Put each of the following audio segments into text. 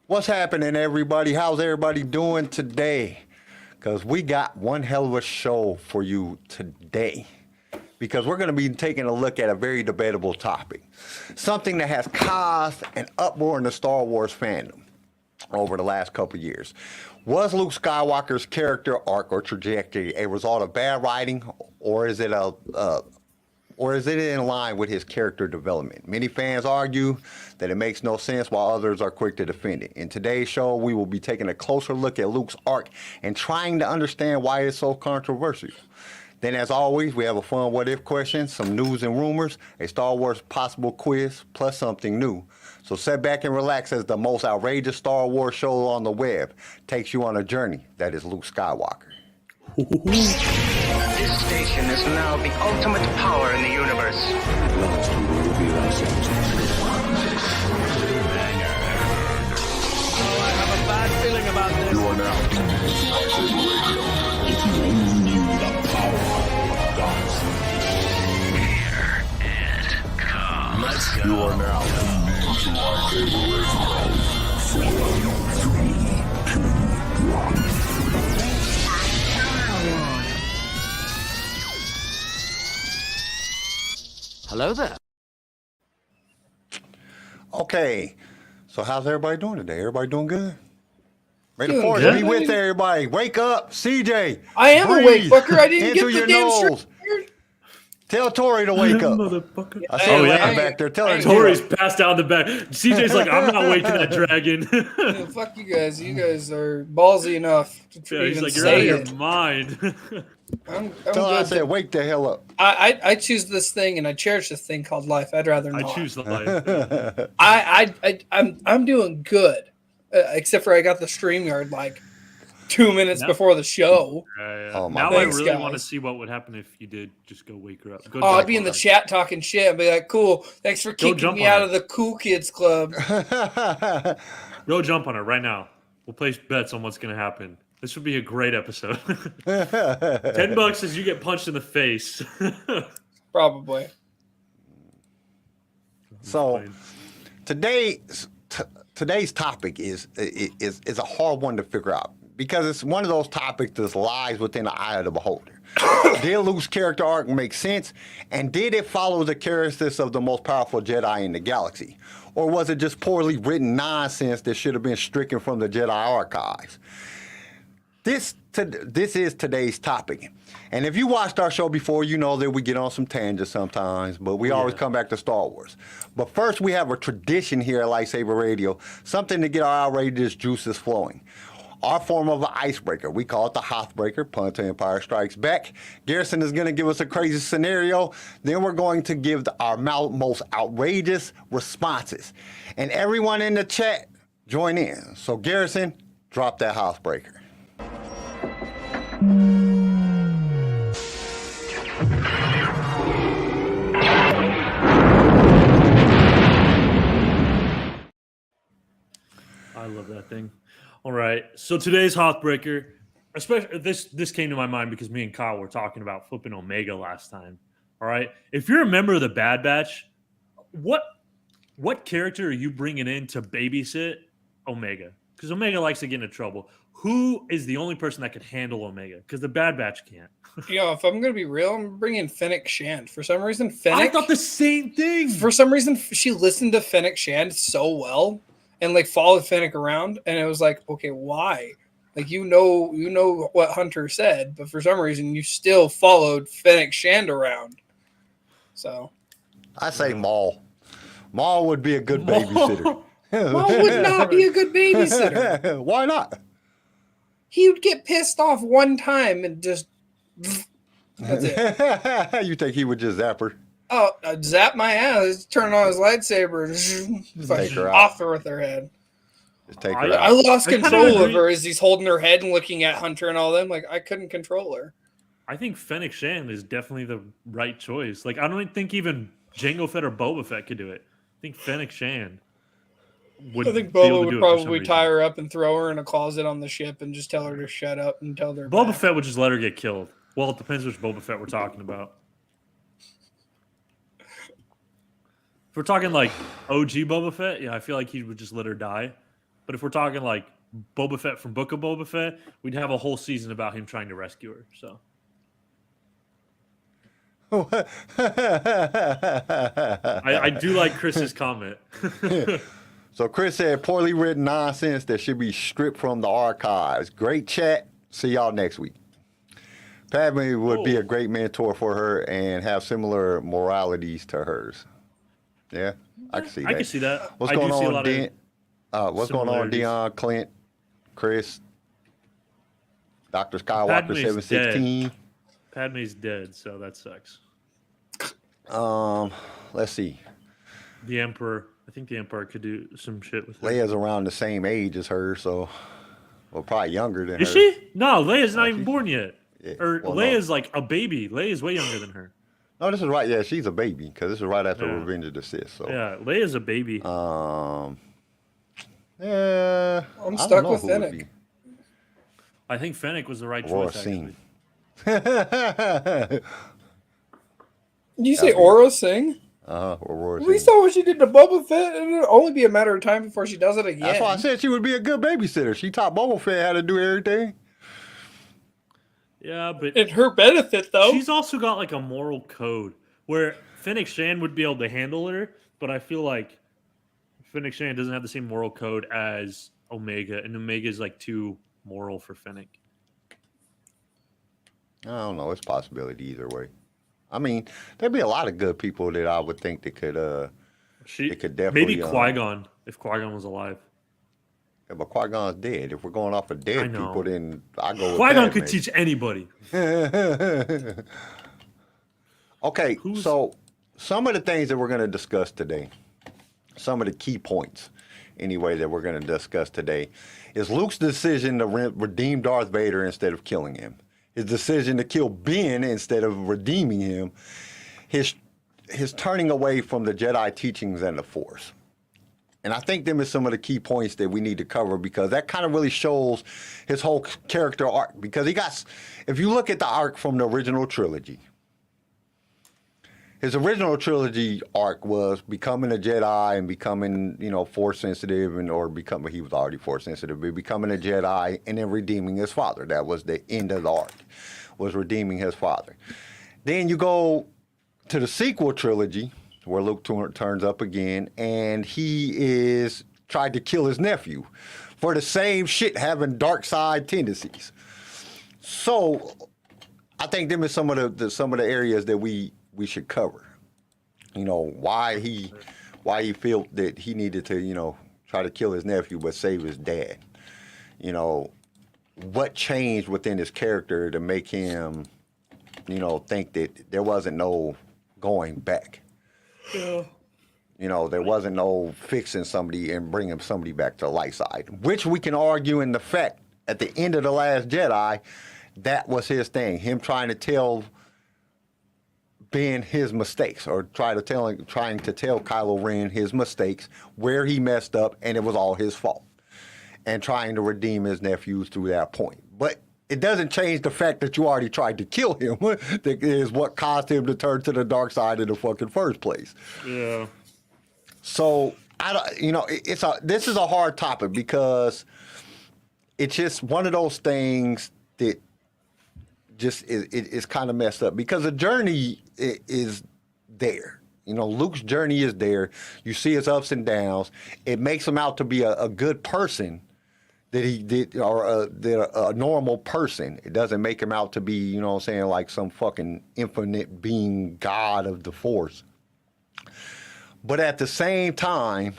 What's happening, everybody? How's everybody doing today? Because we got one hell of a show for you today. Because we're going to be taking a look at a very debatable topic. Something that has caused an uproar in the Star Wars fandom over the last couple of years. Was Luke Skywalker's character arc or trajectory a result of bad writing, or is it in line with his character development? Many fans argue that it makes no sense, while others are quick to defend it. In today's show, we will be taking a closer look at Luke's arc and trying to understand why it's so controversial. Then, as always, we have a fun what-if question, some news and rumors, a Star Wars possible quiz, plus something new. So sit back and relax as the most outrageous Star Wars show on the web takes you on a journey that is Luke Skywalker. This station is now the ultimate power in the universe. Last we will reveal ourselves. I have a bad feeling about this. You are now if you only knew the power of God's. Here it comes. Let's go. You are now tuned in to lightsaber radio. 4, 3, 2, 1. Hello there. Okay, so how's everybody doing today? Everybody doing good? May the Doing force good. be with everybody. Wake up, CJ. I am awake, fucker. I didn't into get the your damn nose. shirt. Tell Tori to wake up. Motherfucker. I see her Hey, laying hey, back there. Tell her hey, to get Tori's up. passed out in the back. CJ's like, I'm not waking that dragon. Yeah, fuck you guys. You guys are ballsy enough to Yeah, he's even like, you're out of say your it. mind. I'm Tell her I good. said, wake the hell up. I choose this thing and I cherish this thing called life. I'd rather I not. choose the life. I'm doing good, except for I got the StreamYard like 2 minutes No. before the show. Oh, my now bad. I Thanks, really guys. want to see what would happen if you did just go wake her up. Go Oh, I'd jump be in on the her. chat talking shit and be like, "Cool, thanks for kicking jump me on out her. of the cool kids club." Go jump on her right now. We'll place bets on what's going to happen. This would be a great episode. $10 says you get punched in the face. Probably. So today's topic is a hard one to figure out because it's one of those topics that lies within the eye of the beholder. Did Luke's character arc make sense, and did it follow the characteristics of the most powerful Jedi in the galaxy, or was it just poorly written nonsense that should have been stricken from the Jedi archives? This is today's topic. And if you watched our show before, you know that we get on some tangents sometimes, but we always come back to Star Wars. But first, we have a tradition here at Lightsaber Radio, something to get our outrageous juices flowing. Our form of an icebreaker. We call it the Hothbreaker, pun to Empire Strikes Back. Garrison is going to give us a crazy scenario. Then we're going to give our most outrageous responses. And everyone in the chat, join in. So Garrison, drop that Hothbreaker. I love that thing. All right. So today's Hothbreaker, especially this came to my mind because me and Kyle were talking about flipping Omega last time. All right. If you're a member of the Bad Batch, what character are you bringing in to babysit Omega? Because Omega likes to get into trouble. Who is the only person that could handle Omega? Because the Bad Batch can't. If I'm gonna be real, I'm bringing Fennec Shand. For some reason, Fennec. I thought the same thing. For some reason, she listened to Fennec Shand so well and like followed Fennec around, and it was like, okay, why? Like you know what Hunter said, but for some reason, you still followed Fennec Shand around. So I say Maul. Maul would be a good babysitter. Maul would not be a good babysitter. Why not? He would get pissed off one time and just. That's it. You think he would just zap her? Oh, I'd zap my ass, turn on his lightsaber, and take her out. off her with her head. Just take her I- out. I lost I kinda control of agree. her as he's holding her head and looking at Hunter and all them. Like, I couldn't control her. I think Fennec Shand is definitely the right choice. Like, I don't think even Jango Fett or Boba Fett could do it. I think Fennec Shand would. I think be able Boba to would do it for some probably reason. tie her up and throw her in a closet on the ship and just tell her to shut up and tell her. Boba back. Fett would just let her get killed. Well, it depends which Boba Fett we're talking about. If we're talking like OG Boba Fett, yeah, I feel like he would just let her die. But if we're talking like Boba Fett from Book of Boba Fett, we'd have a whole season about him trying to rescue her. So I do like Chris's comment. So Chris said, poorly written nonsense that should be stripped from the archives. Great chat. See y'all next week. Padme would be a great mentor for her and have similar moralities to hers. Yeah, I can see that. I can see that. What's I going do see a on, lot Dion? What's going on, similarities. Dion, Clint, Chris, Dr. Skywalker, Padme's 716? Padme's dead, so that sucks. Let's see. The Emperor. I think the Emperor could do some shit with her. Leia's around the same age as her, so well, probably younger than Is her. she? No, Leia's not even born yet. Yeah, Or well, no. Leia's like a baby. Leia's way younger than her. No, this is right. Yeah, she's a baby because this is right after Yeah. Revenge of the Sith. So, Yeah, Leia's a baby. yeah, I'm I don't stuck know with who would Fennec. be. I think Fennec was the right Aurora choice. Singh. Actually. Did you say Aura Singh? Aurora We Singh. saw what she did to Boba Fett, and it'll only be a matter of time before she does it again. That's why I said she would be a good babysitter. She taught Boba Fett how to do everything. Yeah, but In her benefit, though. she's also got like a moral code where Fennec Shand would be able to handle her, but I feel like Fennec Shand doesn't have the same moral code as Omega, and Omega is like too moral for Fennec. I don't know. It's a possibility either way. I mean, there'd be a lot of good people that I would think that could. She It could definitely, maybe Qui-Gon if Qui-Gon was alive. Yeah, but Qui-Gon's dead. If we're going off of I dead know. people, then I go with Qui-Gon Padme. could teach anybody. Okay, so some of the things that we're going to discuss today, some of the key points, anyway, that we're going to discuss today, is Luke's decision to redeem Darth Vader instead of killing him. His decision to kill Ben instead of redeeming him. His turning away from the Jedi teachings and the Force. And I think them is some of the key points that we need to cover because that kind of really shows his whole character arc. Because if you look at the arc from the original trilogy, his original trilogy arc was becoming a Jedi and becoming, Force sensitive, he was already Force sensitive, but becoming a Jedi and then redeeming his father. That was the end of the arc, was redeeming his father. Then you go to the sequel trilogy, where Luke turns up again, and he is tried to kill his nephew for the same shit, having dark side tendencies. So I think them is some of the areas that we should cover. Why he felt that he needed to, try to kill his nephew but save his dad. What changed within his character to make him, think that there wasn't no going back. Yeah. There wasn't no fixing somebody and bringing somebody back to the light side, which we can argue in the fact at the end of The Last Jedi, that was his thing. Him trying to tell Ben his mistakes, or trying to tell Kylo Ren his mistakes, where he messed up, and it was all his fault, and trying to redeem his nephews through that point. But it doesn't change the fact that you already tried to kill him. That is what caused him to turn to the dark side in the fucking first place. Yeah. So this is a hard topic because it's just one of those things that just is kind of messed up because the journey is there. Luke's journey is there. You see his ups and downs. It makes him out to be a good person. That he did, or a normal person. It doesn't make him out to be, like some fucking infinite being god of the Force. But at the same time,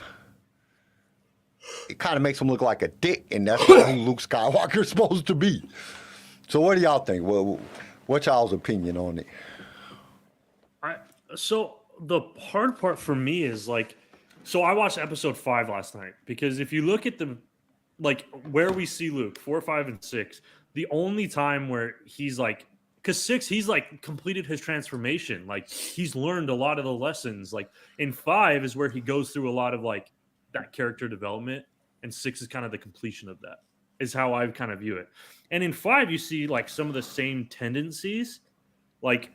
it kind of makes him look like a dick, and that's who Luke Skywalker is supposed to be. So what do y'all think? Well, what's y'all's opinion on it? So the hard part for me is so I watched episode 5 last night because if you look at where we see Luke, 4, 5, and 6, the only time where he's because 6, he's completed his transformation. He's learned a lot of the lessons. In 5 is where he goes through a lot of that character development, and 6 is kind of the completion of that, is how I kind of view it. And in 5, you see some of the same tendencies. I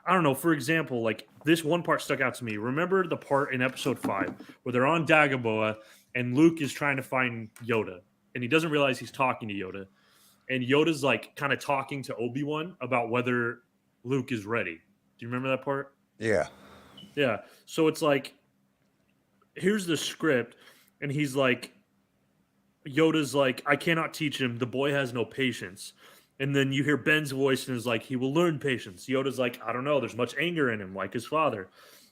don't know, for example, this one part stuck out to me. Remember the part in episode 5 where they're on Dagobah and Luke is trying to find Yoda, and he doesn't realize he's talking to Yoda, and Yoda's like kind of talking to Obi-Wan about whether Luke is ready. Do you remember that part? Yeah. Yeah. So it's like, here's the script, and he's like, Yoda's like, I cannot teach him. The boy has no patience. And then you hear Ben's voice, and is like, he will learn patience. Yoda's like, I don't know. There's much anger in him, like his father.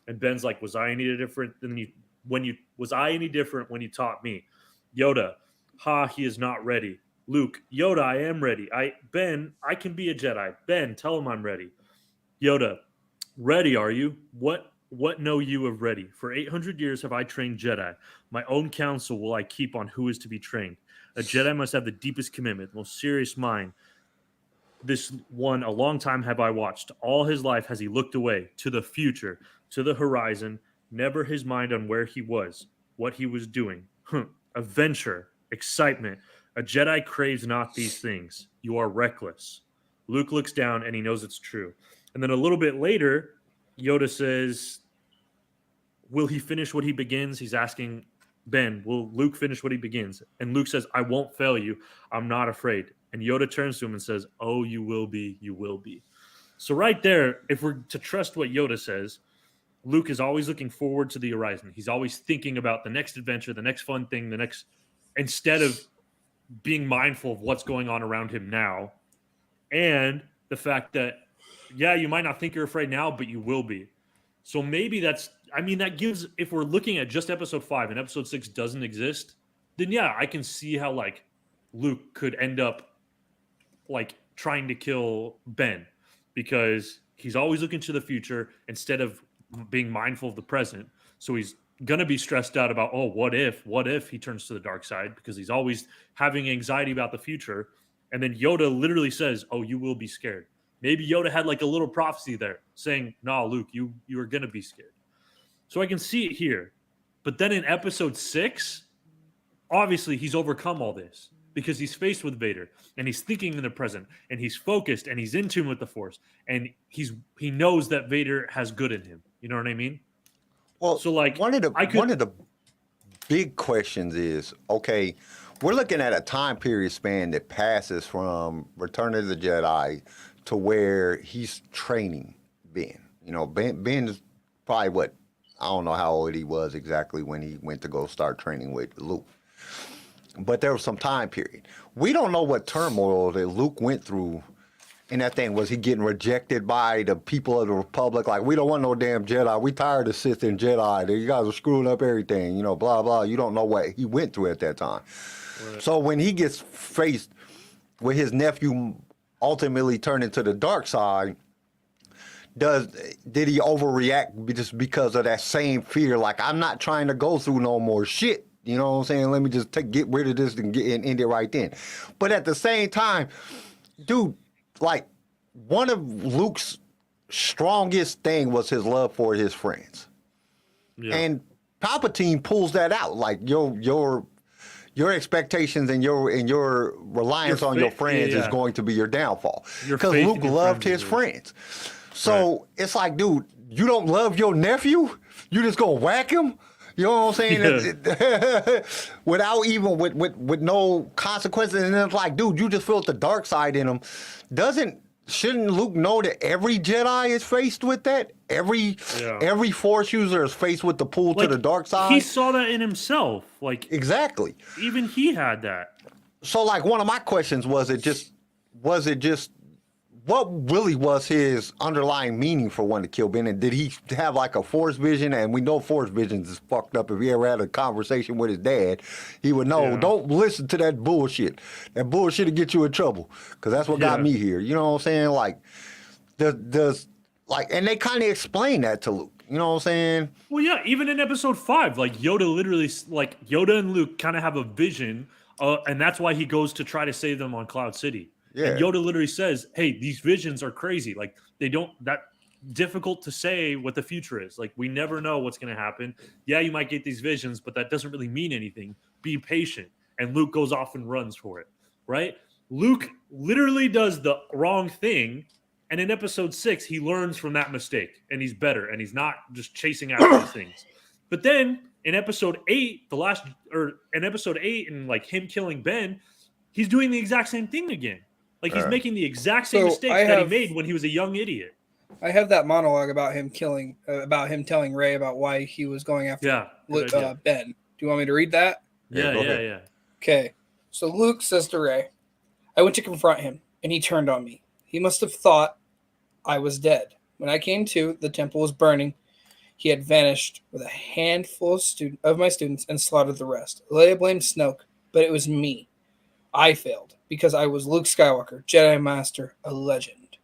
And Ben's like, was I any different than you? Was I any different when you taught me? Yoda, he is not ready. Luke, Yoda, I am ready. Ben, I can be a Jedi. Ben, tell him I'm ready. Yoda, ready are you? What know you of ready? For 800 years have I trained Jedi. My own counsel will I keep on who is to be trained. A Jedi must have the deepest commitment, the most serious mind. This one a long time have I watched. All his life has he looked away to the future, to the horizon, never his mind on where he was, what he was doing. Adventure, excitement. A Jedi craves not these things. You are reckless. Luke looks down and he knows it's true. And then a little bit later, Yoda says, will he finish what he begins? He's asking Ben, will Luke finish what he begins? And Luke says, I won't fail you. I'm not afraid. And Yoda turns to him and says, oh, you will be, you will be. So right there, if we're to trust what Yoda says, Luke is always looking forward to the horizon. He's always thinking about the next adventure, the next fun thing, instead of being mindful of what's going on around him now. And the fact that, yeah, you might not think you're afraid now, but you will be. So maybe that gives, if we're looking at just episode 5 and episode 6 doesn't exist, then yeah, I can see how like Luke could end up like trying to kill Ben because he's always looking to the future instead of being mindful of the present. So he's going to be stressed out about, oh, what if he turns to the dark side, because he's always having anxiety about the future. And then Yoda literally says, oh, you will be scared. Maybe Yoda had like a little prophecy there saying, nah, Luke, you are going to be scared. So I can see it here. But then in episode 6, obviously he's overcome all this because he's faced with Vader and he's thinking in the present and he's focused and he's in tune with the Force and he knows that Vader has good in him. You know what I mean? Well, so like one of the big questions is, okay, we're looking at a time period span that passes from Return of the Jedi to where he's training Ben. You know, Ben is probably what, I don't know how old he was exactly when he went to go start training with Luke. But there was some time period. We don't know what turmoil that Luke went through in that thing. Was he getting rejected by the people of the Republic? Like, we don't want no damn Jedi. We tired of Sith and Jedi. You guys are screwing up everything, you know, blah, blah. You don't know what he went through at that time. Right. So when he gets faced with his nephew ultimately turning to the dark side, did he overreact just because of that same fear? Like, I'm not trying to go through no more shit. You know what I'm saying? Let me just get rid of this and end it right then. But at the same time, dude, like, one of Luke's strongest thing was his love for his friends. Yeah. And Palpatine pulls that out. Like, your expectations and your reliance on your friends is going to be your downfall. Because Luke loved his friends. So it's like, dude, you don't love your nephew? You just gonna whack him? You know what I'm saying? Yeah. Without even with no consequences. And it's like, dude, you just felt the dark side in him. Shouldn't Luke know that every Jedi is faced with that? Every Force user is faced with the pull to the dark side. He saw that in himself. Like, exactly. Even he had that. So like, one of my questions was it just what really was his underlying meaning for wanting to kill Ben? And did he have like a Force vision? And we know Force visions is fucked up. If he ever had a conversation with his dad, he would know, don't listen to that bullshit. That bullshit will get you in trouble. Because that's what got me here. You know what I'm saying? Like, and they kind of explain that to Luke. You know what I'm saying? Well, yeah, even in episode 5, like Yoda and Luke kind of have a vision, and that's why he goes to try to save them on Cloud City. Yeah. And Yoda literally says, hey, these visions are crazy. Like, that difficult to say what the future is. Like, we never know what's going to happen. Yeah, you might get these visions, but that doesn't really mean anything. Be patient. And Luke goes off and runs for it, right? Luke literally does the wrong thing. And in episode 6, he learns from that mistake. And he's better. And he's not just chasing after these things. But then in episode 8, in episode 8, and like him killing Ben, he's doing the exact same thing again. Like he's making the exact same So mistakes that he made when he was a young idiot. I have that monologue about him telling Ray about why he was going after Ben. Do you want me to read that? Yeah. Okay. So Luke says to Ray, I went to confront him, and he turned on me. He must have thought I was dead. When I came to, the temple was burning. He had vanished with a handful of my students and slaughtered the rest. Leia blamed Snoke, but it was me. I failed because I was Luke Skywalker, Jedi Master, a legend.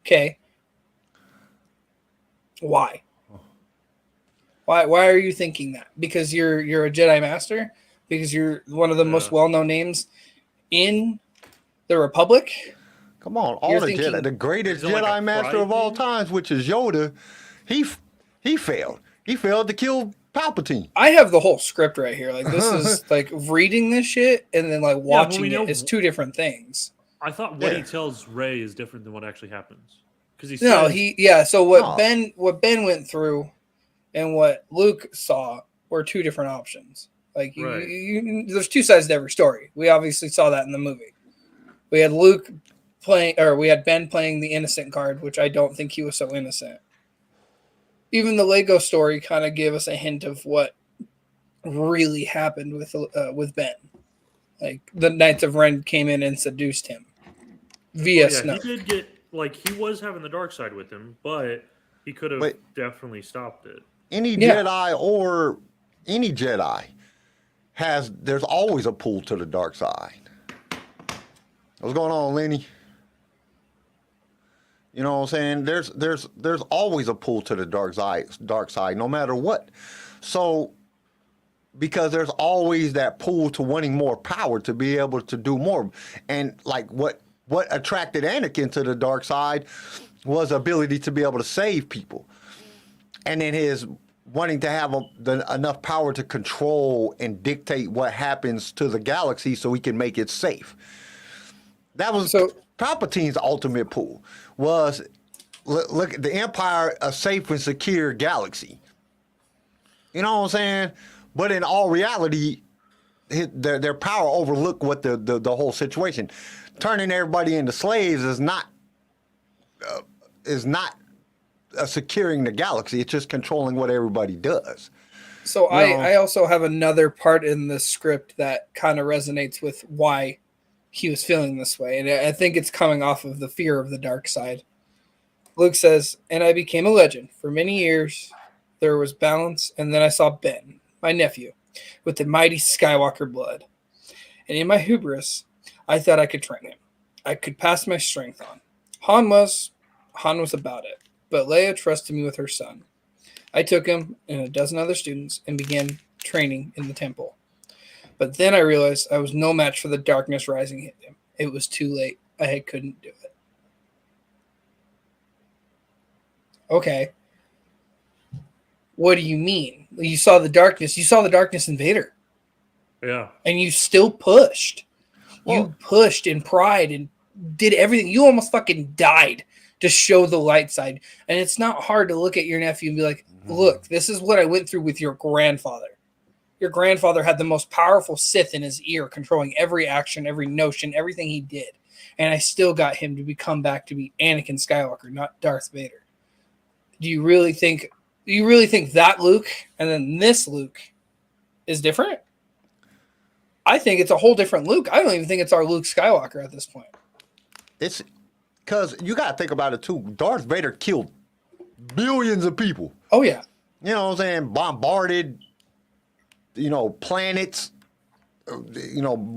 Okay. Why? Why are you thinking that? Because you're a Jedi Master? Because you're one of the most well-known names in the Republic? Come on, all the Jedi, the greatest Jedi Master of all times, which is Yoda, he failed. He failed to kill Palpatine. I have the whole script right here. Like, this is like reading this shit and then like watching it is two different things. I thought what he tells Rey is different than what actually happens. Because he So what Ben went through and what Luke saw were two different options. Like there's two sides to every story. We obviously saw that in the movie. We had we had Ben playing the innocent card, which I don't think he was so innocent. Even the Lego story kind of gave us a hint of what really happened with Ben. Like the Knights of Ren came in and seduced him via Snoke. He did get he was having the dark side with him, but he could have definitely stopped it. Any Jedi there's always a pull to the dark side. What's going on, Lenny? You know what I'm saying? There's always a pull to the dark side, no matter what. So, because there's always that pull to wanting more power to be able to do more. And like what attracted Anakin to the dark side was ability to be able to save people. And then his wanting to have enough power to control and dictate what happens to the galaxy so he can make it safe. That was Palpatine's ultimate pull. Was look at the Empire, a safe and secure galaxy. You know what I'm saying? But in all reality, their power overlooked what the whole situation. Turning everybody into slaves is not securing the galaxy. It's just controlling what everybody does. So I also have another part in the script that kind of resonates with why he was feeling this way. And I think it's coming off of the fear of the dark side. Luke says, and I became a legend. For many years, there was balance, and then I saw Ben, my nephew, with the mighty Skywalker blood. And in my hubris, I thought I could train him. I could pass my strength on. Han was about it, but Leia trusted me with her son. I took him and a dozen other students and began training in the temple. But then I realized I was no match for the darkness rising hit him. It was too late. I couldn't do it. Okay. What do you mean? You saw the darkness. You saw the darkness in Vader. Yeah. And you still pushed. You pushed in pride and did everything. You almost fucking died to show the light side. And it's not hard to look at your nephew and be like, look, this is what I went through with your grandfather. Your grandfather had the most powerful Sith in his ear, controlling every action, every notion, everything he did. And I still got him to come back to be Anakin Skywalker, not Darth Vader. Do you really think that Luke and then this Luke is different? I think it's a whole different Luke. I don't even think it's our Luke Skywalker at this point. It's because you got to think about it too. Darth Vader killed billions of people. Oh, yeah. You know what I'm saying? Bombarded, planets,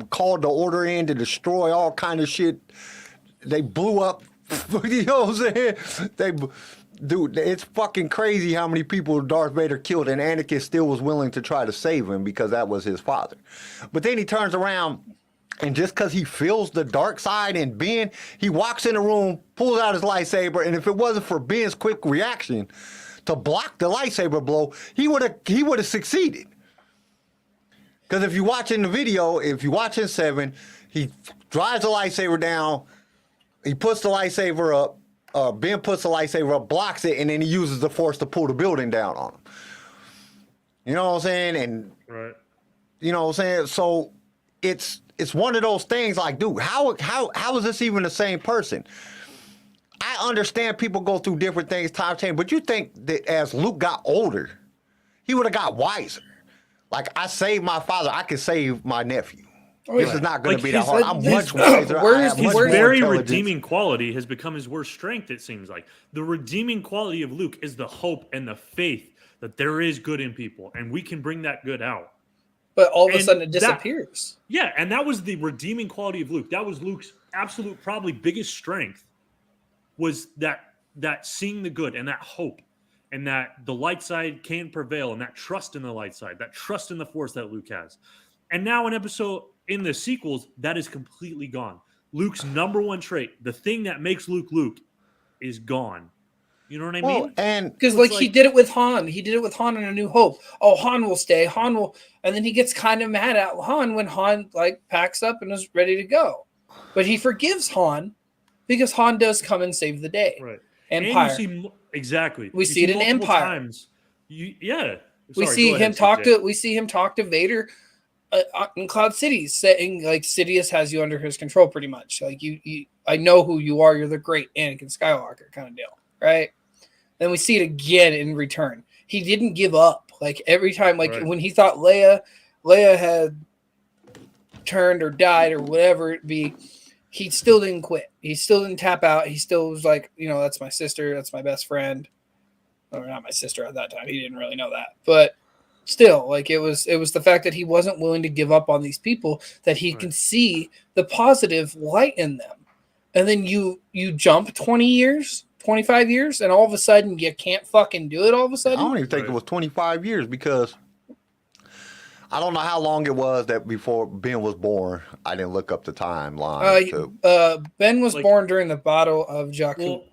called the order in to destroy all kind of shit. They blew up, you know what I'm saying? Dude, it's fucking crazy how many people Darth Vader killed, and Anakin still was willing to try to save him because that was his father. But then he turns around, and just because he feels the dark side in Ben, he walks in the room, pulls out his lightsaber, and if it wasn't for Ben's quick reaction to block the lightsaber blow, he would have succeeded. Because if you watch in the video, if you watch in 7, he drives the lightsaber down, he puts the lightsaber up, Ben puts the lightsaber up, blocks it, and then he uses the Force to pull the building down on him. You know what I'm saying? And Right. you know what I'm saying? So it's one of those things like, dude, how is this even the same person? I understand people go through different things, time change, but you think that as Luke got older, he would have got wiser. Like, I saved my father, I can save my nephew. This is not going Like to be that his- hard. I'm his- much wiser. I where's- have His much more very intelligence. redeeming quality has become his worst strength, it seems like. The redeeming quality of Luke is the hope and the faith that there is good in people, and we can bring that good out. But all of a And sudden it that- disappears. Yeah, and that was the redeeming quality of Luke. That was Luke's absolute, probably biggest strength, was that seeing the good and that hope, and that the light side can prevail, and that trust in the light side, that trust in the Force that Luke has. And now in the sequels, that is completely gone. Luke's number one trait, the thing that makes Luke Luke, is gone. You know what I Well, mean? and Because It's he did it with Han. He did it with Han in A New Hope. Oh, Han will stay. Han will, and then he gets kind of mad at Han when Han like packs up and is ready to go. But he forgives Han because Han does come and save the day. Right. Empire. And you see, exactly. We You see it in multiple Empire. Times. Yeah. we Sorry, see go him ahead, talk CJ. to Vader in Cloud City, saying like Sidious has you under his control pretty much. Like you I know who you are. You're the great Anakin Skywalker kind of deal, right? Then we see it again in Return. He didn't give up. Like every time, like Right. when he thought Leia had turned or died or whatever it be, he still didn't quit. He still didn't tap out. He still was like, that's my sister. That's my best friend. Or not my sister at that time. He didn't really know that, but still, like it was the fact that he wasn't willing to give up on these people, that he can see the positive light in them. And then you jump 20 years, 25 years, and all of a sudden you can't fucking do it all of a I sudden. don't even think it was 25 years because I don't know how long it was that before Ben was born. I didn't look up the timeline. Ben was Like- born during the Battle of Jakku. Well,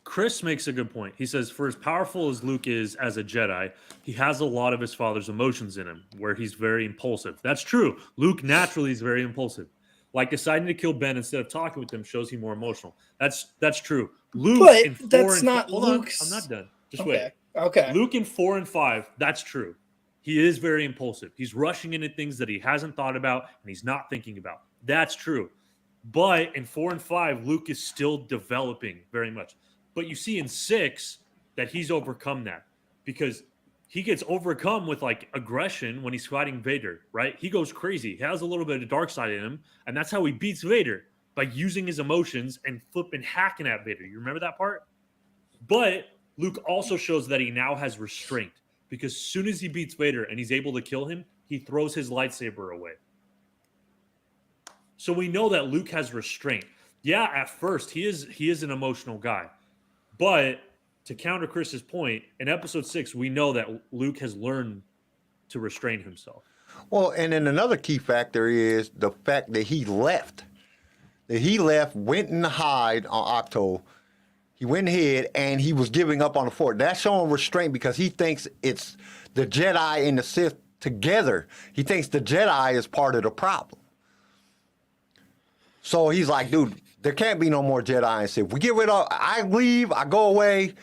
Chris makes a good point. He says, for as powerful as Luke is as a Jedi, he has a lot of his father's emotions in him, where he's very impulsive. That's true. Luke naturally is very impulsive. Like deciding to kill Ben instead of talking with him shows he's more emotional. That's true. Luke, But in 4 that's and not fi- hold on, Luke's- I'm not done. Just okay. wait. Okay. Luke in 4 and 5, that's true. He is very impulsive. He's rushing into things that he hasn't thought about and he's not thinking about. That's true. But in 4 and 5, Luke is still developing very much. But you see in 6 that he's overcome that, because he gets overcome with like aggression when he's fighting Vader, right? He goes crazy. He has a little bit of dark side in him, and that's how he beats Vader, by using his emotions and flipping hacking at Vader. You remember that part? But Luke also shows that he now has restraint, because as soon as he beats Vader and he's able to kill him, he throws his lightsaber away. So we know that Luke has restraint. Yeah, at first he is an emotional guy. But to counter Chris's point, in episode 6, we know that Luke has learned to restrain himself. Well, and then another key factor is the fact that he left. That he left, went and hide on Octo. He went ahead and he was giving up on the Force. That's showing restraint because he thinks it's the Jedi and the Sith together. He thinks the Jedi is part of the problem. So he's like, dude, there can't be no more Jedi and Sith. We get rid of, I leave, I go away,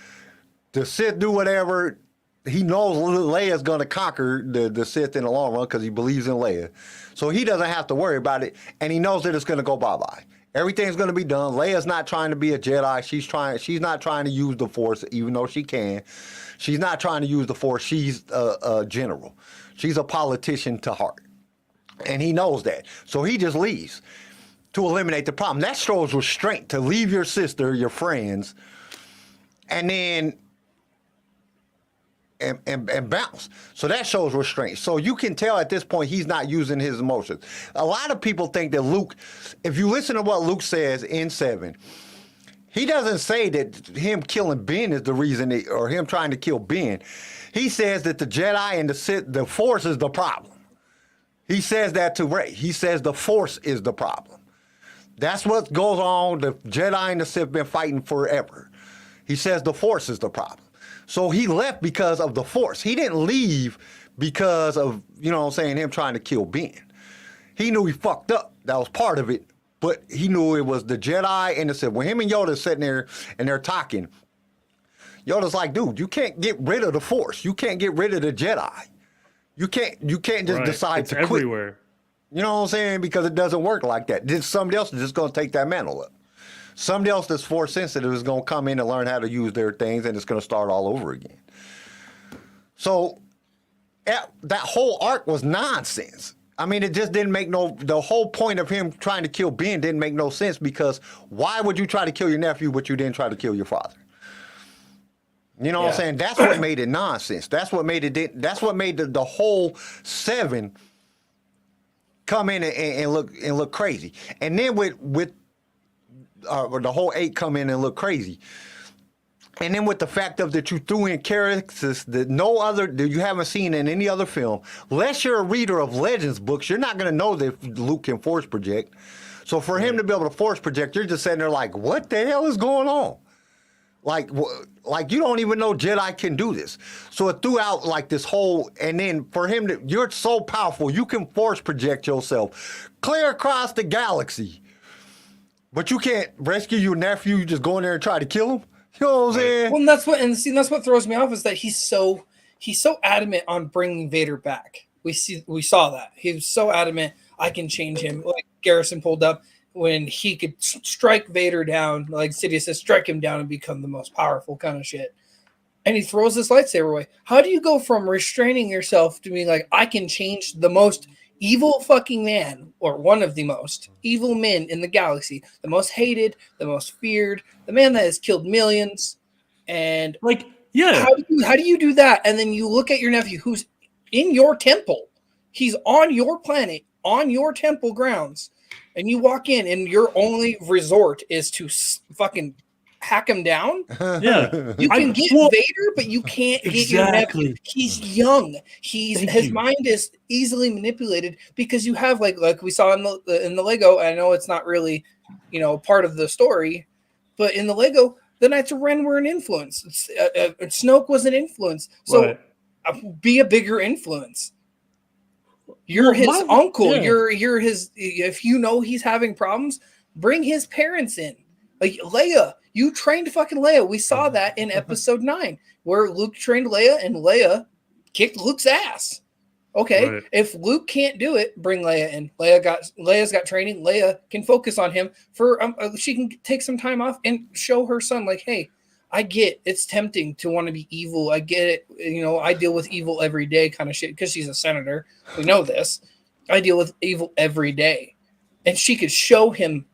the Sith do whatever. He knows Leia's going to conquer the Sith in the long run because he believes in Leia. So he doesn't have to worry about it, and he knows that it's going to go bye-bye. Everything's going to be done. Leia's not trying to be a Jedi. She's not trying to use the Force, even though she can. She's not trying to use the Force. She's a general. She's a politician to heart. And he knows that. So he just leaves to eliminate the problem. That shows restraint, to leave your sister, your friends, and then and bounce. So that shows restraint. So you can tell at this point he's not using his emotions. A lot of people think that Luke, if you listen to what Luke says in 7, he doesn't say that him killing Ben is the reason, or him trying to kill Ben. He says that the Jedi and the Sith, the Force is the problem. He says that to Rey. He says the Force is the problem. That's what goes on. The Jedi and the Sith been fighting forever. He says the Force is the problem. So he left because of the Force. He didn't leave because of, him trying to kill Ben. He knew he fucked up. That was part of it. But he knew it was the Jedi and the Sith. When him and Yoda sitting there and they're talking, Yoda's like, dude, you can't get rid of the Force. You can't get rid of the Jedi. You can't just Right. decide It's to quit. everywhere. You know what I'm saying? Because it doesn't work like that. Somebody else is just going to take that mantle up. Somebody else that's force sensitive is going to come in and learn how to use their things, and it's going to start all over again. So that whole arc was nonsense. I mean, it just didn't make the whole point of him trying to kill Ben didn't make no sense, because why would you try to kill your nephew but you didn't try to kill your father? You know what I'm saying? That's what made it nonsense. That's what made the whole 7 come in and look crazy. And then with the whole 8 come in and look crazy. And then with the fact of that you threw in characters that you haven't seen in any other film, unless you're a reader of Legends books, you're not going to know that Luke can force project. So for him to be able to force project, you're just sitting there like, what the hell is going on? Like you don't even know Jedi can do this. So it threw out like this whole, and then for him you're so powerful, you can force project yourself clear across the galaxy. But you can't rescue your nephew, you just go in there and try to kill him? You know what I'm saying? Well, that's what throws me off is that he's so adamant on bringing Vader back. We saw that. He was so adamant, I can change him. Like Garrison pulled up when he could strike Vader down, like Sidious says, strike him down and become the most powerful kind of shit. And he throws his lightsaber away. How do you go from restraining yourself to being like, I can change the most evil fucking man, or one of the most evil men in the galaxy, the most hated, the most feared, the man that has killed millions, and like, yeah, how do you do that? And then you look at your nephew who's in your temple, he's on your planet, on your temple grounds, and you walk in and your only resort is to fucking hack him down. Yeah, you can get Vader, but you can't get your nephew. He's young. His mind is easily manipulated because you have like we saw in the Lego. I know it's not really, part of the story, but in the Lego, the Knights of Ren were an influence. Snoke was an influence. So be a bigger influence. You're his uncle. Yeah. You're his. If you know he's having problems, bring his parents in. Like Leia, you trained fucking Leia. We saw that in episode 9, where Luke trained Leia and Leia kicked Luke's ass. Okay, right. If Luke can't do it, bring Leia in. Leia's got training. Leia can focus on him for she can take some time off and show her son like, hey, I get it's tempting to want to be evil. I get it. I deal with evil every day kind of shit because she's a senator. We know this. I deal with evil every day. And she could show him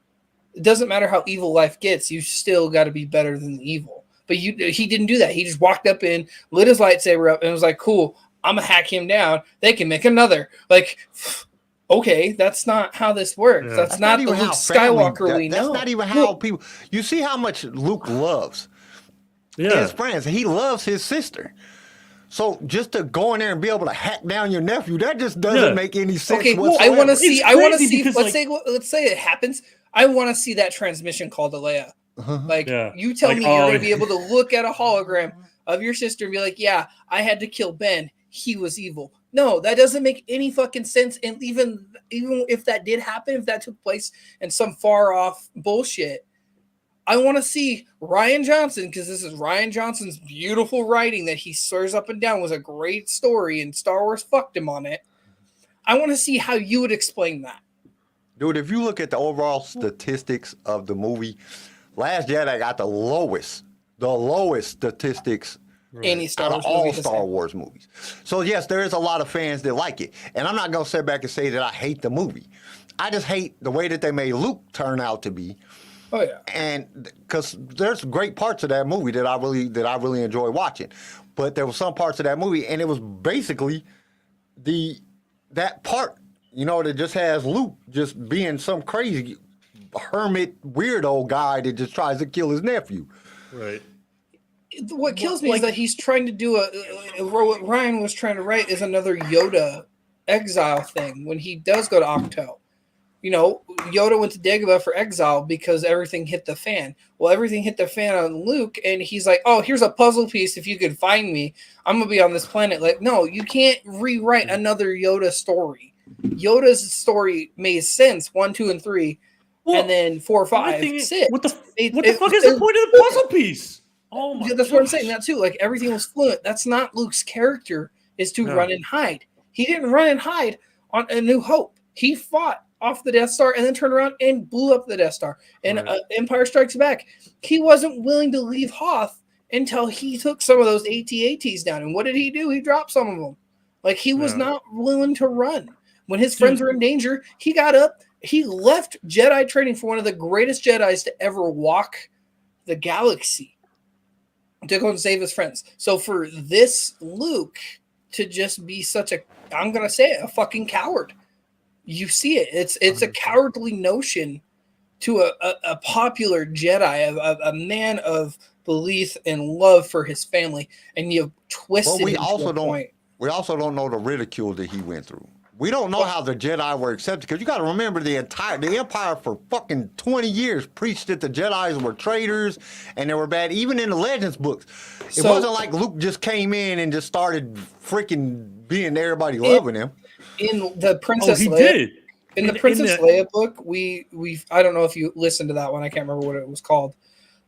it doesn't matter how evil life gets, you still got to be better than the evil. But he didn't do that. He just walked up in, lit his lightsaber up, and was like, cool, I'm going to hack him down. They can make another. Like, okay, that's not how this works. Yeah. That's not the Luke Skywalker we know. That's not even how people... You see how much Luke loves his friends. He loves his sister. So just to go in there and be able to hack down your nephew, that just doesn't make any sense whatsoever. I want to see... Let's say it happens. I want to see that transmission call to Leia. You tell me you're going to be able to look at a hologram of your sister and be like, yeah, I had to kill Ben. He was evil. No, that doesn't make any fucking sense. And even if that did happen, if that took place in some far off bullshit, I want to see Rian Johnson, because this is Rian Johnson's beautiful writing that he swears up and down was a great story and Star Wars fucked him on it. I want to see how you would explain that. Dude, if you look at the overall statistics of the movie, Last Jedi got the lowest statistics out of all Star Wars movies. So yes, there is a lot of fans that like it. And I'm not going to sit back and say that I hate the movie. I just hate the way that they made Luke turn out to be. Oh yeah. And because there's great parts of that movie that I really enjoy watching. But there were some parts of that movie, and it was basically that part, that just has Luke just being some crazy hermit weirdo guy that just tries to kill his nephew. Right. What kills me is that he's trying to do what Ryan was trying to write is another Yoda exile thing when he does go to Octo. Yoda went to Dagobah for exile because everything hit the fan. Well, everything hit the fan on Luke, and he's like, oh, here's a puzzle piece. If you could find me, I'm going to be on this planet. Like, no, you can't rewrite another Yoda story. Yoda's story made sense, 1, 2, and 3, and then 4, 5, 6. What the fuck is the point of the puzzle piece? Oh my That's what I'm saying, that too. Like, everything was fluent. That's not Luke's character, is to run and hide. He didn't run and hide on A New Hope. He fought off the Death Star and then turned around and blew up the Death Star. And Empire Strikes Back, he wasn't willing to leave Hoth until he took some of those AT-ATs down. And what did he do? He dropped some of them. Like, he was not willing to run. When his friends were in danger, he got up. He left Jedi training for one of the greatest Jedis to ever walk the galaxy to go and save his friends. So for this Luke to just be such a, I'm going to say it, a fucking coward. You see it. It's a cowardly notion to a popular Jedi, a man of belief and love for his family, and you twisted we it also to a point. We also don't know the ridicule that he went through. We don't know how the Jedi were accepted, because you got to remember the Empire for fucking 20 years preached that the Jedis were traitors and they were bad, even in the Legends books. It wasn't like Luke just came in and just started freaking being everybody loving him. In the Princess Leia, did. In the Princess Leia book, we I don't know if you listened to that one. I can't remember what it was called.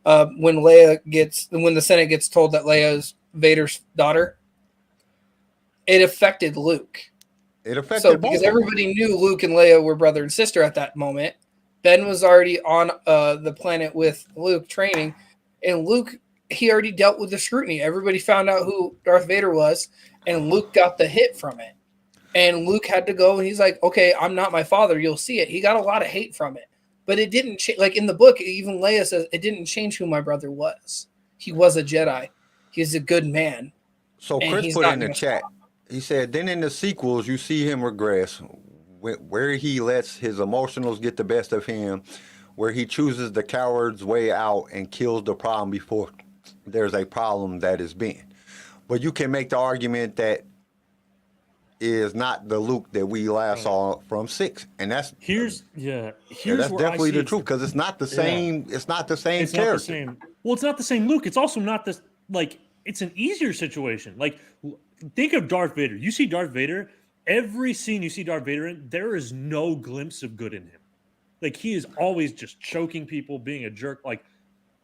When the Senate gets told that Leia is Vader's daughter, it affected Luke. It affected both. Because everybody knew Luke and Leia were brother and sister at that moment. Ben was already on the planet with Luke training, and Luke, he already dealt with the scrutiny. Everybody found out who Darth Vader was, and Luke got the hit from it. And Luke had to go, and he's like, okay, I'm not my father. You'll see it. He got a lot of hate from it. But it didn't change. Like in the book, even Leia says, it didn't change who my brother was. He was a Jedi. He's a good man. So Chris put in the chat, he said, then in the sequels, you see him regress, where he lets his emotionals get the best of him, where he chooses the coward's way out and kills the problem before there's a problem that is been. But you can make the argument that is not the Luke that we last saw from 6, and that's that's definitely the truth, because it's not the same. It's not the same character. Not the same. Well, it's not the same Luke. It's also not this, like, it's an easier situation. Like, think of Darth Vader. You see Darth Vader, every scene you see Darth Vader in, there is no glimpse of good in him. Like, he is always just choking people, being a jerk. Like,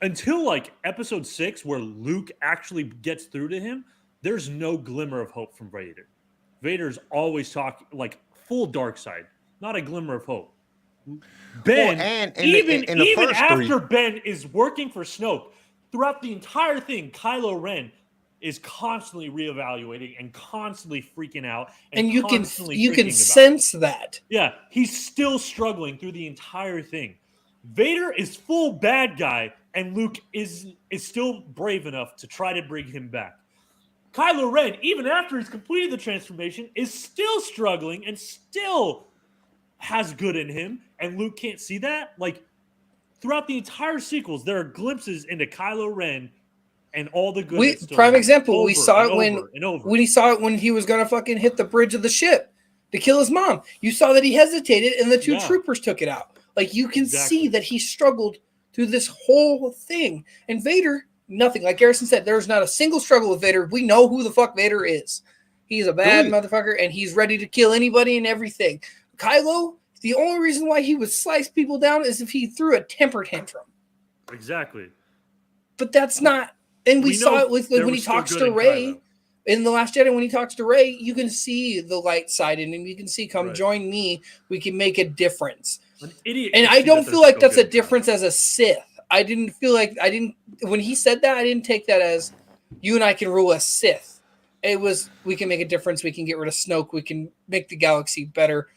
until like episode 6, where Luke actually gets through to him, there's no glimmer of hope from Vader. Vader's always talking like full dark side, not a glimmer of hope. Ben, even after Ben is working for Snoke, throughout the entire thing, Kylo Ren is constantly reevaluating and constantly freaking out, and you can sense that. Yeah, he's still struggling through the entire thing. Vader is full bad guy, and Luke is still brave enough to try to bring him back. Kylo Ren, even after he's completed the transformation, is still struggling and still has good in him, and Luke can't see that. Like, throughout the entire sequels, there are glimpses into Kylo Ren and all the good. Prime example, we saw it when he saw it when he was gonna fucking hit the bridge of the ship to kill his mom. You saw that he hesitated, and the two troopers took it out. Like, you can see that he struggled through this whole thing, and Vader. Nothing. Like Garrison said, there's not a single struggle with Vader. We know who the fuck Vader is. He's a bad motherfucker, and he's ready to kill anybody and everything. Kylo, the only reason why he would slice people down is if he threw a temper tantrum. Exactly. But that's not... And we saw it with when he talks to Rey. In The Last Jedi, when he talks to Rey, you can see the light side in him. You can see, come join me. We can make a difference. An idiot. And I don't feel like that's a difference as a Sith. I didn't feel like when he said that, I didn't take that as you and I can rule as Sith. It was, we can make a difference. We can get rid of Snoke. We can make the galaxy better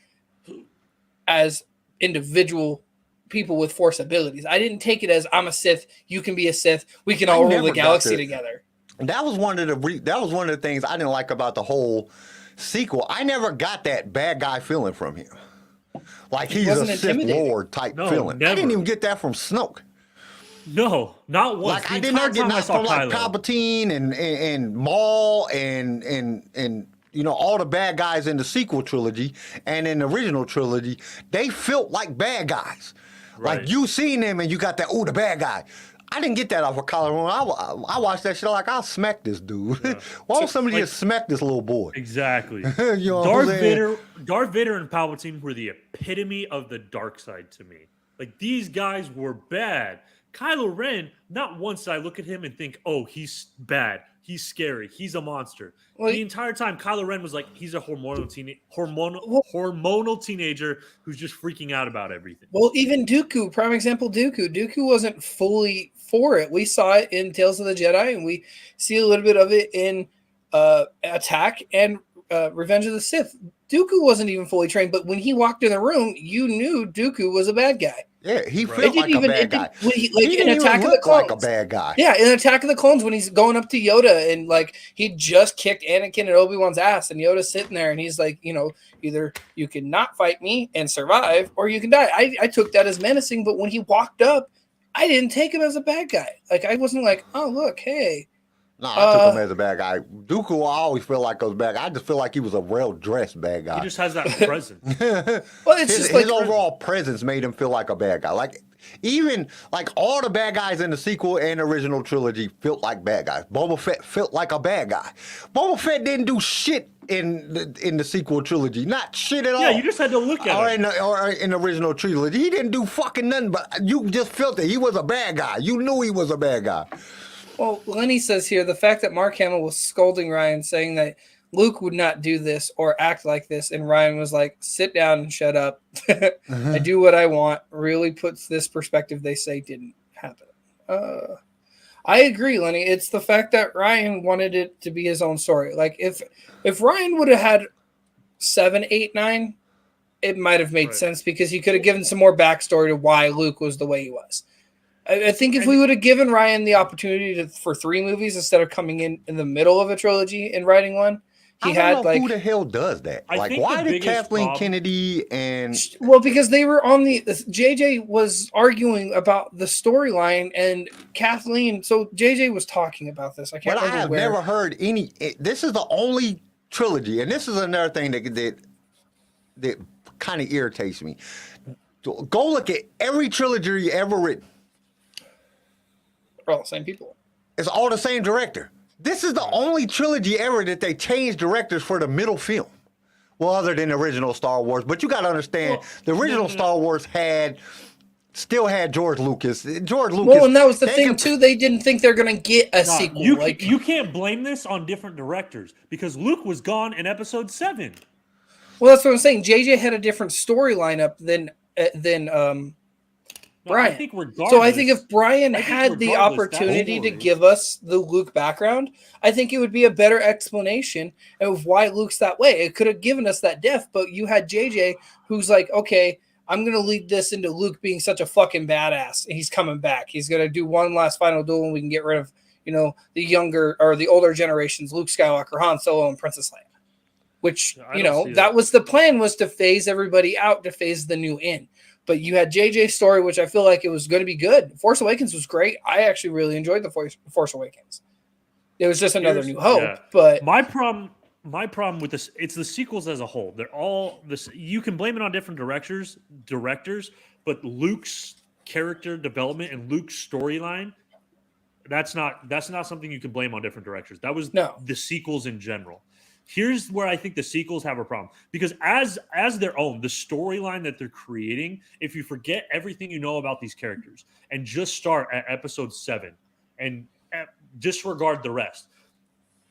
as individual people with Force abilities. I didn't take it as I'm a Sith. You can be a Sith. We can all rule the galaxy together. That was one of the things I didn't like about the whole sequel. I never got that bad guy feeling from him. Like he's a Sith Lord type feeling. Never. I didn't even get that from Snoke. No, not once. Like I did not get that from like Palpatine and Maul and you know all the bad guys in the sequel trilogy and in the original trilogy. They felt like bad guys. Right. Like you seen them and you got that the bad guy. I didn't get that off of Kylo Ren. I watched that shit like I'll smack this dude. Yeah. Why don't somebody just smack this little boy? Exactly. You know Darth Vader and Palpatine were the epitome of the dark side to me. Like these guys were bad. Kylo Ren, not once did I look at him and think, oh, he's bad. He's scary. He's a monster. Well, The entire time, Kylo Ren was like, he's a hormonal teenager who's just freaking out about everything. Well, even Dooku, prime example, Dooku wasn't fully for it. We saw it in Tales of the Jedi, and we see a little bit of it in Attack and Revenge of the Sith. Dooku wasn't even fully trained, but when he walked in the room, you knew Dooku was a bad guy. Yeah, he Right. felt like a bad guy. He He didn't even look like a bad guy. Yeah, in Attack of the Clones, when he's going up to Yoda and like he just kicked Anakin and Obi-Wan's ass, and Yoda's sitting there and he's like, you know, either you can not fight me and survive, or you can die. I took that as menacing, but when he walked up, I didn't take him as a bad guy. Like I wasn't like, oh look, hey. No, I took him as a bad guy. Dooku, I always feel like was bad guy. I just feel like he was a well-dressed bad guy. He just has that presence. Well, it's his just like overall presence made him feel like a bad guy. Like even like all the bad guys in the sequel and original trilogy felt like bad guys. Boba Fett felt like a bad guy. Boba Fett didn't do shit in the sequel trilogy. Not shit at all. Yeah, you just had to look at him. Or in the original trilogy, he didn't do fucking nothing. But you just felt that he was a bad guy. You knew he was a bad guy. Well, Lenny says here the fact that Mark Hamill was scolding Ryan, saying that Luke would not do this or act like this, and Ryan was like, "Sit down and shut up. I do what I want." Really puts this perspective they say didn't happen. I agree, Lenny. It's the fact that Ryan wanted it to be his own story. Like if Ryan would have had 7, 8, 9, it might have made sense because he could have given some more backstory to why Luke was the way he was. I think if we would have given Ryan the opportunity for 3 movies instead of coming in the middle of a trilogy and writing one, I don't know who the hell does that. I Like, think why the did biggest Kathleen problem- Kennedy and well, because they were on the JJ was arguing about the storyline and Kathleen. So JJ was talking about this. I can't But I remember have where. never heard any. This is the only trilogy, and this is another thing that kind of irritates me. Go look at every trilogy ever written. They're all the same people. It's all the same director. This is the only trilogy ever that they changed directors for the middle film. Well, other than the original Star Wars, but you got to understand, the original Star Wars still had George Lucas. George Lucas. Well, and that was the they thing could- too. They didn't think they're gonna get a sequel. You can't blame this on different directors because Luke was gone in Episode 7. Well, that's what I'm saying. JJ had a different storyline up than No, Brian. I think regardless, So I think if Brian I think had the regardless, that opportunity to story- give us the Luke background, I think it would be a better explanation of why Luke's that way. It could have given us that depth, but you had JJ who's like, okay, I'm going to lead this into Luke being such a fucking badass. And he's coming back. He's going to do one last final duel and we can get rid of, the younger or the older generations, Luke Skywalker, Han Solo, and Princess Leia. Which, I don't see that was the plan, was to phase everybody out, to phase the new in. But you had JJ's story, which I feel like it was going to be good. Force Awakens was great. I actually really enjoyed the Force Awakens. It was just another New Hope. Yeah. But my problem with this, it's the sequels as a whole. They're all this. You can blame it on different directors, but Luke's character development and Luke's storyline, that's not something you can blame on different directors. That was the sequels in general. Here's where I think the sequels have a problem, because as their own, the storyline that they're creating, if you forget everything you know about these characters and just start at Episode 7 and disregard the rest,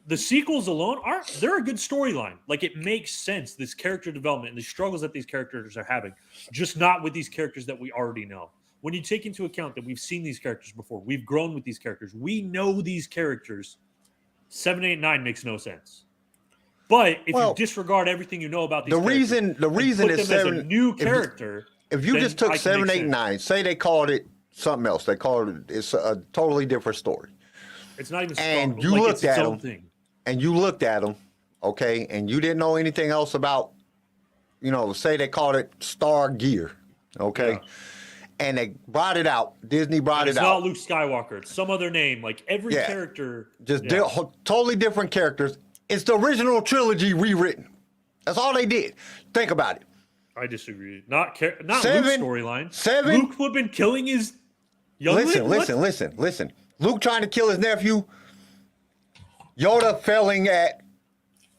the sequels alone they're a good storyline. Like, it makes sense, this character development and the struggles that these characters are having, just not with these characters that we already know. When you take into account that we've seen these characters before, we've grown with these characters, we know these characters, 7, 8, 9 makes no sense. But if you disregard everything you know about these characters, the reason put is them 7 as a new character. If you then just took I can 7, make 8, sense. 9, say they called it something else. They called it's a totally different story. It's not even And strong, you like, looked it's its at own them, thing. and you looked at them, okay, and you didn't know anything else about, say they called it Star Gear, okay, and they brought it out. Disney brought It's it not out. Luke Skywalker. It's some other name. Like, every character, Just totally different characters. It's the original trilogy rewritten. That's all they did. Think about it. I disagree. Not Luke's 7, storyline. 7. Luke would have been killing his youngling. Listen. Luke trying to kill his nephew. Yoda failing at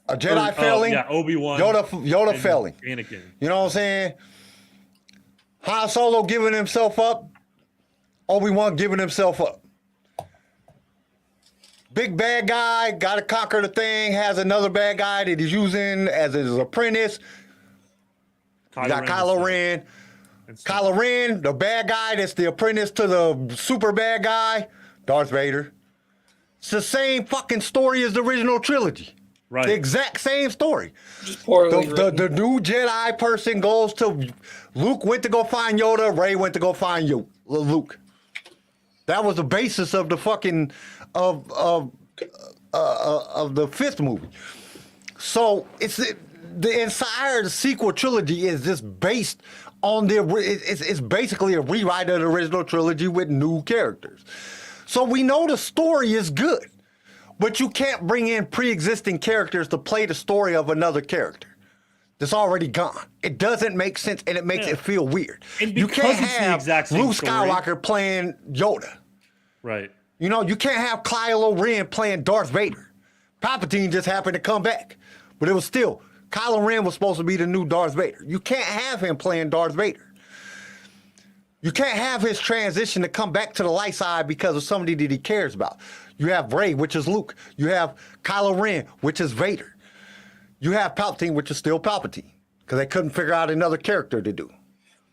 a Jedi failing. Obi-Wan. Yoda and failing. Anakin. You know what I'm saying? Han Solo giving himself up. Obi-Wan giving himself up. big bad guy, got to conquer the thing, has another bad guy that he's using as his apprentice. You got Kylo Ren. Kylo Ren, the bad guy that's the apprentice to the super bad guy, Darth Vader. It's the same fucking story as the original trilogy. Right. The exact same story. Just poorly The new Jedi person goes to... Luke went to go find Yoda. Rey went to go find Luke. That was the basis of the fucking... of the fifth movie. So it's the entire sequel trilogy is just based on it's basically a rewrite of the original trilogy with new characters. So we know the story is good, but you can't bring in pre-existing characters to play the story of another character that's already gone. It doesn't make sense, and it makes it feel weird. And You because can't it's the have exact same Luke story- Skywalker playing Yoda. Right. You know, you can't have Kylo Ren playing Darth Vader. Palpatine just happened to come back, but it was still, Kylo Ren was supposed to be the new Darth Vader. You can't have him playing Darth Vader. You can't have his transition to come back to the light side because of somebody that he cares about. You have Rey, which is Luke. You have Kylo Ren, which is Vader. You have Palpatine, which is still Palpatine, because they couldn't figure out another character to do.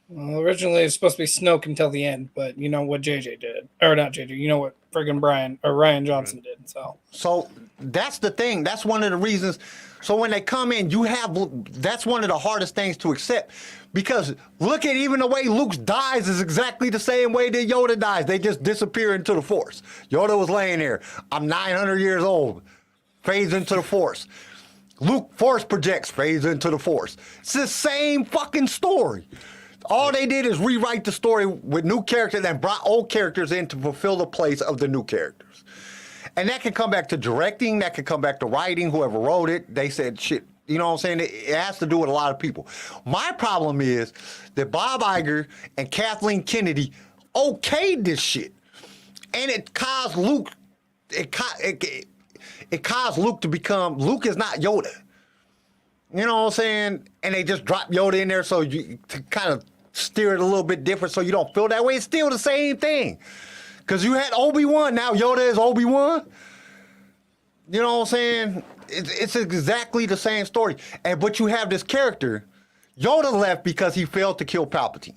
Well, originally it was supposed to be Snoke until the end, but you know what JJ did, or not JJ. You know what friggin' Ryan Johnson did. So that's the thing. That's one of the reasons. So when they come in, that's one of the hardest things to accept, because look at even the way Luke dies is exactly the same way that Yoda dies. They just disappear into the Force. Yoda was laying there. I'm 900 years old. Fades into the Force. Luke Force projects, fades into the Force. It's the same fucking story. All they did is rewrite the story with new characters and brought old characters in to fulfill the place of the new characters. And that can come back to directing, that can come back to writing, whoever wrote it. They said shit. You know what I'm saying? It has to do with a lot of people. My problem is that Bob Iger and Kathleen Kennedy okayed this shit. And it caused Luke, it caused Luke to become, Luke is not Yoda. You know what I'm saying? And they just drop Yoda in there so you to kind of steer it a little bit different so you don't feel that way. It's still the same thing. Because you had Obi-Wan, now Yoda is Obi-Wan. You know what I'm saying? It's exactly the same story. But you have this character. Yoda left because he failed to kill Palpatine.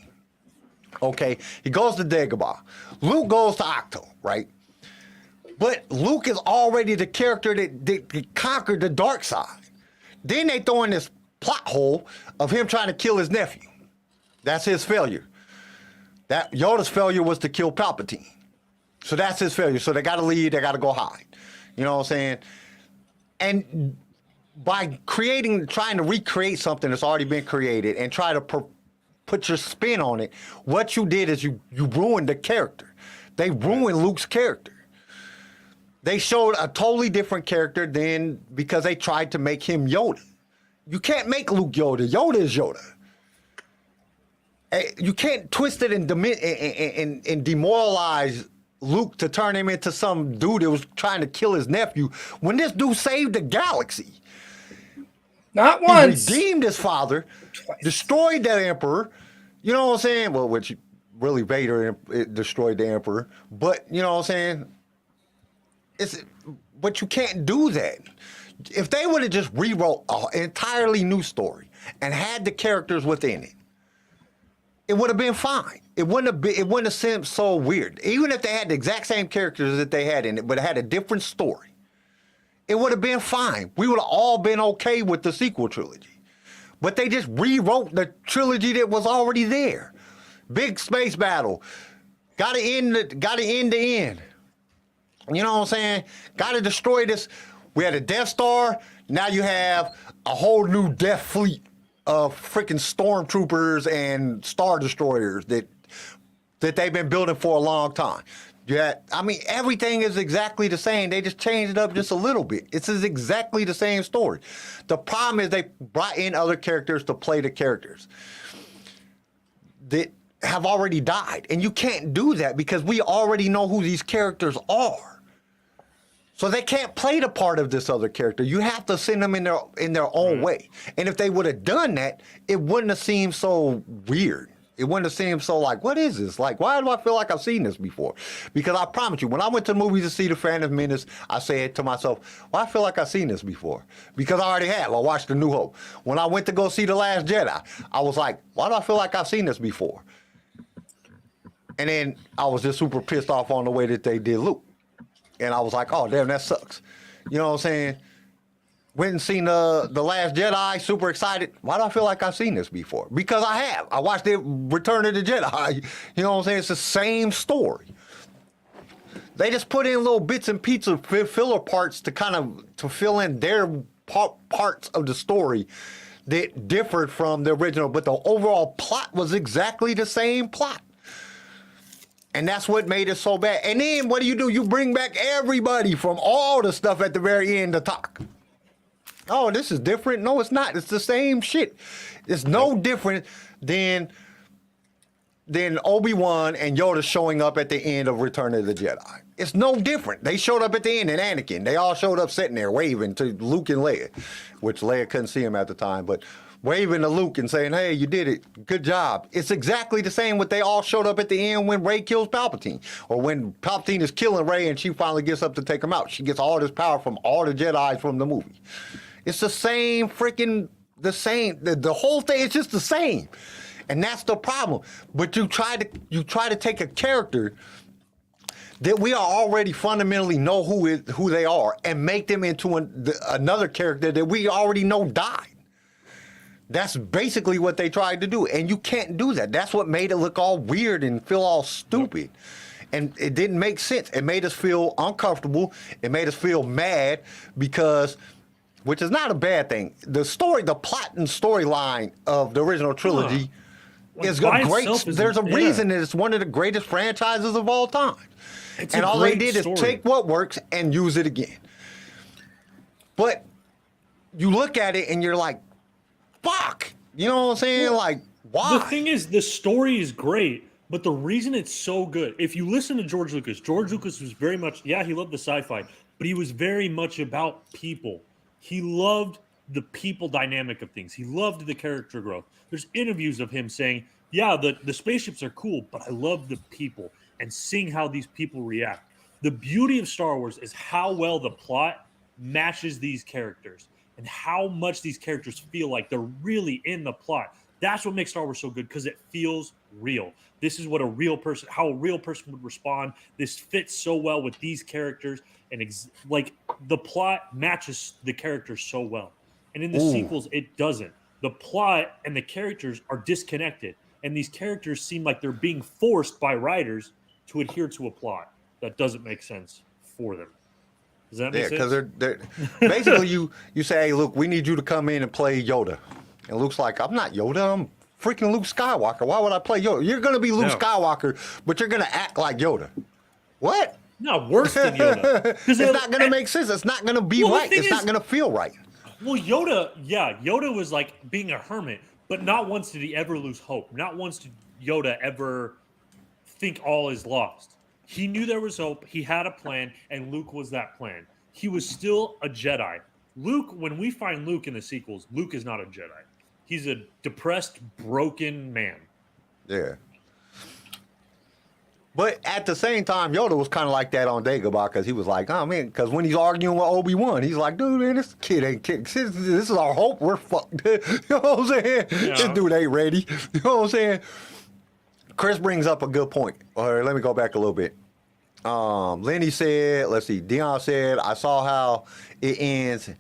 Okay? He goes to Dagobah. Luke goes to Octo, right? But Luke is already the character that conquered the dark side. Then they throw in this plot hole of him trying to kill his nephew. That's his failure. That Yoda's failure was to kill Palpatine. So that's his failure. So they got to leave. They got to go hide. You know what I'm saying? And by trying to recreate something that's already been created and try to put your spin on it, what you did is you ruined the character. They ruined Luke's character. They showed a totally different character than because they tried to make him Yoda. You can't make Luke Yoda. Yoda is Yoda. You can't twist it and demoralize Luke to turn him into some dude that was trying to kill his nephew when this dude saved the galaxy. not once. He redeemed his father, Twice. destroyed that emperor. You know what I'm saying? Well, which really Vader destroyed the emperor. But you know what I'm saying? But you can't do that. If they would have just rewrote an entirely new story and had the characters within it, it would have been fine. It wouldn't have seemed so weird. Even if they had the exact same characters that they had in it, but it had a different story, it would have been fine. We would have all been okay with the sequel trilogy. But they just rewrote the trilogy that was already there. Big space battle. Gotta end the end. You know what I'm saying? Gotta destroy this. We had a Death Star. Now you have a whole new Death Fleet of freaking stormtroopers and Star Destroyers that they've been building for a long time. Yeah, I mean, everything is exactly the same. They just changed it up just a little bit. It's exactly the same story. The problem is they brought in other characters to play the characters that have already died. And you can't do that because we already know who these characters are. So they can't play the part of this other character. You have to send them in their own way. And if they would have done that, it wouldn't have seemed so weird. It wouldn't have seemed so like, what is this? Like, why do I feel like I've seen this before? Because I promise you, when I went to the movies to see The Phantom Menace, I said to myself, well, I feel like I've seen this before. Because I already have. I watched The New Hope. When I went to go see The Last Jedi, I was like, why do I feel like I've seen this before? And then I was just super pissed off on the way that they did Luke. And I was like, oh, damn, that sucks. You know what I'm saying? Went and seen the Last Jedi, super excited. Why do I feel like I've seen this before? Because I have. I watched it Return of the Jedi. You know what I'm saying? It's the same story. They just put in little bits and pieces of filler parts to fill in their parts of the story that differed from the original, but the overall plot was exactly the same plot. And that's what made it so bad. And then what do? You bring back everybody from all the stuff at the very end to talk. Oh, this is different. No, it's not. It's the same shit. It's no different than Obi-Wan and Yoda showing up at the end of Return of the Jedi. It's no different. They showed up at the end, and Anakin. They all showed up sitting there waving to Luke and Leia, which Leia couldn't see him at the time, but waving to Luke and saying, hey, you did it. Good job. It's exactly the same what they all showed up at the end when Rey kills Palpatine. Or when Palpatine is killing Rey and she finally gets up to take him out. She gets all this power from all the Jedi from the movie. It's the same the same. The whole thing is just the same. And that's the problem. But you try to take a character that we already fundamentally know who they are and make them into another character that we already know died. That's basically what they tried to do. And you can't do that. That's what made it look all weird and feel all stupid. And it didn't make sense. It made us feel uncomfortable. It made us feel mad because, which is not a bad thing. The plot and storyline of the original trilogy is great. There's a reason that it's one of the greatest franchises of all time. And all they did is take what works and use it again. But you look at it and you're like, fuck. You know what I'm saying? Well, like, why? The thing is, the story is great, but the reason it's so good, if you listen to George Lucas was very much, he loved the sci-fi, but he was very much about people. He loved the people dynamic of things. He loved the character growth. There's interviews of him saying, the spaceships are cool, but I love the people and seeing how these people react. The beauty of Star Wars is how well the plot matches these characters and how much these characters feel like they're really in the plot. That's what makes Star Wars so good, because it feels real. This is what how a real person would respond. This fits so well with these characters, and the plot matches the characters so well. And in the sequels, it doesn't. The plot and the characters are disconnected, and these characters seem like they're being forced by writers to adhere to a plot that doesn't make sense for them. Does that make sense? Yeah, because they're basically you say, hey, Luke, we need you to come in and play Yoda. And Luke's like, I'm not Yoda, I'm freaking Luke Skywalker. Why would I play Yoda? You're going to be Luke Skywalker, but you're going to act like Yoda. What? No, worse than Yoda. It's not going to make sense. It's not going to be right. It's not going to feel right. Well, Yoda was like being a hermit, but not once did he ever lose hope. Not once did Yoda ever think all is lost. He knew there was hope. He had a plan, and Luke was that plan. He was still a Jedi. Luke, when we find Luke in the sequels, Luke is not a Jedi. He's a depressed, broken man. Yeah. But at the same time, Yoda was kind of like that on Dagobah, because he was like, oh, man, because when he's arguing with Obi-Wan, he's like, dude, man, this kid ain't kidding. This is our hope. We're fucked. You know what I'm saying? Yeah. This dude ain't ready. You know what I'm saying? Chris brings up a good point. Let me go back a little bit. Lenny said, Dion said, I saw how it ends,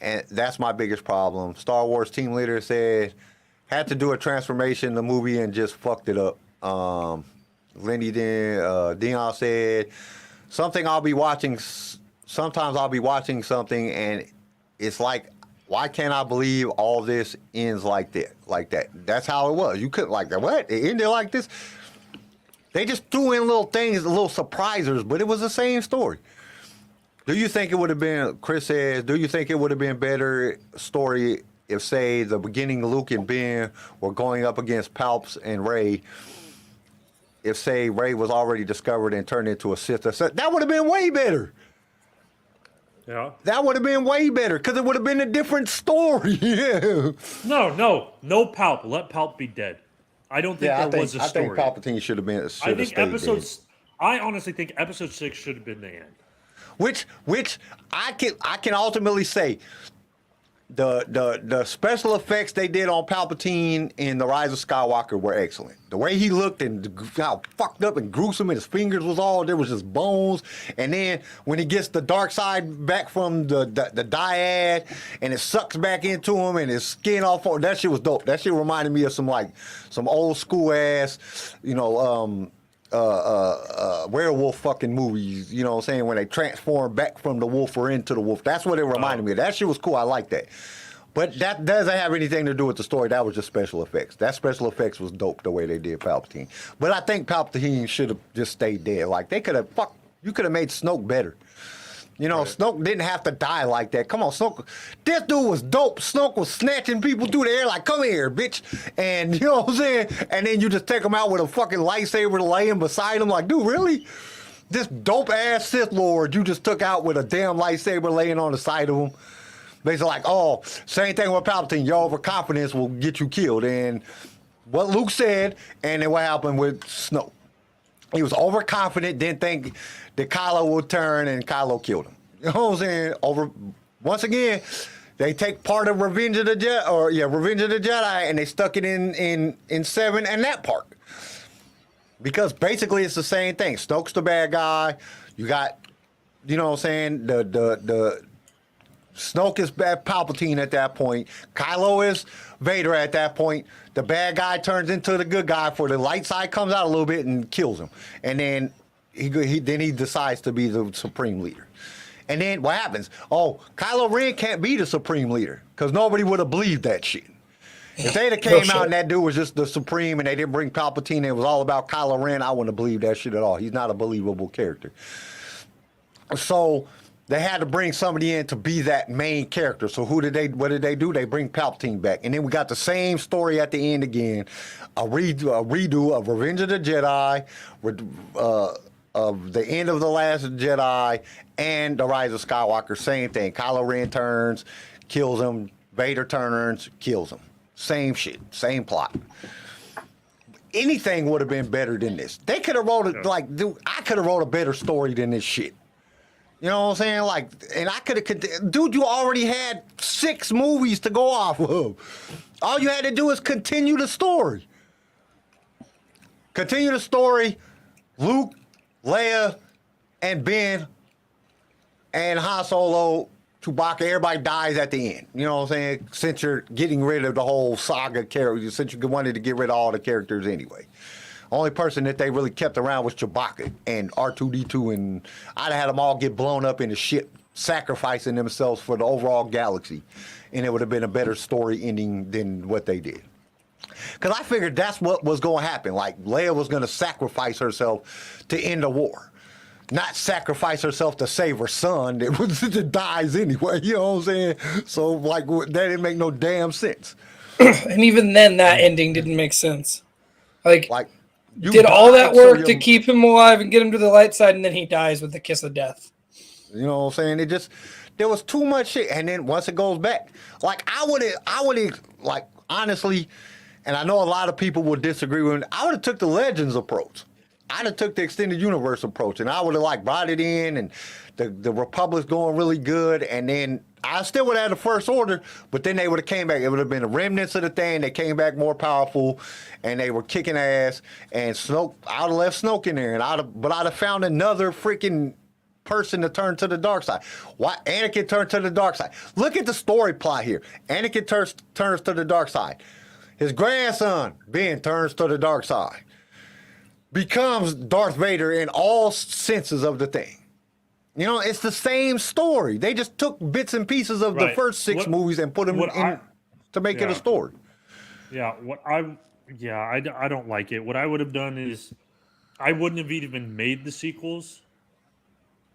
and that's my biggest problem. Star Wars team leader said, had to do a transformation in the movie and just fucked it up. Lenny Dion said, sometimes I'll be watching something and it's like, why can't I believe all this ends like that? That's how it was. You couldn't like that. What? It ended like this? They just threw in little things, little surprisers, but it was the same story. Do you think it would have been, Chris says, do you think it would have been better story if, say, the beginning Luke and Ben were going up against Palps and Rey, if, say, Rey was already discovered and turned into a Sith? That would have been way better. Yeah. That would have been way better, because it would have been a different story. Yeah. No Palp. Let Palp be dead. I don't think Yeah, there was a I think story. Palpatine should have been. I think I honestly think episode 6 should have been the end. Which I can ultimately say the special effects they did on Palpatine in The Rise of Skywalker were excellent. The way he looked and how fucked up and gruesome and his fingers was all, there was just bones. And then when he gets the dark side back from the dyad and it sucks back into him and his skin off, that shit was dope. That shit reminded me of some old school ass, werewolf fucking movies, you know what I'm saying, when they transform back from the wolf or into the wolf. That's what it reminded me of. That shit was cool. I like that. But that doesn't have anything to do with the story. That was just special effects. That special effects was dope the way they did Palpatine. But I think Palpatine should have just stayed dead. Like, you could have made Snoke better. You know, right. Snoke didn't have to die like that. Come on, Snoke. This dude was dope. Snoke was snatching people through the air like, come here, bitch. And you know what I'm saying? And then you just take him out with a fucking lightsaber laying beside him. Like, dude, really? This dope-ass Sith Lord you just took out with a damn lightsaber laying on the side of him. Basically like, oh, same thing with Palpatine. Your overconfidence will get you killed. And what Luke said, and then what happened with Snoke. He was overconfident, didn't think that Kylo would turn, and Kylo killed him. You know what I'm saying? Once again, they take part of Revenge of the Jedi, and they stuck it in 7 and that part. Because basically it's the same thing. Snoke's the bad guy. You got, you know what I'm saying, the Snoke is Palpatine at that point. Kylo is Vader at that point. The bad guy turns into the good guy for the light side, comes out a little bit and kills him. And then he decides to be the supreme leader. And then what happens? Oh, Kylo Ren can't be the supreme leader because nobody would have believed that shit. If they'd have came out and that dude was just the supreme and they didn't bring Palpatine and it was all about Kylo Ren, I wouldn't have believed that shit at all. He's not a believable character. So they had to bring somebody in to be that main character. So what did they do? They bring Palpatine back. And then we got the same story at the end again. A redo of Revenge of the Jedi, of the end of The Last Jedi, and The Rise of Skywalker. Same thing. Kylo Ren turns, kills him. Vader turns, kills him. Same shit. Same plot. Anything would have been better than this. They could have wrote it like, dude, I could have wrote a better story than this shit. You know what I'm saying? Like, and I could have, dude, you already had 6 movies to go off of. All you had to do is continue the story. Continue the story. Luke, Leia, and Ben, and Han Solo, Chewbacca, everybody dies at the end. You know what I'm saying? Since you're getting rid of the whole saga character, since you wanted to get rid of all the characters anyway. Only person that they really kept around was Chewbacca and R2-D2, and I'd have had them all get blown up in the ship, sacrificing themselves for the overall galaxy, and it would have been a better story ending than what they did. Because I figured that's what was going to happen. Like, Leia was going to sacrifice herself to end the war, not sacrifice herself to save her son that dies anyway. You know what I'm saying? So, like, that didn't make no damn sense. And even then, that ending didn't make sense. Like you did all that work to keep him alive and get him to the light side, and then he dies with the kiss of death. You know what I'm saying? There was too much shit. And then once it goes back, like, I would like, honestly, and I know a lot of people would disagree with me, I would have took the Legends approach. I'd have took the extended universe approach, and I would have, like, brought it in, and the Republic's going really good, and then I still would have had the First Order, but then they would have came back. It would have been the remnants of the thing. They came back more powerful, and they were kicking ass. And Snoke, I'd have left Snoke in there, but I'd have found another freaking person to turn to the dark side. Why Anakin turned to the dark side? Look at the story plot here. Anakin turns to the dark side. His grandson Ben turns to the dark side. Becomes Darth Vader in all senses of the thing. You know, it's the same story. They just took bits and pieces of the first 6 movies and put them in to make it a story. Yeah, I don't like it. What I would have done is I wouldn't have even made the sequels.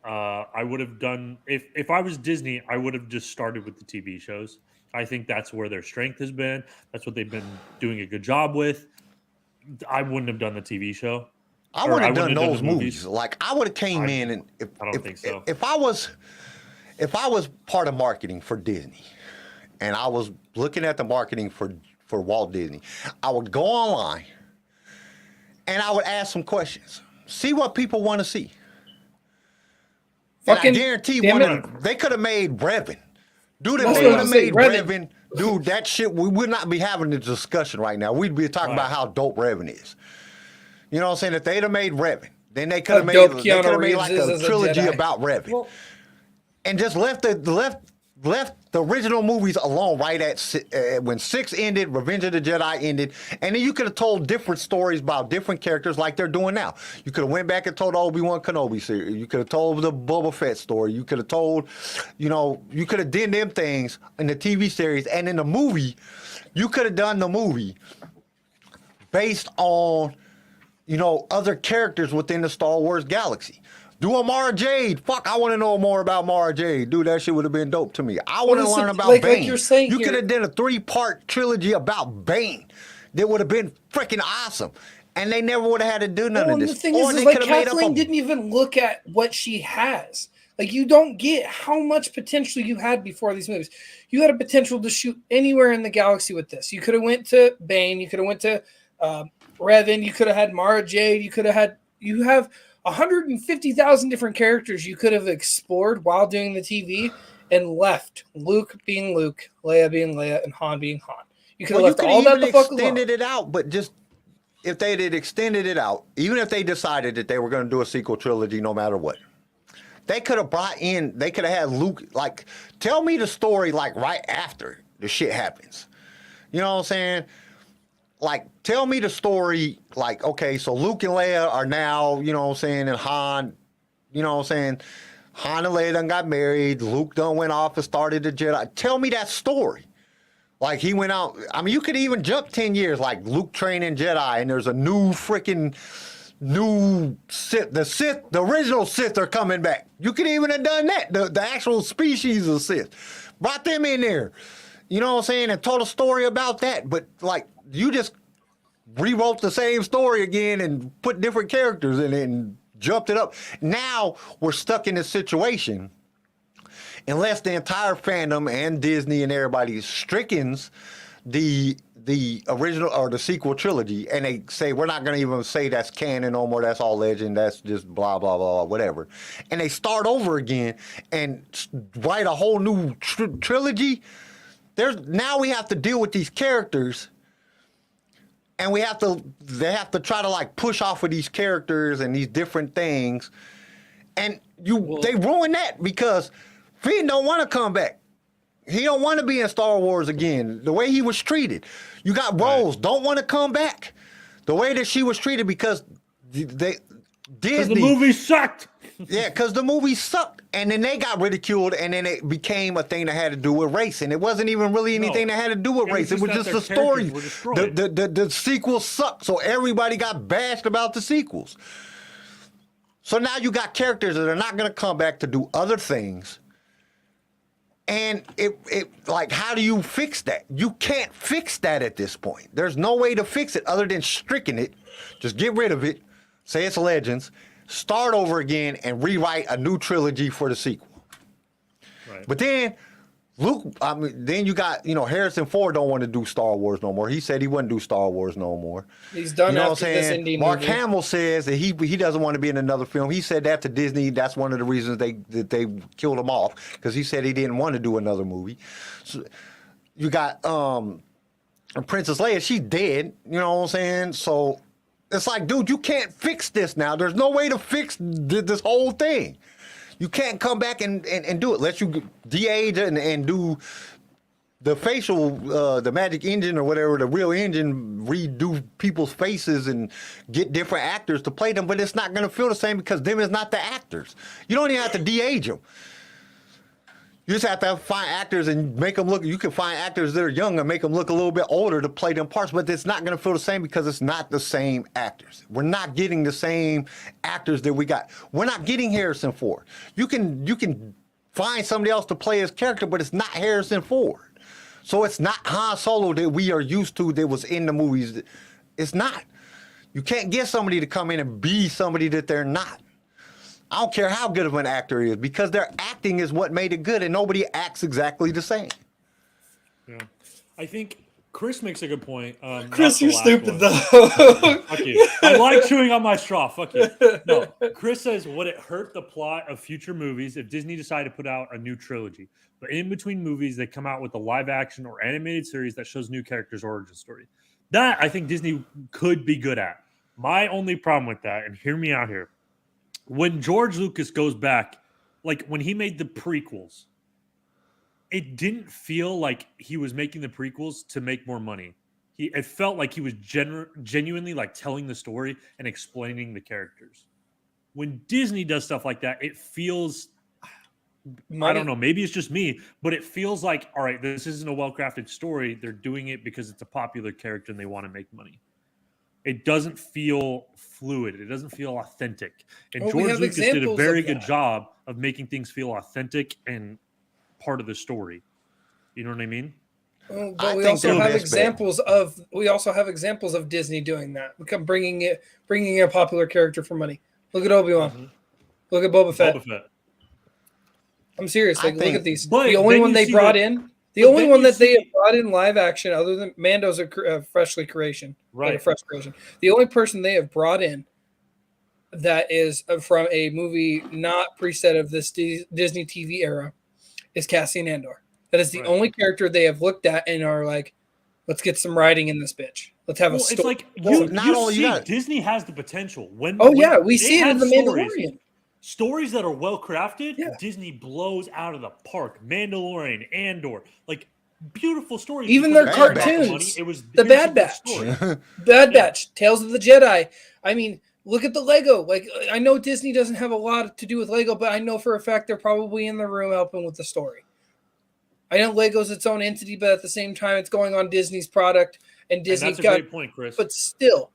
I would have done, if I was Disney, I would have just started with the TV shows. I think that's where their strength has been. That's what they've been doing a good job with. I wouldn't have done the TV show. I would have done those movies. Like, I would have came in and I don't think so. If I was part of marketing for Disney, and I was looking at the marketing for Walt Disney, I would go online and I would ask some questions. See what people want to see. And I Fucking guarantee damn they could have made Brevin. Dude, if That's they what would I'm have saying, made Brevin. Brevin, dude, that shit, we would not be having this discussion right now. We'd be talking about how dope Brevin is. You know what I'm saying? If they'd have made Brevin, then they could have How made, dope they Keanu could have made Reeves like is a as a trilogy Jedi. about Brevin. Well, And just left the original movies alone right at when 6 ended, Revenge of the Jedi ended, and then you could have told different stories about different characters like they're doing now. You could have went back and told the Obi-Wan Kenobi series. You could have told the Boba Fett story. You could have told, you could have done them things in the TV series, and in the movie, you could have done the movie based on, other characters within the Star Wars galaxy. Do a Mara Jade. Fuck, I want to know more about Mara Jade. Dude, that shit would have been dope to me. I want to listen, learn about like Bane. you're saying you here- could have done a 3-part trilogy about Bane. That would have been freaking awesome. And they never would have had to do none Well, of and this. the thing Or is they like could have made up Kathleen a didn't even look at what she has. Like, you don't get how much potential you had before these movies. You had a potential to shoot anywhere in the galaxy with this. You could have went to Bane. You could have went to Revan. You could have had Mara Jade. You have 150,000 different characters you could have explored while doing the TV and left Luke being Luke, Leia being Leia, and Han being Han. You could have left all that the fuck alone. extended it out, but just if they had extended it out, even if they decided that they were going to do a sequel trilogy no matter what, they could have they could have had Luke, like, tell me the story, like, right after the shit happens. You know what I'm saying? Like, tell me the story, like, okay, so Luke and Leia are now, you know what I'm saying, and Han, you know what I'm saying, Han and Leia done got married, Luke done went off and started the Jedi. Tell me that story. Like, he went out, I mean, you could even jump 10 years, like Luke training Jedi, and there's a new Sith, the original Sith are coming back. You could even have done that, the actual species of Sith. Brought them in there, you know what I'm saying, and told a story about that, but, like, you just rewrote the same story again and put different characters in it and jumped it up. Now we're stuck in this situation unless the entire fandom and Disney and everybody strickens the original or the sequel trilogy, and they say, we're not going to even say that's canon no more, that's all legend, that's just blah, blah, blah, whatever. And they start over again and write a whole new trilogy. Now we have to deal with these characters, and they have to try to, like, push off of these characters and these different things. And they ruin that because Finn don't want to come back. He don't want to be in Star Wars again. The way he was treated. You got Rose, don't want to come back. The way that she was treated because Disney. The movie sucked. Yeah, because the movie sucked. And then they got ridiculed, and then it became a thing that had to do with race. And it wasn't even really anything that had to do with race. It was just the story. The sequels sucked, so everybody got bashed about the sequels. So now you got characters that are not going to come back to do other things. And like, how do you fix that? You can't fix that at this point. There's no way to fix it other than stricken it. Just get rid of it. Say it's Legends. Start over again and rewrite a new trilogy for the sequel. Right. But then then you got, Harrison Ford don't want to do Star Wars no more. He said he wouldn't do Star Wars no more. He's done after this indie Mark movie. Hamill says that he doesn't want to be in another film. He said that to Disney. That's one of the reasons they killed him off, because he said he didn't want to do another movie. So you got Princess Leia. She's dead. You know what I'm saying? So it's like, dude, you can't fix this now. There's no way to fix this whole thing. You can't come back and do it. Let you de-age and do the facial, the magic engine or whatever, the real engine, redo people's faces and get different actors to play them, but it's not going to feel the same because them is not the actors. You don't even have to de-age them. You just have to find actors and make them look. You can find actors that are young and make them look a little bit older to play them parts, but it's not going to feel the same because it's not the same actors. We're not getting the same actors that we got. We're not getting Harrison Ford. You can find somebody else to play his character, but it's not Harrison Ford. So it's not Han Solo that we are used to that was in the movies. It's not. You can't get somebody to come in and be somebody that they're not. I don't care how good of an actor he is, because their acting is what made it good, and nobody acts exactly the same. Yeah. I think Chris makes a good point. Chris, you're stupid though. Fuck you. I like chewing on my straw. Fuck you. No, Chris says, would it hurt the plot of future movies if Disney decided to put out a new trilogy? But in between movies, they come out with a live action or animated series that shows new characters' origin story. That I think Disney could be good at. My only problem with that, and hear me out here, when George Lucas goes back, like when he made the prequels, it didn't feel like he was making the prequels to make more money. It felt like he was genuinely like telling the story and explaining the characters. When Disney does stuff like that, it feels, I don't know, maybe it's just me, but it feels like, all right, this isn't a well-crafted story. They're doing it because it's a popular character and they want to make money. It doesn't feel fluid. It doesn't feel authentic. And George Lucas did a very good job of making things feel authentic and part of the story. You know what I mean? But we also have examples of Disney doing that. Bringing in a popular character for money. Look at Obi-Wan. Mm-hmm. Look at Boba Fett. I'm serious. Like, look at these. The only one they brought in. The only one that they have brought in live action, other than Mando's a freshly creation, right? A fresh creation. The only person they have brought in that is from a movie not preset of this Disney TV era is Cassian Andor. That is the only character they have looked at and are like, let's get some writing in this bitch. Let's have a story. It's like Disney has the potential. We see it in The Mandalorian. Stories that are well crafted, Disney blows out of the park. Mandalorian, Andor, like beautiful stories. Even their cartoons. It was the Bad Batch. Bad Batch, Tales of the Jedi. I mean, look at the Lego. Like, I know Disney doesn't have a lot to do with Lego, but I know for a fact they're probably in the room helping with the story. I know Lego's its own entity, but at the same time, it's going on Disney's product, and Disney's that's a great point, Chris. But still,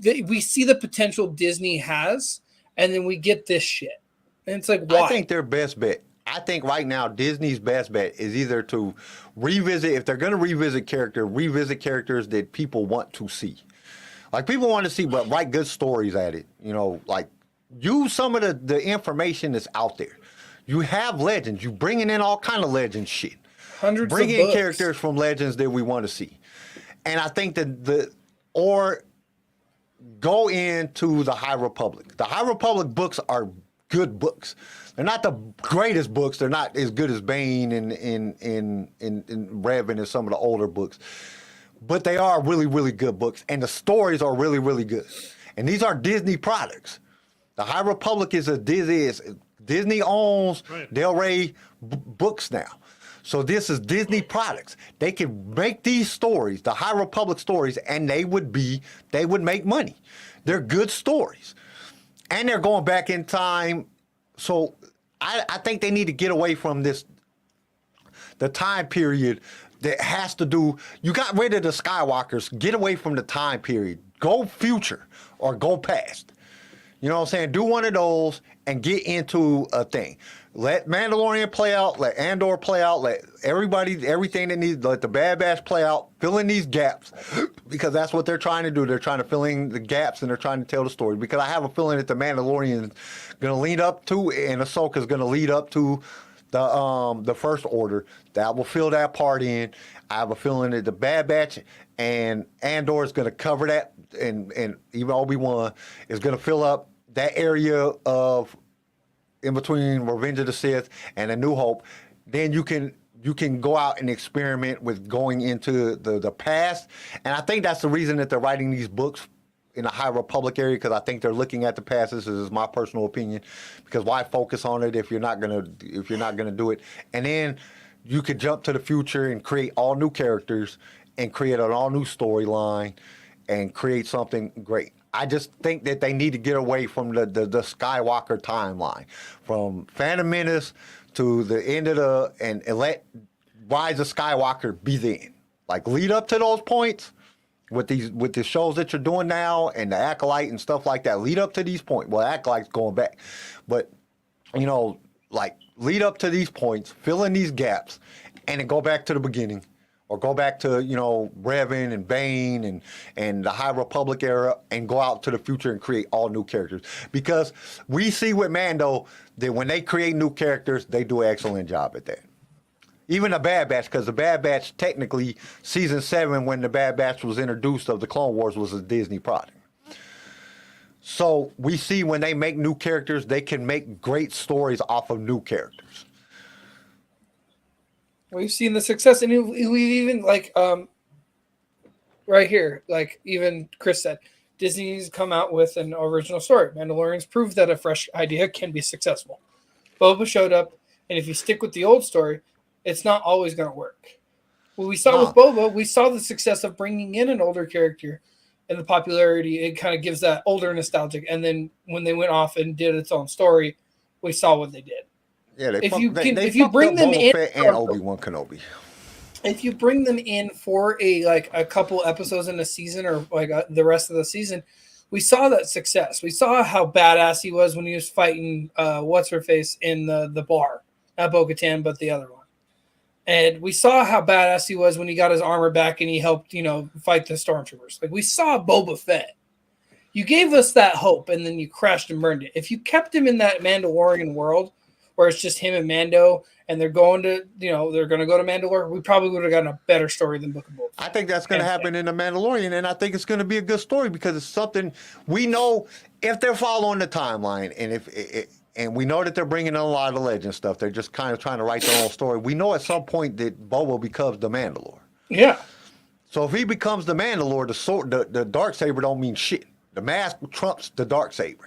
we see the potential Disney has. And then we get this shit. And it's like, why? I think their best bet. I think right now Disney's best bet is either to revisit, if they're going to revisit characters that people want to see. Like, people want to see, but write good stories at it. You know, like, use some of the information that's out there. You have legends. You bringing in all kind of legend shit. Hundreds Bring of in books. characters from legends that we want to see. And I think that or go into the High Republic. The High Republic books are good books. They're not the greatest books. They're not as good as Bane and Revan and some of the older books. But they are really, really good books. And the stories are really, really good. And these are Disney products. The High Republic is Disney owns Del Rey books now. So this is Disney products. They can make these stories, the High Republic stories, and they would make money. They're good stories. And they're going back in time. So I think they need to get away from the time period that has to do, you got rid of the Skywalkers, get away from the time period. Go future or go past. You know what I'm saying? Do one of those and get into a thing. Let Mandalorian play out. Let Andor play out. Let everything that needs, let the Bad Batch play out. Fill in these gaps because that's what they're trying to do. They're trying to fill in the gaps and they're trying to tell the story. Because I have a feeling that the Mandalorian is going to lead up to, and Ahsoka is going to lead up to the First Order. That will fill that part in. I have a feeling that the Bad Batch and Andor is going to cover that, and even Obi-Wan is going to fill up that area of in between Revenge of the Sith and A New Hope. Then you can go out and experiment with going into the past. And I think that's the reason that they're writing these books in the High Republic area, because I think they're looking at the past. This is my personal opinion. Because why focus on it if you're not gonna do it? And then you could jump to the future and create all new characters and create an all new storyline and create something great. I just think that they need to get away from the Skywalker timeline, from Phantom Menace to the end of and let Rise of Skywalker be the end. Like, lead up to those points with the shows that you're doing now and the Acolyte and stuff like that. Lead up to these points. Well, Acolyte's going back, but like lead up to these points, fill in these gaps, and then go back to the beginning. Or go back to, Revan and Bane and the High Republic era and go out to the future and create all new characters. Because we see with Mando that when they create new characters, they do an excellent job at that. Even the Bad Batch, because the Bad Batch, technically, season 7, when the Bad Batch was introduced of the Clone Wars, was a Disney product. So we see when they make new characters, they can make great stories off of new characters. We've seen the success, and we've even like right here, like even Chris said, Disney's come out with an original story. Mandalorians proved that a fresh idea can be successful. Boba showed up, and if you stick with the old story, it's not always going to work. What we saw with Boba, we saw the success of bringing in an older character, and the popularity. It kind of gives that older nostalgic. And then when they went off and did its own story, we saw what they did. Yeah, if you bring them in, and Obi-Wan Kenobi. If you bring them in for a couple episodes in a season or the rest of the season, we saw that success. We saw how badass he was when he was fighting what's her face in the bar, not Bo-Katan, but the other one. And we saw how badass he was when he got his armor back and he helped, fight the stormtroopers. Like we saw Boba Fett. You gave us that hope and then you crashed and burned it. If you kept him in that Mandalorian world where it's just him and Mando and they're going to, they're going to go to Mandalore, we probably would have gotten a better story than Book of Boba Fett. I think that's going to happen in The Mandalorian, and I think it's going to be a good story because it's something we know if they're following the timeline and we know that they're bringing in a lot of legend stuff. They're just kind of trying to write their own story. We know at some point that Boba becomes the Mandalore. Yeah. So if he becomes the Mandalore, the sword, the Darksaber don't mean shit. The mask trumps the Darksaber.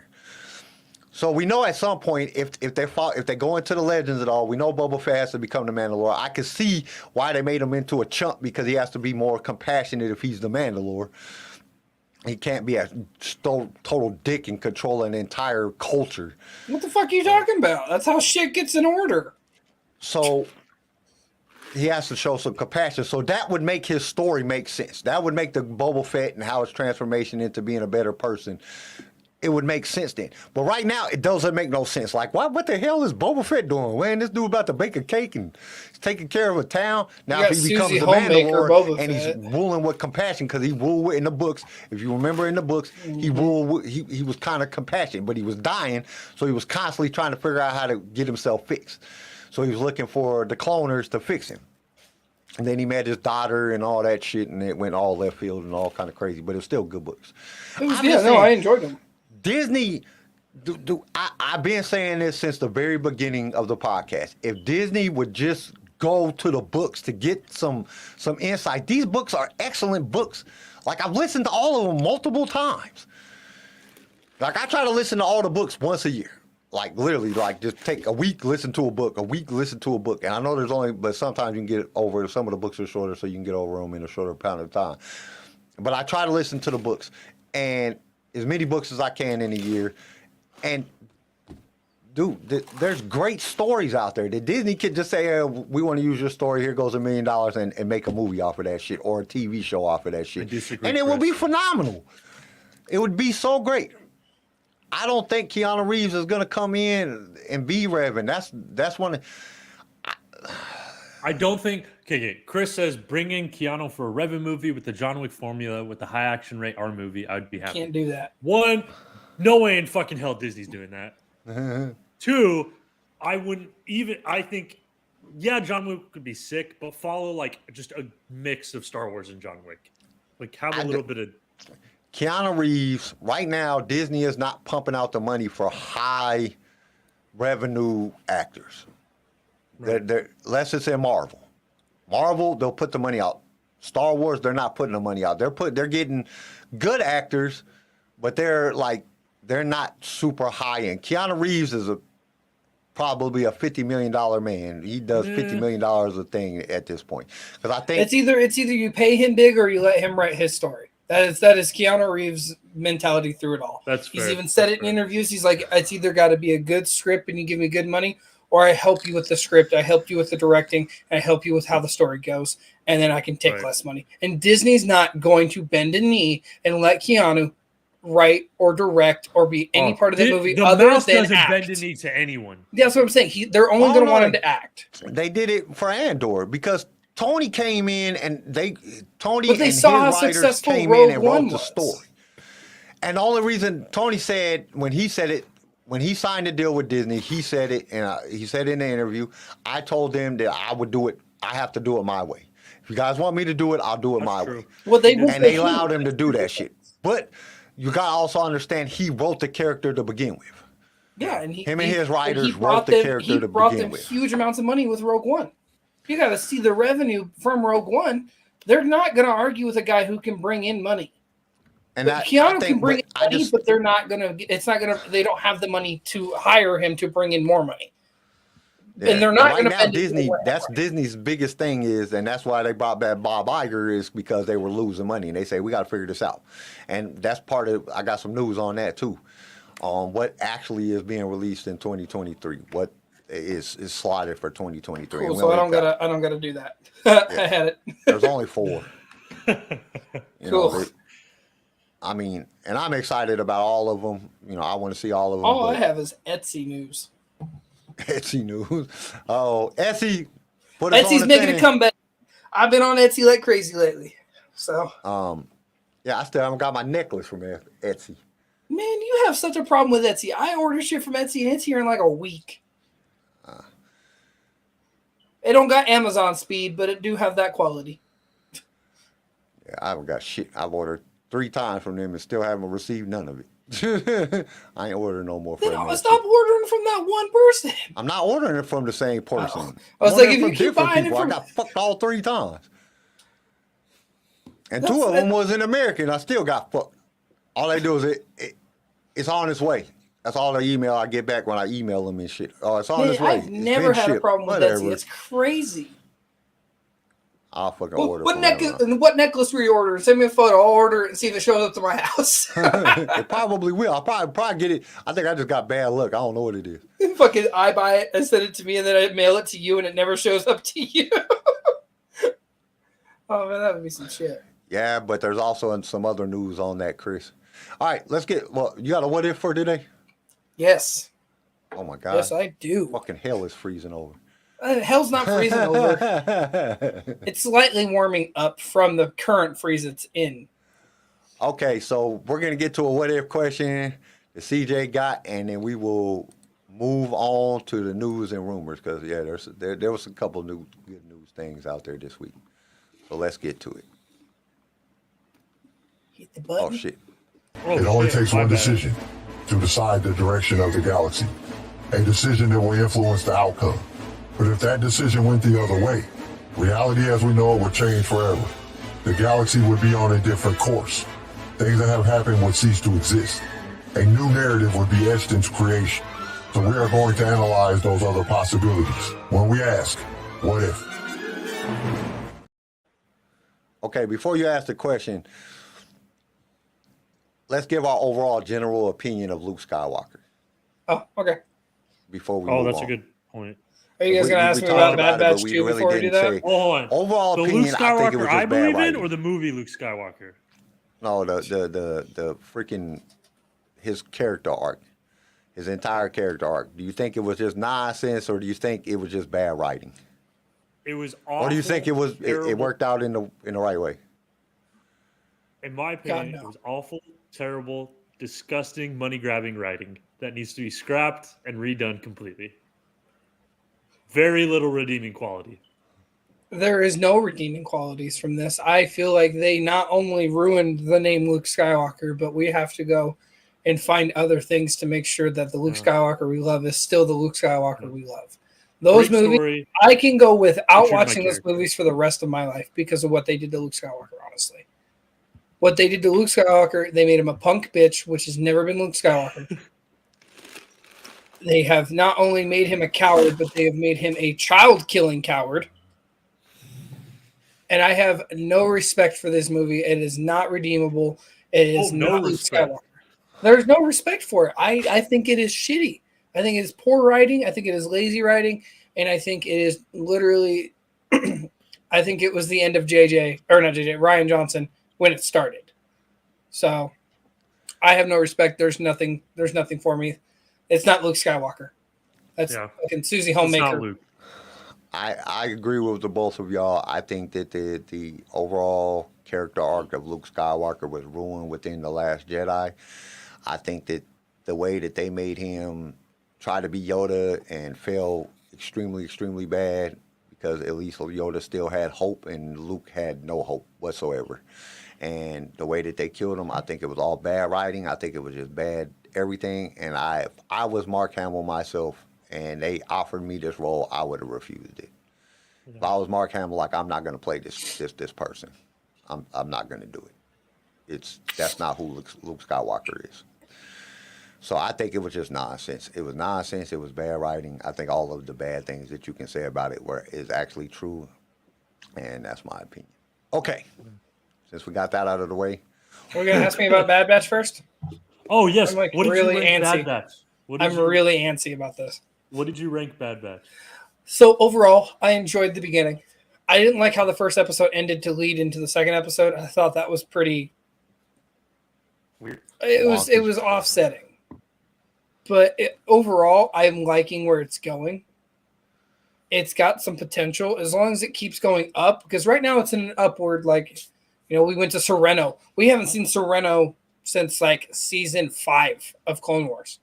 So we know at some point if they go into the legends at all, we know Boba Fett has to become the Mandalore. I can see why they made him into a chump because he has to be more compassionate if he's the Mandalore. He can't be a total dick and control an entire culture. What the fuck are you talking about? That's how shit gets in order. So he has to show some compassion. So that would make his story make sense. That would make the Boba Fett and how his transformation into being a better person. It would make sense then. But right now, it doesn't make no sense. Like, what the hell is Boba Fett doing? Man, this dude about to bake a cake and he's taking care of a town. Now, if he becomes the Mandalore and he's ruling with compassion, because he ruled in the books. If you remember in the books, he ruled. He was kind of compassionate, but he was dying, so he was constantly trying to figure out how to get himself fixed. So he was looking for the cloners to fix him. And then he met his daughter and all that shit, and it went all left field and all kind of crazy. But it was still good books. I enjoyed them. Disney, I've been saying this since the very beginning of the podcast. If Disney would just go to the books to get some insight, these books are excellent books. Like I've listened to all of them multiple times. Like I try to listen to all the books once a year. Like literally, like just take a week, listen to a book, And I know but sometimes you can get over. Some of the books are shorter, so you can get over them in a shorter amount of time. But I try to listen to the books and as many books as I can in a year. And, dude, there's great stories out there that Disney could just say, hey, we want to use your story. Here goes $1 million and make a movie off of that shit or a TV show off of that shit. And it would be phenomenal. It would be so great. I don't think Keanu Reeves is going to come in and be Revan. That's one I don't think. Okay. Chris says bring in Keanu for a Revan movie with the John Wick formula with the high action rate R movie. I would be happy. Can't do that. One, no way in fucking hell Disney's doing that. Two, I wouldn't even. I think, yeah, John Wick could be sick, but follow like just a mix of Star Wars and John Wick. Like have a little bit of. Keanu Reeves, right now, Disney is not pumping out the money for high revenue actors. Right. Unless it's in Marvel. Marvel, they'll put the money out. Star Wars, they're not putting the money out. They're getting good actors, but they're not super high end. Keanu Reeves is probably a $50 million man. He does $50 million a thing at this point. Because I think it's either you pay him big or you let him write his story. That is Keanu Reeves' mentality through it all. That's fair. He's even said it in interviews. He's like, it's either got to be a good script and you give me good money, or I help you with the script, I help you with the directing, and I help you with how the story goes, and then I can take less money. And Disney's not going to bend a knee and let Keanu write or direct or be any part of the movie other than doesn't act. bend a knee to anyone. That's what I'm saying. They're only going to want him to act. They did it for Andor because Tony came in and Tony and his writers came in and wrote the story. And the only reason Tony said when he signed the deal with Disney, he said it, and he said in the interview, I told them that I would do it I have to do it my way. If you guys want me to do it, I'll do it my way. Well, they will And they allowed him to do that shit. But you gotta also understand he wrote the character to begin with. Yeah, and his writers wrote the character to He brought begin them with. huge amounts of money with Rogue One. You got to see the revenue from Rogue One. They're not going to argue with a guy who can bring in money. And Keanu can bring in money, but they're not going to. It's not going to. They don't have the money to hire him to bring in more money. Yeah. And they're not right going now. to. Disney. That's Disney's biggest thing is, and that's why they brought back Bob Iger is because they were losing money, and they say we got to figure this out. And that's part of. I got some news on that too. On what actually is being released in 2023. What is slotted for 2023. Cool, so I don't gotta do that. I had it. There's only 4. Cool. I mean, and I'm excited about all of them. You know, I want to see all of them. All I have is Etsy news. Etsy news. Oh, Etsy. Etsy's making a comeback. I've been on Etsy like crazy lately. So. Yeah, I still haven't got my necklace from Etsy. Man, you have such a problem with Etsy. I order shit from Etsy and it's here in like a week. It don't got Amazon speed, but it do have that quality. Yeah, I haven't got shit. I've ordered 3 times from them and still haven't received none of it. I ain't ordering no more from them. Then stop ordering from that one person. I'm not ordering it from the same person. Oh. I was like, if you keep buying people, it from... I got fucked all 3 times. And 2 of them was in America and I still got fucked. All they do is it's on its way. That's all the email I get back when I email them and shit. Oh, it's on its way. I've never had a problem with Etsy. It's crazy. I'll fucking order. What necklace were you ordering? Send me a photo. I'll order it and see if it shows up to my house. It probably will. I'll probably get it. I think I just got bad luck. I don't know what it is. Fucking I buy it and send it to me and then I mail it to you and it never shows up to you. Oh man, that would be some shit. Yeah, but there's also some other news on that, Chris. All right, let's get. Well, you got a what if for today? Yes. Oh my God. Yes, I do. Fucking hell is freezing over. Hell's not freezing over. It's slightly warming up from the current freeze it's in. Okay, so we're gonna get to a what if question that CJ got, and then we will move on to the news and rumors because yeah, there was a couple new good news things out there this week. So let's get to it. Hit the button. Oh shit. It only takes one decision to decide the direction of the galaxy. A decision that will influence the outcome. But if that decision went the other way, reality as we know it would change forever. The galaxy would be on a different course. Things that have happened would cease to exist. A new narrative would be etched into creation. So we are going to analyze those other possibilities when we ask, what if? Okay, before you ask the question, let's give our overall general opinion of Luke Skywalker Oh, okay. before we Oh, move that's on. a good point. Are you guys going to ask me about Bad Batch 2 before we do that? Hold on. Overall The opinion, Luke I think it Skywalker was I just bad believe in, writing. or the movie Luke Skywalker? No, the freaking his character arc, his entire character arc. Do you think it was just nonsense, or do you think it was just bad writing, It was awful. or do you think it was it worked out in the right way? In my opinion, no. it was awful, terrible, disgusting, money-grabbing writing that needs to be scrapped and redone completely. Very little redeeming quality. There is no redeeming qualities from this. I feel like they not only ruined the name Luke Skywalker, but we have to go and find other things to make sure that the Luke Skywalker we love is still the Luke Skywalker we love. Those Great movies, story. I can go without Featured my watching those character. movies for the rest of my life because of what they did to Luke Skywalker, honestly. What they did to Luke Skywalker, they made him a punk bitch, which has never been Luke Skywalker. They have not only made him a coward, but they have made him a child-killing coward. And I have no respect for this movie. It is not redeemable. It is not Luke Skywalker. There's no respect for it. I think it is shitty. I think it is poor writing. I think it is lazy writing. And I think it is literally I think it was the end of Ryan Johnson when it started. So I have no respect. There's nothing for me. It's not Luke Skywalker. That's fucking Susie Homemaker. It's not Luke. I agree with the both of y'all. I think that the overall character arc of Luke Skywalker was ruined within The Last Jedi. I think that the way that they made him try to be Yoda and fail extremely, extremely bad because at least Yoda still had hope and Luke had no hope whatsoever. And the way that they killed him, I think it was all bad writing. I think it was just bad everything. And if I was Mark Hamill myself and they offered me this role, I would have refused it. Yeah. If I was Mark Hamill, like, I'm not going to play this person. I'm not going to do it. That's not who Luke Skywalker is. So I think it was just nonsense. It was nonsense. It was bad writing. I think all of the bad things that you can say about it is actually true. And that's my opinion. Okay. Since we got that out of the way. We're going to ask me about Bad Batch first? Oh, yes. I'm like what did really you rank antsy. Bad Batch? I'm really antsy about this. What did you rank Bad Batch? So overall, I enjoyed the beginning. I didn't like how the first episode ended to lead into the second episode. I thought that was pretty weird. It was offsetting. But overall, I'm liking where it's going. It's got some potential as long as it keeps going up. Because right now it's in an upward, like, we went to Sereno. We haven't seen Sereno since like season 5 of Clone Wars.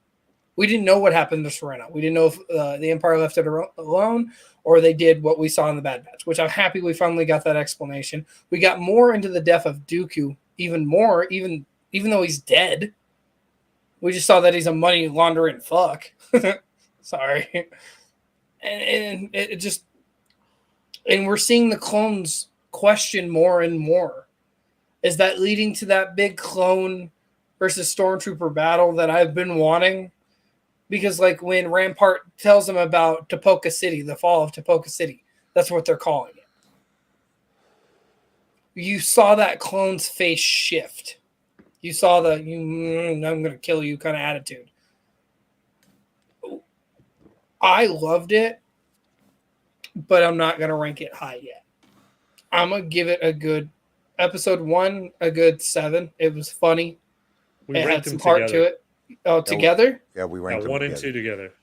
We didn't know what happened to Sereno. We didn't know if the Empire left it alone or they did what we saw in the Bad Batch, which I'm happy we finally got that explanation. We got more into the death of Dooku, even more, even though he's dead. We just saw that he's a money laundering fuck. Sorry. And it just, and we're seeing the clones question more and more. Is that leading to that big clone versus stormtrooper battle that I've been wanting? Because like when Rampart tells them about Tapoka City, the fall of Tapoka City, that's what they're calling it. You saw that clone's face shift. You saw the I'm going to kill you kind of attitude. I loved it, but I'm not going to rank it high yet. I'm going to give it a good episode 1, a good 7. It was funny. It had some heart to it. Oh, together? Yeah, we ranked them 1 and together. 2 together.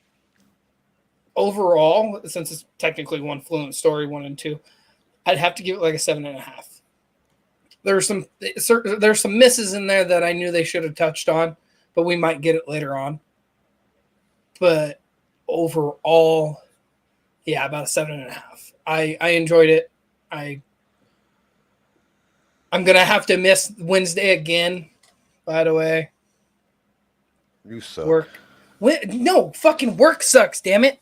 Overall, since it's technically one fluent story, 1 and 2, I'd have to give it like a 7.5. There's some misses in there that I knew they should have touched on, but we might get it later on. But overall, yeah, about a 7.5. I enjoyed it. I'm gonna have to miss Wednesday again. By the way, you suck. Work. No, fucking work sucks. Damn it.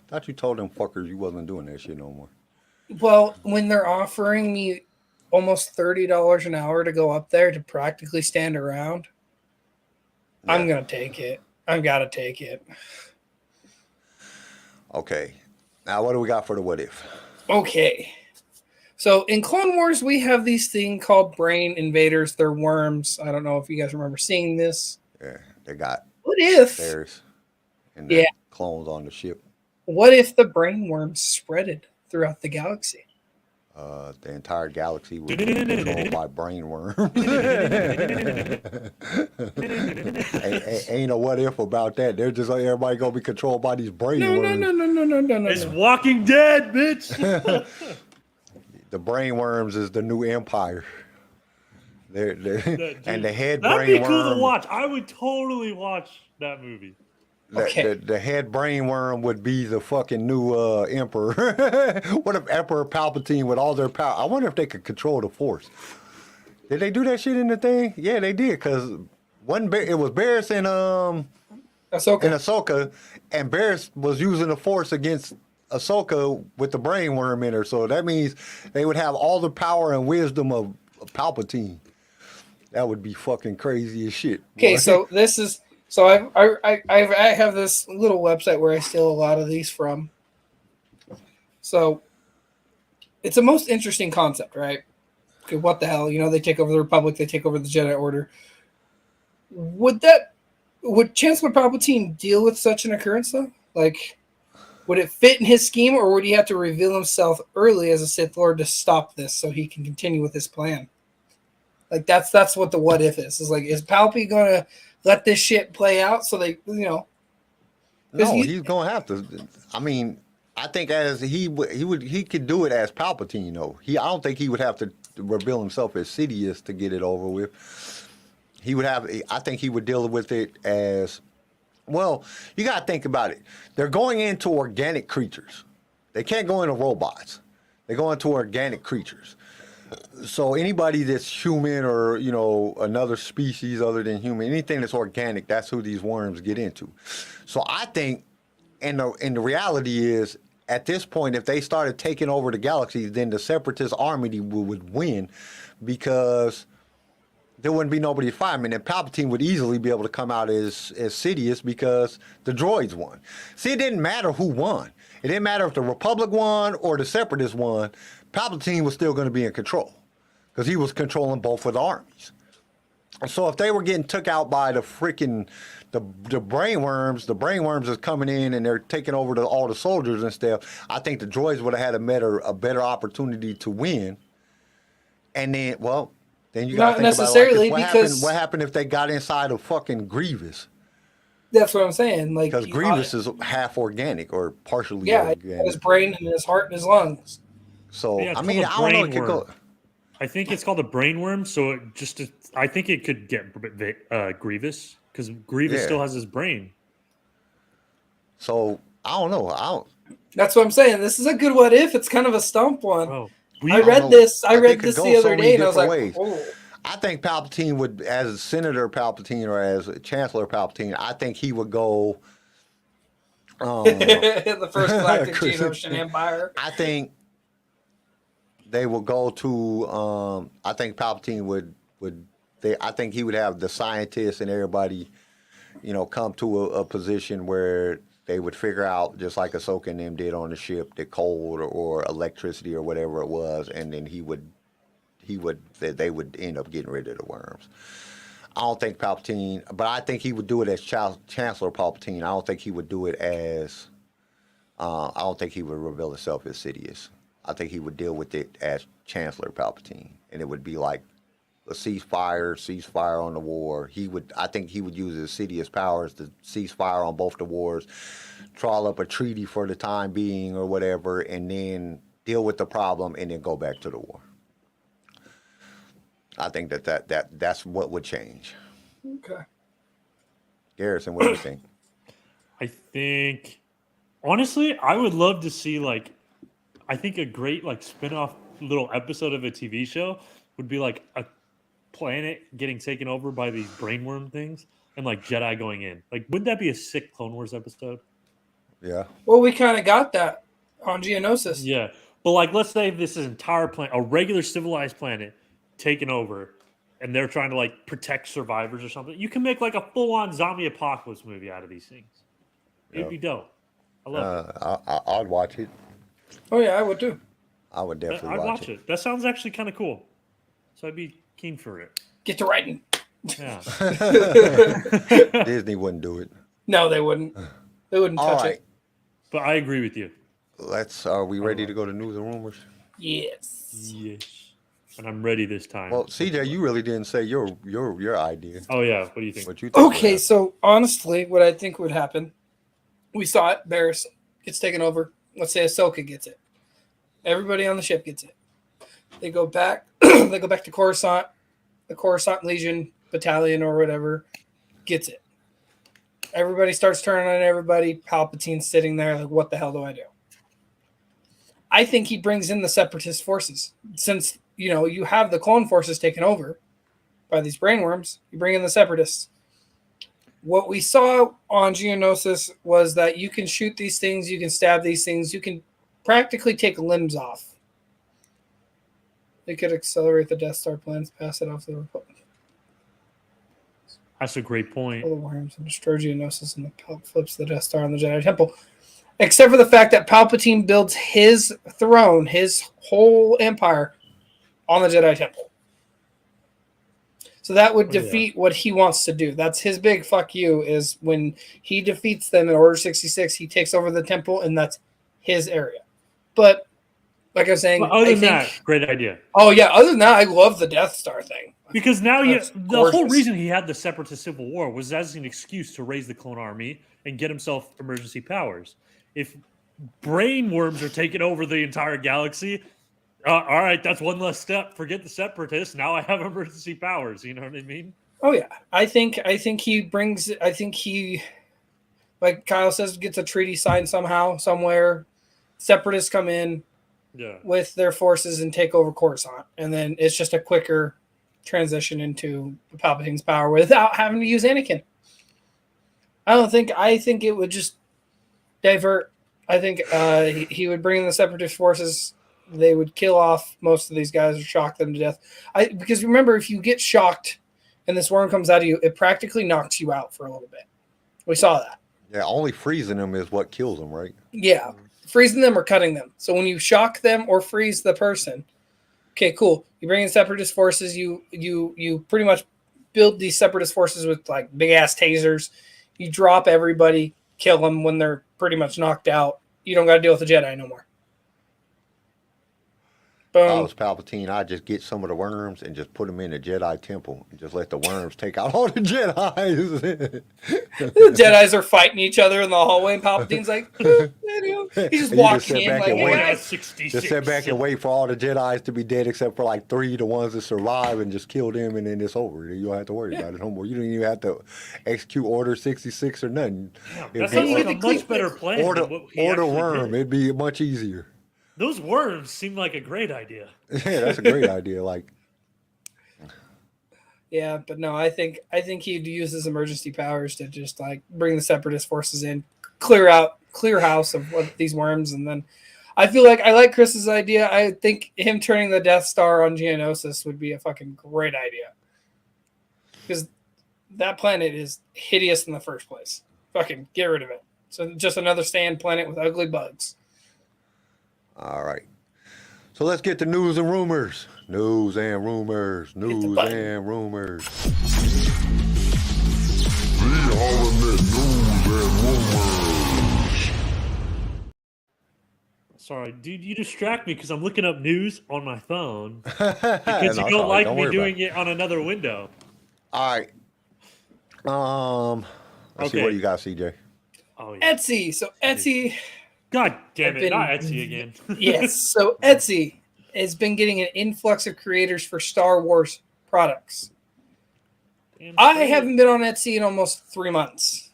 Thought you told them fuckers you wasn't doing that shit no more. Well, when they're offering me almost $30 an hour to go up there to practically stand around, yeah. I'm gonna take it. I gotta take it. Okay. Now what do we got for the what if? Okay. So in Clone Wars, we have these thing called brain invaders. They're worms. I don't know if you guys remember seeing this. Yeah, they got what if theirs and the clones on the ship. What if the brain worms spreaded throughout the galaxy? The entire galaxy would be controlled by brain worms. ain't a what if about that. They're just like everybody gonna be controlled by these brain worms. No. It's Walking Dead, bitch. The brain worms is the new empire. They're and the head That'd brain be cool worm. to watch. I would totally watch that movie. The head brain worm would be the fucking new emperor. What if Emperor Palpatine with all their power? I wonder if they could control the Force. Did they do that shit in the thing? Yeah, they did. Because it was Barriss and Ahsoka, and Barriss was using the Force against Ahsoka with the brain worm in her. So that means they would have all the power and wisdom of Palpatine. That would be fucking crazy as shit. Okay, boy. so this is. So I have this little website where I steal a lot of these from. So it's the most interesting concept, right? Okay, what the hell? They take over the Republic, they take over the Jedi Order. Would Chancellor Palpatine deal with such an occurrence though? Like, would it fit in his scheme, or would he have to reveal himself early as a Sith Lord to stop this so he can continue with his plan? Like that's what the what if is. Is like, is Palpy gonna let this shit play out so they, No, he's gonna have to. I mean, I think as he could do it as Palpatine though. I don't think he would have to reveal himself as Sidious to get it over with. I think he would deal with it as, well, you gotta think about it. They're going into organic creatures. They can't go into robots. They go into organic creatures. So anybody that's human or, you know, another species other than human, anything that's organic, that's who these worms get into. So I think, and the reality is, at this point, if they started taking over the galaxy, then the Separatist army would win, because there wouldn't be nobody to fight him. And then Palpatine would easily be able to come out as Sidious, because the droids won. See, it didn't matter who won. It didn't matter if the Republic won or the Separatists won. Palpatine was still going to be in control, because he was controlling both of the armies. So if they were getting took out by the freaking the brainworms, the brainworms is coming in and they're taking over all the soldiers and stuff, I think the droids would have had a better opportunity to win. And then, well, then you got to think necessarily about, like, because what happened if they got inside of fucking Grievous? that's what I'm saying. Like, Because Grievous is half organic or partially yeah, organic. his brain and his heart and his lungs. So Yeah, it's I mean, I called a don't know. It could go. brainworm. I think it's called a brainworm. So I think it could get Grievous, because Grievous Yeah. still has his brain. So I don't know. That's what I'm saying. This is a good what if. It's kind of a stump one. Bro, I read this. I read think it this goes the other so many day, and I was like, different ways. oh. I think Palpatine would, as Senator Palpatine or as Chancellor Palpatine, I think he would go. The first Galactic Geonosian Empire. I think they will go to. I think Palpatine would. I think he would have the scientists and everybody, you know, come to a position where they would figure out, just like Ahsoka and them did on the ship, the cold or electricity or whatever it was, and then they would end up getting rid of the worms. I don't think Palpatine, but I think he would do it as Chancellor Palpatine. I don't think he would do it as. I don't think he would reveal himself as Sidious. I think he would deal with it as Chancellor Palpatine, and it would be like a ceasefire on the war. I think he would use his Sidious powers to cease fire on both the wars, draw up a treaty for the time being or whatever, and then deal with the problem and then go back to the war. I think that's what would change. Okay. Garrison, what do you think? I think, honestly, I would love to see, like, I think a great, like, spin-off little episode of a TV show would be like a planet getting taken over by these brainworm things and like Jedi going in. Like, wouldn't that be a sick Clone Wars episode? Yeah. Well, we kind of got that on Geonosis. Yeah. But like, let's say this is entire planet, a regular civilized planet taken over, and they're trying to like protect survivors or something. You can make like a full-on zombie apocalypse movie out of these things. It'd be dope. I love it. I'd watch it. Oh yeah, I would too. I would definitely I'd watch it. That sounds actually kind of cool. So I'd be keen for it. Get to writing. Yeah. Disney wouldn't do it. No, they wouldn't. They wouldn't All touch right. it. But I agree with you. Are we ready to go to news and rumors? Yes. Yes. And I'm ready this time. Well, CJ, you really didn't say your idea. Oh yeah. What do you think? What you think? Okay, so honestly, what I think would happen, we saw it. Barris gets taken over. Let's say Ahsoka gets it. Everybody on the ship gets it. They go back. They go back to Coruscant. The Coruscant Legion Battalion or whatever gets it. Everybody starts turning on everybody. Palpatine's sitting there like, what the hell do I do? I think he brings in the Separatist forces. Since, you know, you have the clone forces taken over by these brainworms, you bring in the Separatists. What we saw on Geonosis was that you can shoot these things, you can stab these things, you can practically take limbs off. They could accelerate the Death Star plans, pass it off to the Republic. That's a great point. All the worms and destroy Geonosis, and the Palp flips the Death Star on the Jedi Temple. Except for the fact that Palpatine builds his throne, his whole empire, on the Jedi Temple. So that would defeat what he wants to do. That's his big fuck you, is when he defeats them in Order 66, he takes over the temple, and that's his area. But, like I was saying, Well, other than that, great idea. Oh, yeah. Other than that, I love the Death Star thing. Because now That's the whole gorgeous. reason he had the Separatist Civil War was as an excuse to raise the clone army and get himself emergency powers. If brainworms are taking over the entire galaxy, all right, that's one less step. Forget the Separatists. Now I have emergency powers. You know what I mean? Oh, yeah. I think he, like Kyle says, gets a treaty signed somehow, somewhere. Separatists come in Yeah. with their forces and take over Coruscant, and then it's just a quicker transition into Palpatine's power without having to use Anakin. I think it would just divert. I think he would bring in the Separatist forces. They would kill off most of these guys or shock them to death. Because remember, if you get shocked and this worm comes out of you, it practically knocks you out for a little bit. We saw that. Yeah, only freezing them is what kills them, right? Yeah, freezing them or cutting them. So when you shock them or freeze the person, okay, cool. You bring in Separatist forces. You pretty much build these Separatist forces with like big ass tasers. You drop everybody, kill them when they're pretty much knocked out. You don't got to deal with the Jedi no more. If I Boom. was Palpatine, I'd just get some of the worms and just put them in the Jedi temple and just let the worms take out all the Jedis. The Jedis are fighting each other in the hallway, and Palpatine's like, he just You walks sit in back like, and hey, wait. guys. 66. Just sit back and wait for all the Jedis to be dead except for like 3, the ones that survive, and just kill them, and then it's over. You don't have to worry about it no more. You don't even have to execute Order 66 or nothing. That It'd sounds be like the a clean- much better plan. order, than what he order actually worm. did. It'd be much easier. Those worms seem like a great idea. Yeah, that's a great idea. Like, Yeah, but no, I think he'd use his emergency powers to just like bring the Separatist forces in, clear house of what these worms, and then I feel like I like Chris's idea. I think him turning the Death Star on Geonosis would be a fucking great idea. Because that planet is hideous in the first place. Fucking get rid of it. So just another sand planet with ugly bugs. all right. So let's get to news and rumors. News and rumors. News button. and rumors. The ultimate news and rumors. Sorry, dude, you distract me because I'm looking up news on my phone No, because it's you all don't right. like Don't me worry doing it on another window. All right. Let's see Okay. what you got, CJ. Oh yeah. Etsy. So Etsy, God damn I've it! been- Not Etsy again. yes. So Etsy has been getting an influx of creators for Star Wars products. Damn I straight. haven't been on Etsy in almost 3 months.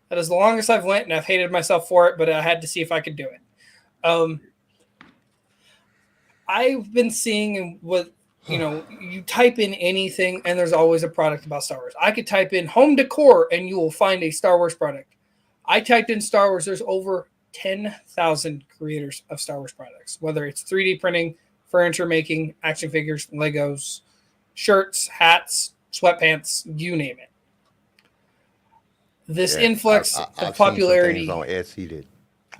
That is the longest I've went, and I've hated myself for it, but I had to see if I could do it. I've been seeing what, you type in anything, and there's always a product about Star Wars. I could type in home decor, and you will find a Star Wars product. I typed in Star Wars. There's over 10,000 creators of Star Wars products, whether it's 3D printing, furniture making, action figures, Legos, shirts, hats, sweatpants, you name it. This Yeah, influx I've of seen some popularity. things on Etsy that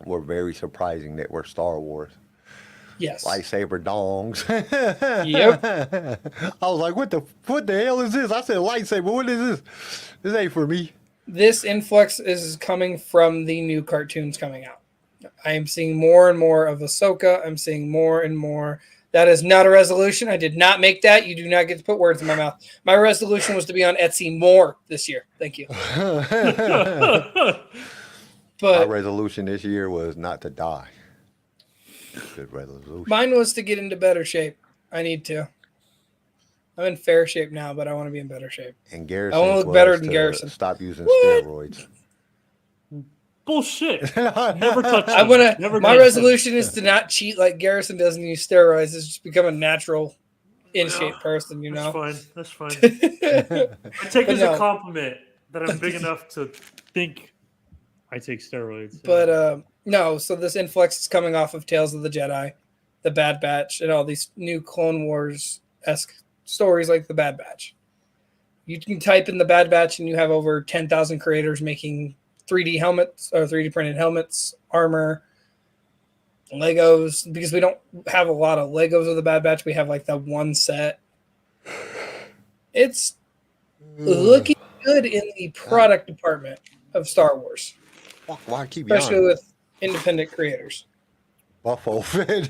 were very surprising that were Star Wars. Yes. Lightsaber dongs. Yep. I was like, what the hell is this? I said lightsaber. What is this? This ain't for me. This influx is coming from the new cartoons coming out. I am seeing more and more of Ahsoka. I'm seeing more and more. That is not a resolution. I did not make that. You do not get to put words in my mouth. My resolution was to be on Etsy more this year. Thank you. My But resolution this year was not to die. Good resolution. mine was to get into better shape. I need to. I'm in fair shape now, but I want to be in better shape. And Garrison I wanna look was better than to Garrison. Stop using What? steroids. Bullshit. Never touch I them. want to. Never My touch resolution is to not cheat like Garrison does and use steroids. Is just become a natural, in shape person. You them. know. That's fine. I take it as no. a compliment that I'm big enough to think I take steroids. But no, so this influx is coming off of Tales of the Jedi, the Bad Batch, and all these new Clone Wars-esque stories like the Bad Batch. You can type in the Bad Batch and you have over 10,000 creators making 3D helmets or 3D printed helmets, armor, Legos, because we don't have a lot of Legos of the Bad Batch. We have like the one set. It's looking good in the product department of Star Wars, Why keep especially yawning? with independent creators. Buffalo fit.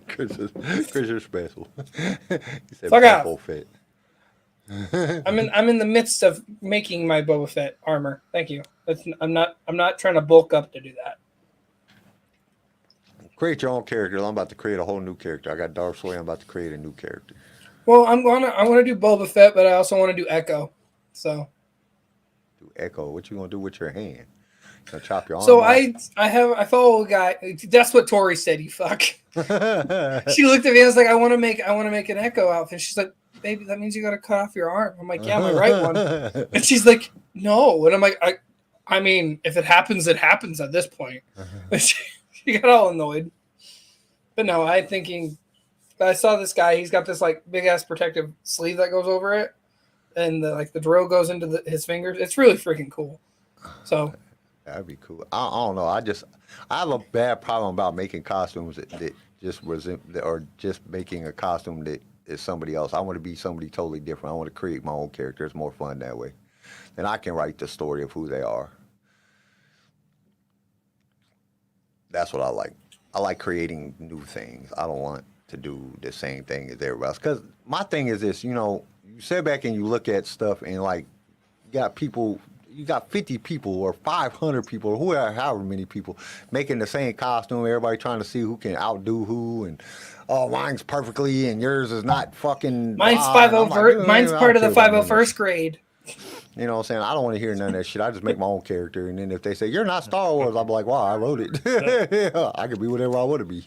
Chris is special. He said Fuck off. Buffalo fit. I'm in the midst of making my Boba Fett armor. Thank you. I'm not trying to bulk up to do that. Create your own character. I'm about to create a whole new character. I got Darth Sway. I'm about to create a new character. Well, I want to do Boba Fett, but I also want to do Echo. So Do Echo. What you gonna do with your hand? Gonna chop your arm So off. I follow a guy. That's what Tori said. You fuck. She looked at me. I was like, I want to make an Echo outfit. She's like, baby, that means you got to cut off your arm. I'm like, yeah, my right one. And she's like, no. And I'm like, I mean, if it happens, it happens at this point. She got all annoyed. But no, I saw this guy. He's got this like big ass protective sleeve that goes over it, and the drill goes into his fingers. It's really freaking cool. So that'd be cool. I don't know. I have a bad problem about making costumes that just or just making a costume that is somebody else. I want to be somebody totally different. I want to create my own character. It's more fun that way. Then I can write the story of who they are. That's what I like. I like creating new things. I don't want to do the same thing as everybody else. Because my thing is this, you sit back and you look at stuff and like, you got 50 people or 500 people or whoever, however many people making the same costume. Everybody trying to see who can outdo who, and mine's perfectly and yours is not fucking. Mine's mine's part of the 501st grade. You know what I'm saying? I don't want to hear none of that shit. I just make my own character, and then if they say you're not Star Wars, I'm like, wow, I wrote it. I can be whatever I want to be.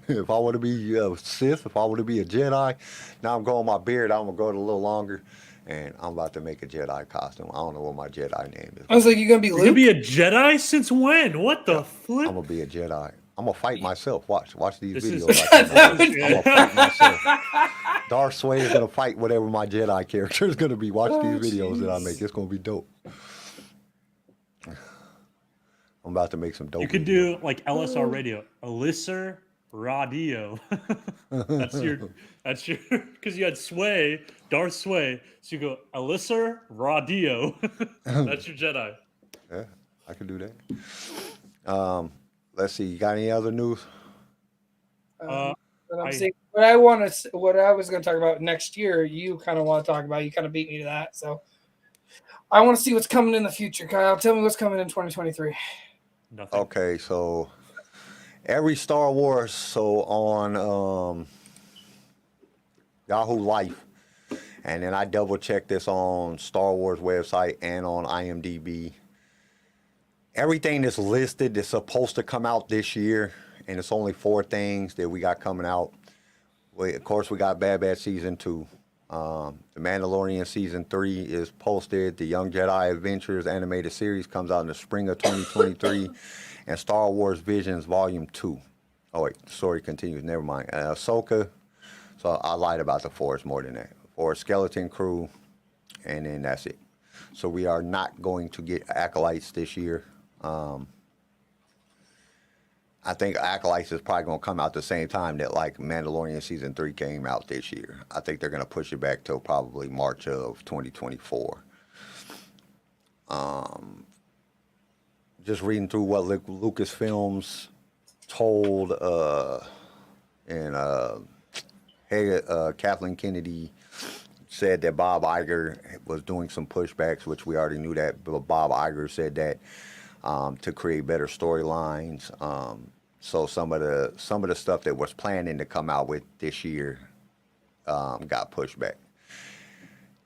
If I want to be a Sith, if I want to be a Jedi, now I'm growing my beard. I'm gonna grow it a little longer. And I'm about to make a Jedi costume. I don't know what my Jedi name is. I was like, "You gonna be Luke? You gonna be a Jedi? Since when? What the flip? I'm gonna be a Jedi. I'm gonna fight myself. Watch these videos. I'm gonna fight myself. Darth Sway is gonna fight whatever my Jedi character is gonna be. Watch these videos that I make. It's gonna be dope. I'm about to make some dope. You could do like LSR radio, LSR radio. That's your because you had Sway, Darth Sway, so you go LSR radio. That's your Jedi. Yeah, I could do that. Let's see. You got any other news? What I was going to talk about next year, you kind of want to talk about. You kind of beat me to that, so I want to see what's coming in the future. Kyle, tell me what's coming in 2023. Nothing. Okay, so every Star Wars, so on Yahoo Life, and then I double checked this on Star Wars website and on IMDb. Everything that's listed is supposed to come out this year, and it's only 4 things that we got coming out. Of course, we got Bad Batch Season 2. The Mandalorian Season 3 is posted. The Young Jedi Adventures animated series comes out in the spring of 2023. And Star Wars Visions Volume 2. Oh, wait, the story continues. Never mind. Ahsoka. So I lied about the Force more than that. For Skeleton Crew, and then that's it. So we are not going to get Acolytes this year. I think Acolytes is probably going to come out the same time that like Mandalorian Season 3 came out this year. I think they're going to push it back till probably March of 2024. Just reading through what Lucasfilms told Kathleen Kennedy said that Bob Iger was doing some pushbacks, which we already knew that, but Bob Iger said that to create better storylines. So some of the stuff that was planning to come out with this year got pushed back.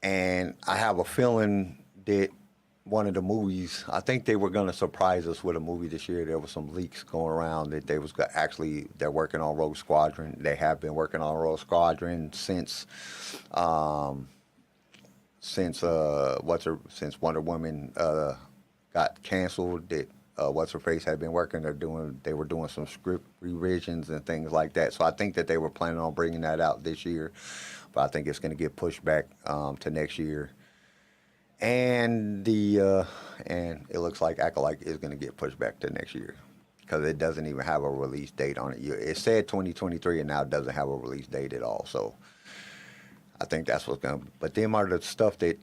And I have a feeling that one of the movies, I think they were going to surprise us with a movie this year. There was some leaks going around that they're working on Rogue Squadron. They have been working on Rogue Squadron since Wonder Woman got canceled. That What's Her Face had been working. They were doing some script revisions and things like that. So I think that they were planning on bringing that out this year, but I think it's going to get pushed back to next year. And it looks like Acolyte is going to get pushed back to next year because it doesn't even have a release date on it. It said 2023, and now it doesn't have a release date at all. So I think that's what's going to. But them are the stuff that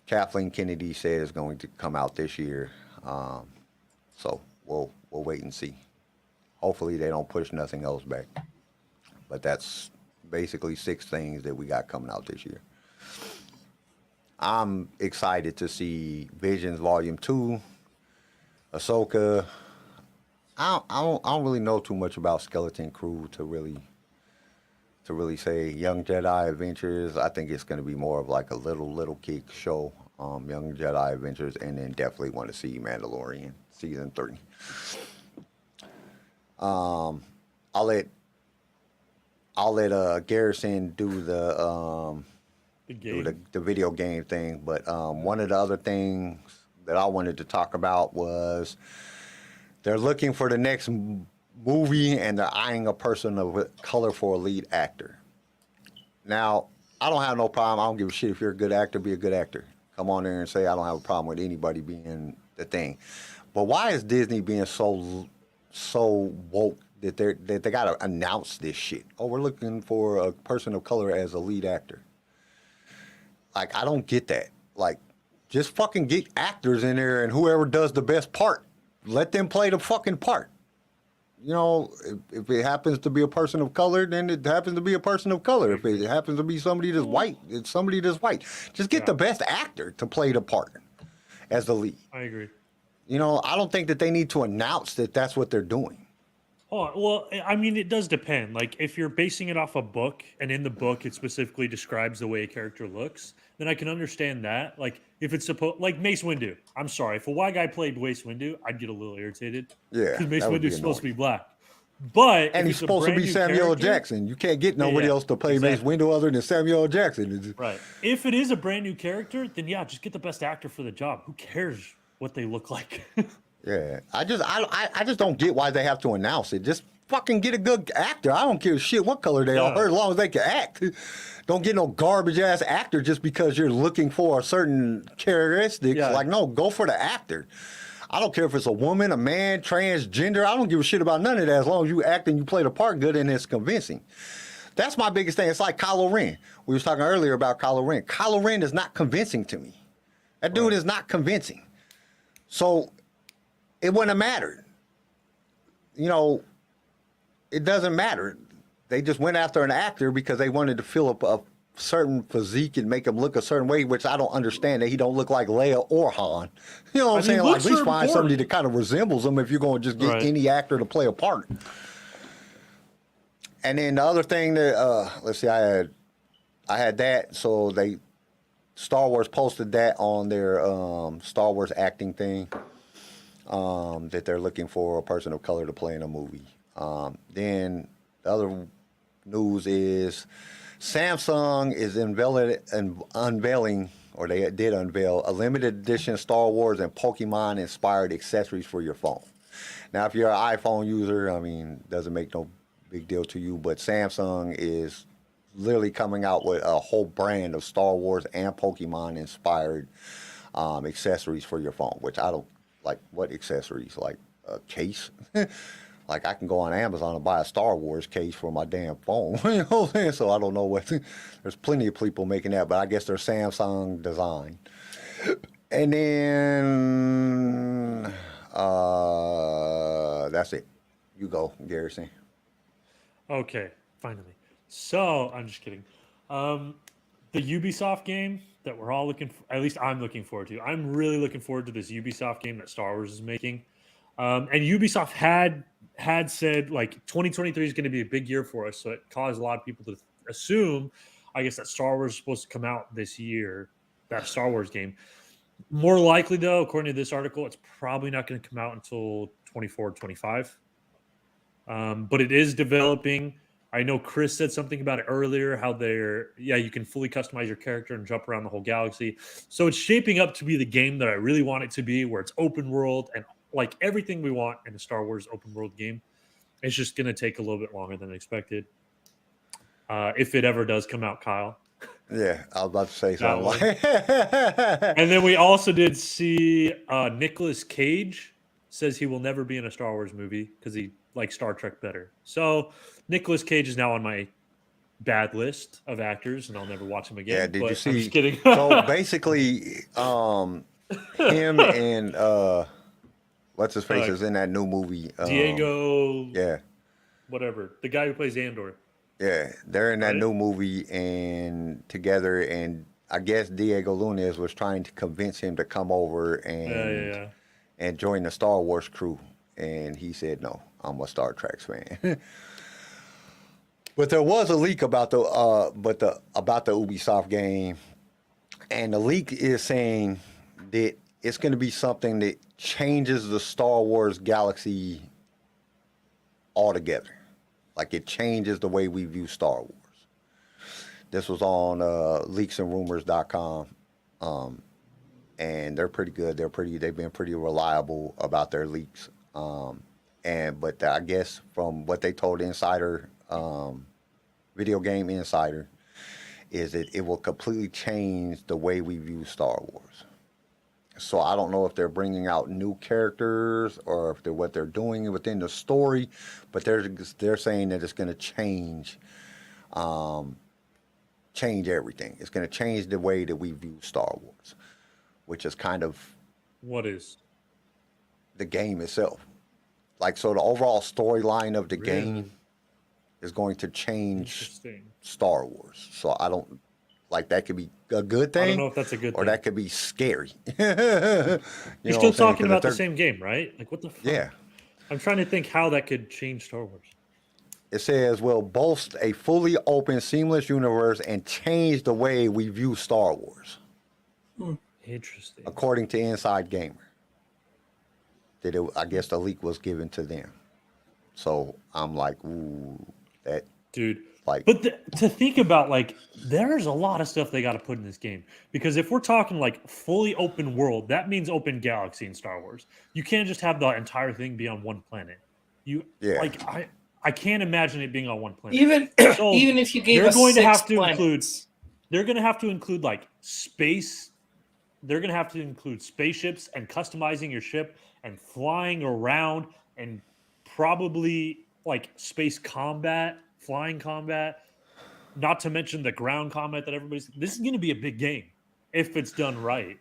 Kathleen Kennedy said is going to come out this year. So we'll wait and see. Hopefully they don't push nothing else back. But that's basically 6 things that we got coming out this year. I'm excited to see Visions Volume 2, Ahsoka. I don't really know too much about Skeleton Crew to really say Young Jedi Adventures. I think it's going to be more of like a little kid show. Young Jedi Adventures, and then definitely want to see Mandalorian season 3. I'll let Garrison do the video game thing, but one of the other things that I wanted to talk about was they're looking for the next movie and they're eyeing a person of color for a lead actor. Now, I don't have no problem. I don't give a shit if you're a good actor, be a good actor. Come on there and say I don't have a problem with anybody being the thing. But why is Disney being so woke that they gotta announce this shit? Oh, we're looking for a person of color as a lead actor. Like, I don't get that. Like, just fucking get actors in there, and whoever does the best part, let them play the fucking part. You know, if it happens to be a person of color, then it happens to be a person of color. If it happens to be somebody that's white, it's somebody that's white. Just get the best actor to play the part as the lead. I agree. You know, I don't think that they need to announce that that's what they're doing. Oh, well, I mean, it does depend. Like, if you're basing it off a book, and in the book it specifically describes the way a character looks, then I can understand that. Like, if it's supposed, like Mace Windu. I'm sorry, if a white guy played Mace Windu, I'd get a little irritated. Yeah, because Mace that would be Windu's supposed to be annoying. black. But And he's supposed to be Samuel L. Jackson. You can't get nobody else to play Mace Windu other than Samuel L. Jackson. Right. If it is a brand new character, then yeah, just get the best actor for the job. Who cares what they look like? Yeah, I just don't get why they have to announce it. Just fucking get a good actor. I don't give a shit what color they are, as long as they can act. Don't get no garbage ass actor just because you're looking for a certain characteristics. Yeah. Like, no, go for the actor. I don't care if it's a woman, a man, transgender. I don't give a shit about none of that as long as you act and you play the part good and it's convincing. That's my biggest thing. It's like Kylo Ren. We was talking earlier about Kylo Ren. Kylo Ren is not convincing to me. That dude is not convincing. So it wouldn't have mattered. You know, it doesn't matter. They just went after an actor because they wanted to fill up a certain physique and make him look a certain way, which I don't understand that he don't look like Leia or Han. You know what I'm saying? Like, at least find somebody that kind of resembles him if you're going to just get any actor to play a part. And then the other thing that, let's see, I had that. So Star Wars posted that on their Star Wars acting thing, that they're looking for a person of color to play in a movie. Then the other news is Samsung is unveiling, or they did unveil, a limited edition Star Wars and Pokemon inspired accessories for your phone. Now, if you're an iPhone user, I mean, doesn't make no big deal to you, but Samsung is literally coming out with a whole brand of Star Wars and Pokemon inspired accessories for your phone, which I don't like. What accessories? Like a case? Like, I can go on Amazon and buy a Star Wars case for my damn phone. You know what I'm saying? So I don't know what. There's plenty of people making that, but I guess they're Samsung design. And then that's it. You go, Garrison. Okay, finally. So I'm just kidding. The Ubisoft game that we're all looking for, at least I'm looking forward to. I'm really looking forward to this Ubisoft game that Star Wars is making. And Ubisoft had said, like, 2023 is going to be a big year for us. So it caused a lot of people to assume, I guess, that Star Wars is supposed to come out this year, that Star Wars game. More likely, though, according to this article, it's probably not going to come out until 24, 25. But it is developing. I know Chris said something about it earlier, how you can fully customize your character and jump around the whole galaxy. So it's shaping up to be the game that I really want it to be, where it's open world and like everything we want in a Star Wars open world game. It's just going to take a little bit longer than expected. If it ever does come out, Kyle. Yeah, I was about to say something. And then we also did see Nicolas Cage says he will never be in a Star Wars movie because he likes Star Trek better. So Nicolas Cage is now on my bad list of actors, and I'll never watch him again. Yeah, did you see? I'm just kidding. So basically, him and what's his face is in that new movie. Diego. Yeah. Whatever. The guy who plays Andor. Yeah, they're in that new movie and together, and I guess Diego Luna was trying to convince him to come over and join the Star Wars crew, and he said no. I'm a Star Trek fan. But there was a leak about the Ubisoft game, And the leak is saying that it's going to be something that changes the Star Wars galaxy altogether. Like it changes the way we view Star Wars. This was on leaksandrumors.com. And they're pretty good. They've been pretty reliable about their leaks. But I guess from what they told Insider, Video Game Insider, is that it will completely change the way we view Star Wars. So I don't know if they're bringing out new characters or if they're what they're doing within the story, but they're saying that it's going to change everything. It's going to change the way that we view Star Wars, which is kind of What is? the game itself. Like, so the overall storyline of the game is going to change Star Wars. So I don't, like, that could be a good thing. I don't know if that's a good or thing. that could be scary. You're still talking about the same game, right? Like, what the fuck? Yeah. I'm trying to think how that could change Star Wars. It says, will boast a fully open, seamless universe and change the way we view Star Wars. Interesting. According to Inside Gamer. I guess the leak was given to them. So I'm like, ooh, that. Dude. Like, but to think about, like, there's a lot of stuff they got to put in this game. Because if we're talking, like, fully open world, that means open galaxy in Star Wars. You can't just have the entire thing be on one planet. Like, I can't imagine it being on one planet. Even if you gave us They're going to have to include, like, space. They're going to have to include spaceships and customizing your ship and flying around and probably, like, space combat, flying combat, not to mention the ground combat that everybody's. This is going to be a big game if it's done right.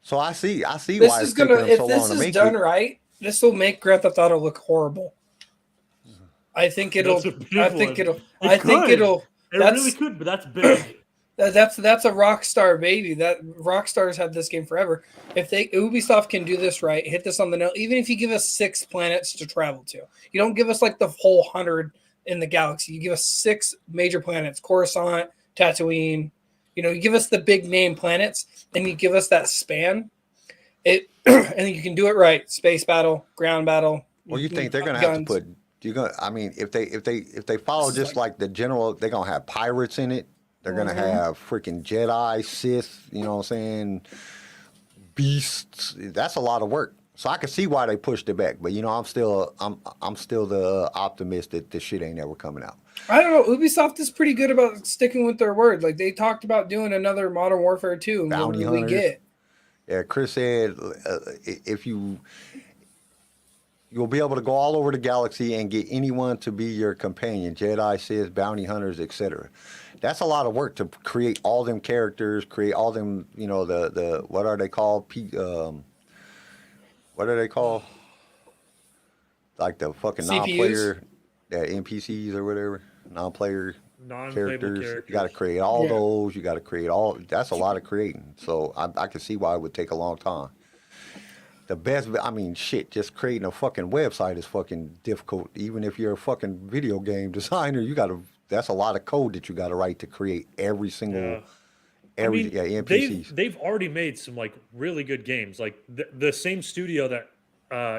So I see this why is it's gonna. taking them If so this long to is make done it. right, this will make Grand Theft Auto look horrible. I think it'll. That's a big I think one. it'll. It I think could. it'll. It That's really could, but that's big. that's a Rockstar baby. That Rockstar's had this game forever. If Ubisoft can do this right, hit this on the nail. Even if you give us 6 planets to travel to, you don't give us like the whole 100 in the galaxy. You give us 6 major planets: Coruscant, Tatooine. You give us the big name planets, and you give us that span. And you can do it right: space battle, ground battle. Well, you think they're going to have to put? I mean, if they follow just like the general, they're going to have pirates in it. They're going to have freaking Jedi, Sith. You know what I'm saying? Beasts. That's a lot of work. So I can see why they pushed it back. But I'm still the optimist that this shit ain't ever coming out. I don't know. Ubisoft is pretty good about sticking with their word. Like, they talked about doing another Modern Warfare 2. And Bounty what did we hunters. get? Yeah, Chris said if you'll be able to go all over the galaxy and get anyone to be your companion: Jedi, Sith, bounty hunters, etc. That's a lot of work to create all them characters, create all them. The what are they called? What are they called? Like the fucking CPUs? non-player, NPCs or whatever, non-player characters. You got to create all those. You got to create all. That's a lot of creating. So I can see why it would take a long time. The best, shit, just creating a fucking website is fucking difficult. Even if you're a fucking video game designer, that's a lot of code that you got to write to create every single, NPCs. They've already made some, like, really good games. Like, the same studio that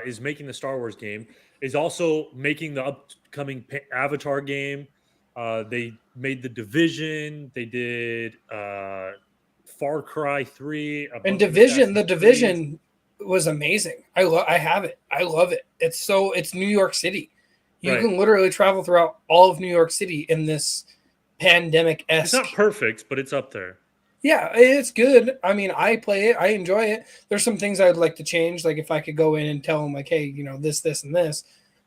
is making the Star Wars game is also making the upcoming Avatar game. They made The Division. They did Far Cry 3. And Division, the Division was amazing. I have it. I love it. It's New York City. You can literally travel throughout all of New York City in this pandemic-esque. It's not perfect, but it's up there. Yeah, it's good. I play it. I enjoy it. There's some things I'd like to change, like if I could go in and tell them, like, hey, this, and this.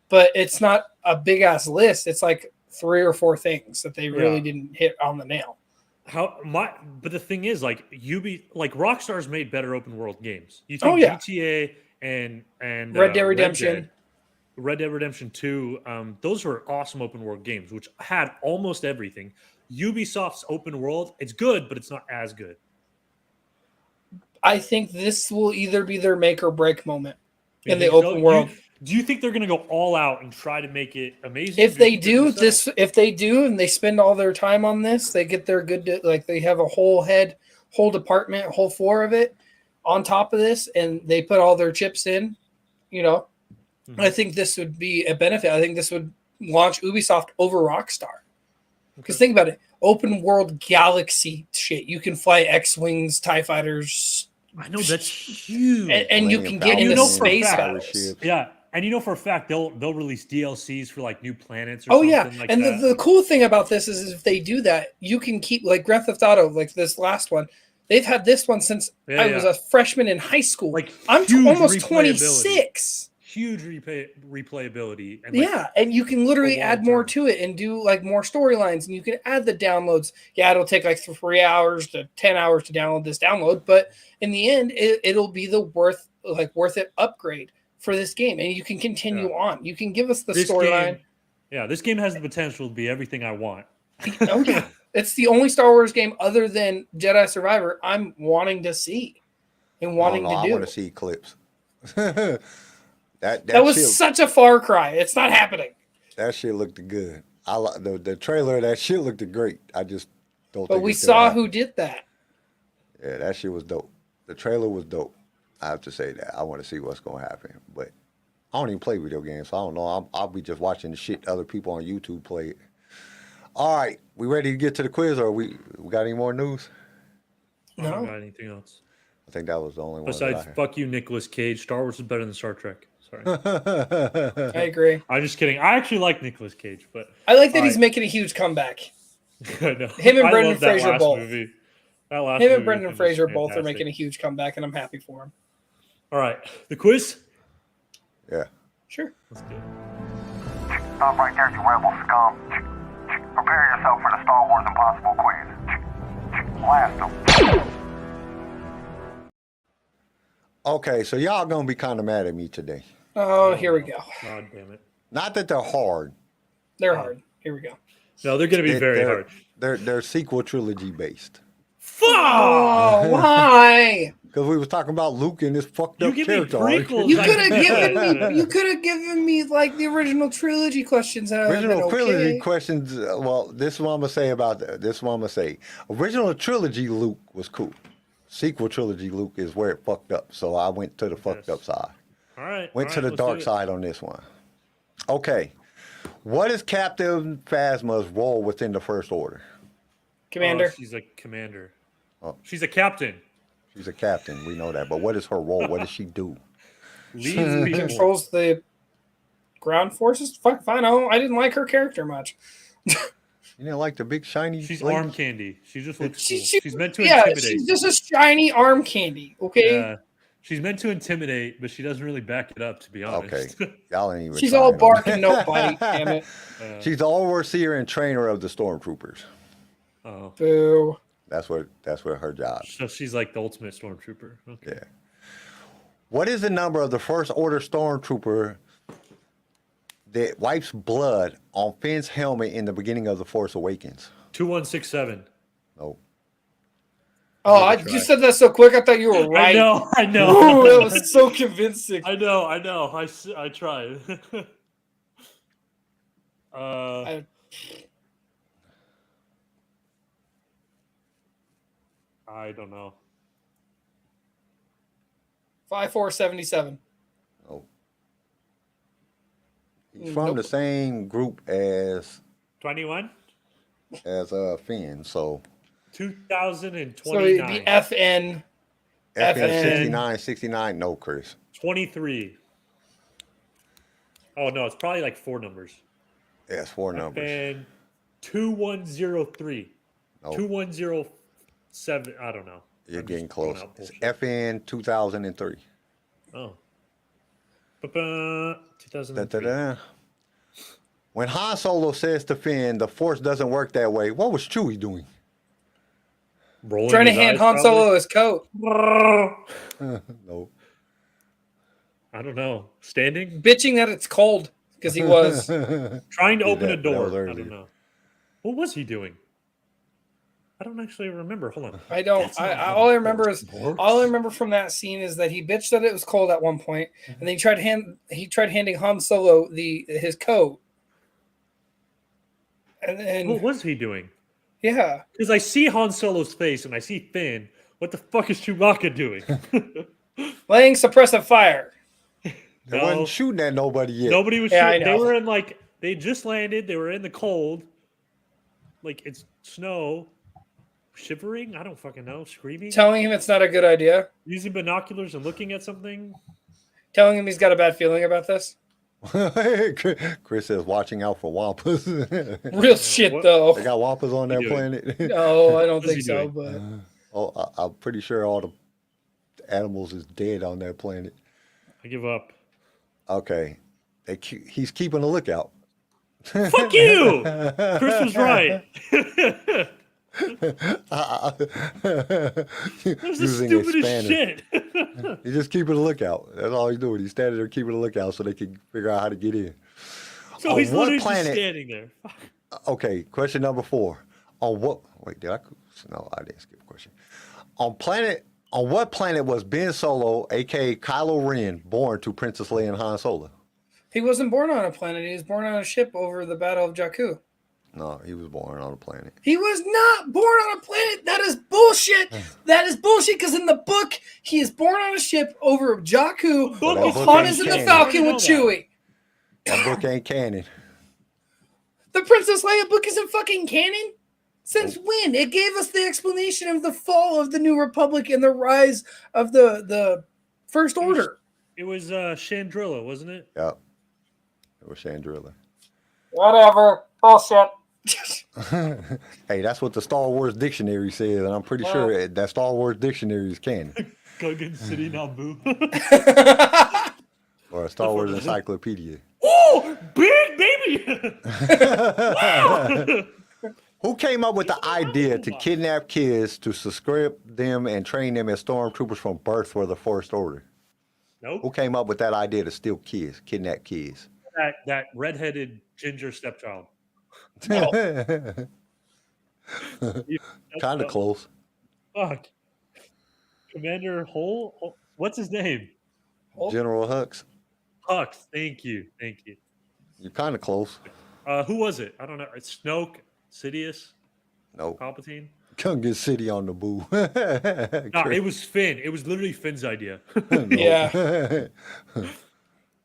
But it's not a big-ass list. It's like 3 or 4 things that they really didn't hit on the nail. But the thing is, like, Rockstar's made better open world games. You take GTA and Red Dead Redemption. Red Dead Redemption 2, those were awesome open world games, which had almost everything. Ubisoft's open world, it's good, but it's not as good. I think this will either be their make or break moment in the open world. Do you think they're going to go all out and try to make it amazing? If they do and they spend all their time on this, they get their they have a whole head whole department, whole floor of it on top of this, and they put all their chips in, you know, I think this would be a benefit. I think this would launch Ubisoft over Rockstar. Because think about it, open world galaxy shit. You can fly X-wings, TIE fighters. I know that's huge. And you can get into space battles. Yeah. And you know for a fact they'll release DLCs for like new planets or Oh something yeah, like and that. the cool thing about this is if they do that, you can keep like Grand Theft Auto, like this last one. They've had this one since I was a freshman in high school. Like I'm almost 26. Huge replayability. And and you can literally add more to it and do like more storylines, and you can add the downloads. Yeah, it'll take like 3 hours to 10 hours to download this download, but in the end, it'll be the worth it upgrade for this game, and you can continue on. You can give us the storyline. Yeah, this game has the potential to be everything I want. Oh yeah, it's the only Star Wars game other than Jedi Survivor I'm wanting to see and wanting to do. I want to see clips. That was such a far cry. It's not happening. That shit looked good. I like the trailer. That shit looked great. I just don't. But we saw who did that. Yeah, that shit was dope. The trailer was dope. I have to say that. I want to see what's gonna happen, but I don't even play video games, so I don't know. I'll be just watching the shit other people on YouTube play it. All right, we ready to get to the quiz, or we got any more news? No. I don't got anything else. I think that was the only one. Besides, fuck you, Nicolas Cage. Star Wars is better than Star Trek. Sorry. I agree. I'm just kidding. I actually like Nicolas Cage, but I like that he's making a huge comeback. I know. Him and Brendan Fraser both. Him and Brendan Fraser both are making a huge comeback, and I'm happy for him. All right, the quiz. Yeah. Sure. Let's do it. Stop right there, you rebel scum. Prepare yourself for the Star Wars Impossible quiz. Blast them. Okay, so y'all gonna be kind of mad at me today. Oh, here we go. God damn it. Not that they're hard. They're hard. Here we go. No, they're going to be very hard. They're sequel trilogy based. Fuck! Oh, why? Because we was talking about Luke and his fucked up character. Prequels, you could have given me like the original trilogy questions. Original trilogy questions. Well, this is what I'm gonna say about that. This is what I'm gonna say. Original trilogy Luke was cool. Sequel trilogy Luke is where it fucked up. So I went to the fucked up side. All right. Went to the dark side on this one. Okay. What is Captain Phasma's role within the First Order? Commander. She's a commander. Oh. She's a captain. She's a captain. We know that. But what is her role? What does she do? She controls the ground forces. Fuck, fine. I didn't like her character much. You didn't like the big shiny. She's lady? arm candy. She just looks cool. She's meant to intimidate. She's just a shiny arm candy. Okay. Yeah. She's meant to intimidate, but she doesn't really back it up, to be honest. Okay. Y'all ain't even. She's all bark and no bite. Damn it. She's the overseer and trainer of the stormtroopers. Oh. Boo. That's what her job. So she's like the ultimate stormtrooper. Okay. Yeah. What is the number of the First Order stormtrooper that wipes blood on Finn's helmet in the beginning of The Force Awakens? 2167. No. Oh, you said that so quick. I thought you were right. I know. Ooh, that was so convincing. I know. I tried. I don't know. 5477. No. He's from the same group as 21? As Finn, so 2029. So it'd be FN 69. No, Chris. 23. Oh no, it's probably like 4 numbers. Yeah, it's 4 numbers. FN 2103. No. 2107. I don't know. You're getting close. It's FN 2003. Oh. 2003. When Han Solo says to Finn, the Force doesn't work that way, what was Chewie doing? Trying to hand Han Solo his coat. No. I don't know. Standing? Bitching that it's cold because he was. Trying to open a door. I don't know. What was he doing? I don't actually remember. Hold on. I don't. All I remember from that scene is that he bitched that it was cold at one point, and then he tried handing Han Solo his coat. And then what was he doing? Yeah, because I see Han Solo's face and I see Finn, What the fuck is Chewbacca doing? Laying suppressive fire. They wasn't shooting at nobody yet. Nobody was Yeah, I shooting. They know. were in like they just landed. They were in the cold. Like it's snow, shivering. I don't fucking know. Screaming. Telling him it's not a good idea. Using binoculars and looking at something. Telling him he's got a bad feeling about this. Chris says, watching out for wampas. Real shit, What? though. They got wampas on their doing? planet. No, I don't What's think he so. doing? But I'm pretty sure all the animals is dead on that planet. I give up. Okay. He's keeping a lookout. Fuck you! Chris was right. That's the Using stupidest expander. shit. He's just keeping a lookout. That's all he's doing. He's standing there keeping a lookout so they can figure out how to get in. So On he's what literally just planet- standing there. Okay, question number 4. On what? Wait, did I? No, I didn't skip a question. On what planet was Ben Solo, aka Kylo Ren, born to Princess Leia and Han Solo? he wasn't born on a planet. He was born on a ship over the Battle of Jakku. No, he was born on a planet. He was not born on a planet. That is bullshit. That is bullshit. Because in the book, he is born on a ship over Jakku. Well, that With book Han ain't is in the canon. Falcon I know with that. Chewie. That book ain't canon. The Princess Leia book isn't fucking canon. Since when? It gave us the explanation of the fall of the New Republic and the rise of the First Order. It was Chandrilla, wasn't it? Yep. It was Chandrilla. Whatever. Bullshit. Hey, that's what the Star Wars dictionary says, and I'm pretty sure that Star Wars dictionary is canon. Gungan City Naboo. Or a Star Wars encyclopedia. Oh, big baby! Wow! Who came up with the idea to kidnap kids to subscribe them and train them as stormtroopers from birth for the First Order? Who Nope. came up with that idea to steal kids, kidnap kids? That redheaded ginger stepchild. Kind of close. Fuck. Commander Hole? What's his name? General Hux. Hux. Thank you. Thank you. You're kind of close. Who was it? I don't know. It's Snoke, Sidious, No. Palpatine. Come get City on the boo. No, it was Finn. It was literally Finn's idea. Yeah.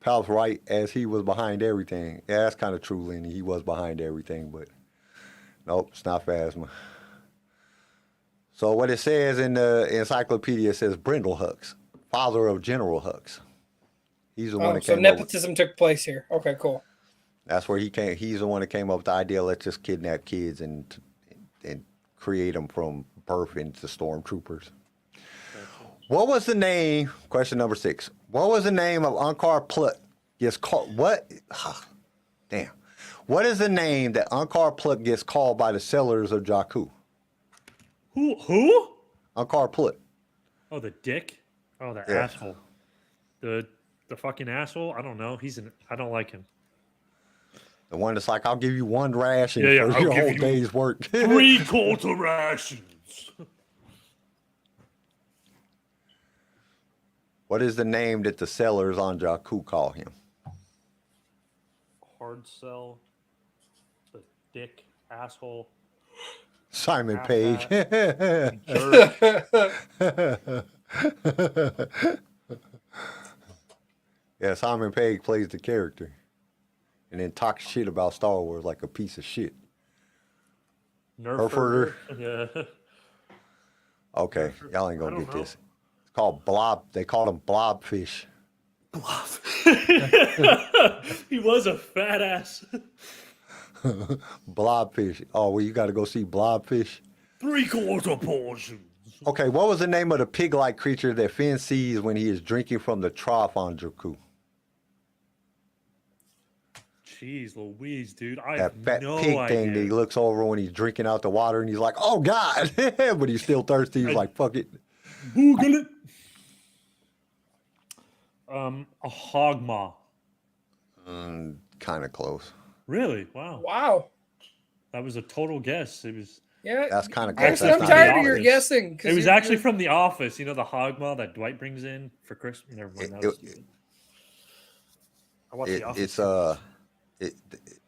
Pal's right, as he was behind everything. Yeah, that's kind of true, Lenny. He was behind everything, but nope, it's not Phasma. So what it says in the encyclopedia says Brindle Hux, father of General Hux. He's the one Oh, that so came up with, nepotism took place here. Okay, cool. that's where he came. He's the one that came up with the idea, let's just kidnap kids and create them from birth into stormtroopers. What was the name? Question number 6. What was the name of Unkar Plutt? Gets called what? Damn. What is the name that Unkar Plutt gets called by the settlers of Jakku? Who? Unkar Plutt. Oh, the dick. Oh, the Yeah. asshole. The fucking asshole. I don't know. I don't like him. The one that's like, I'll give you one ration Yeah, for I'll your give whole you day's work. 3 quarter rations. What is the name that the settlers on Jakku call him? Hard sell. The dick asshole. Simon Half Pegg. Yeah, Simon Pegg plays the character. And then talks shit about Star Wars like a piece of shit. Nerfurter. Yeah. Okay, y'all ain't I gonna don't get know. this. It's called blob. They call them blobfish. He was a fat ass. Blobfish. Oh, well, you got to go see blobfish. 3 quarter portions. Okay, what was the name of the pig-like creature that Finn sees when he is drinking from the trough on Jakku? Jeez Louise, dude. I That have fat no pig idea. thing that he looks over when he's drinking out the water and he's like, oh, God. But he's still thirsty. He's like, fuck it. Google it. A hogmaw. Kind of close. Really? Wow. Wow. That was a total guess. It was. Yeah. That's kind of close. Actually, That's I'm not tired the of your obvious. guessing. 'cause It was you're- actually from The Office. You know the hogmaw that Dwight brings in for Christmas. Never mind. That was stupid. I watched The Office.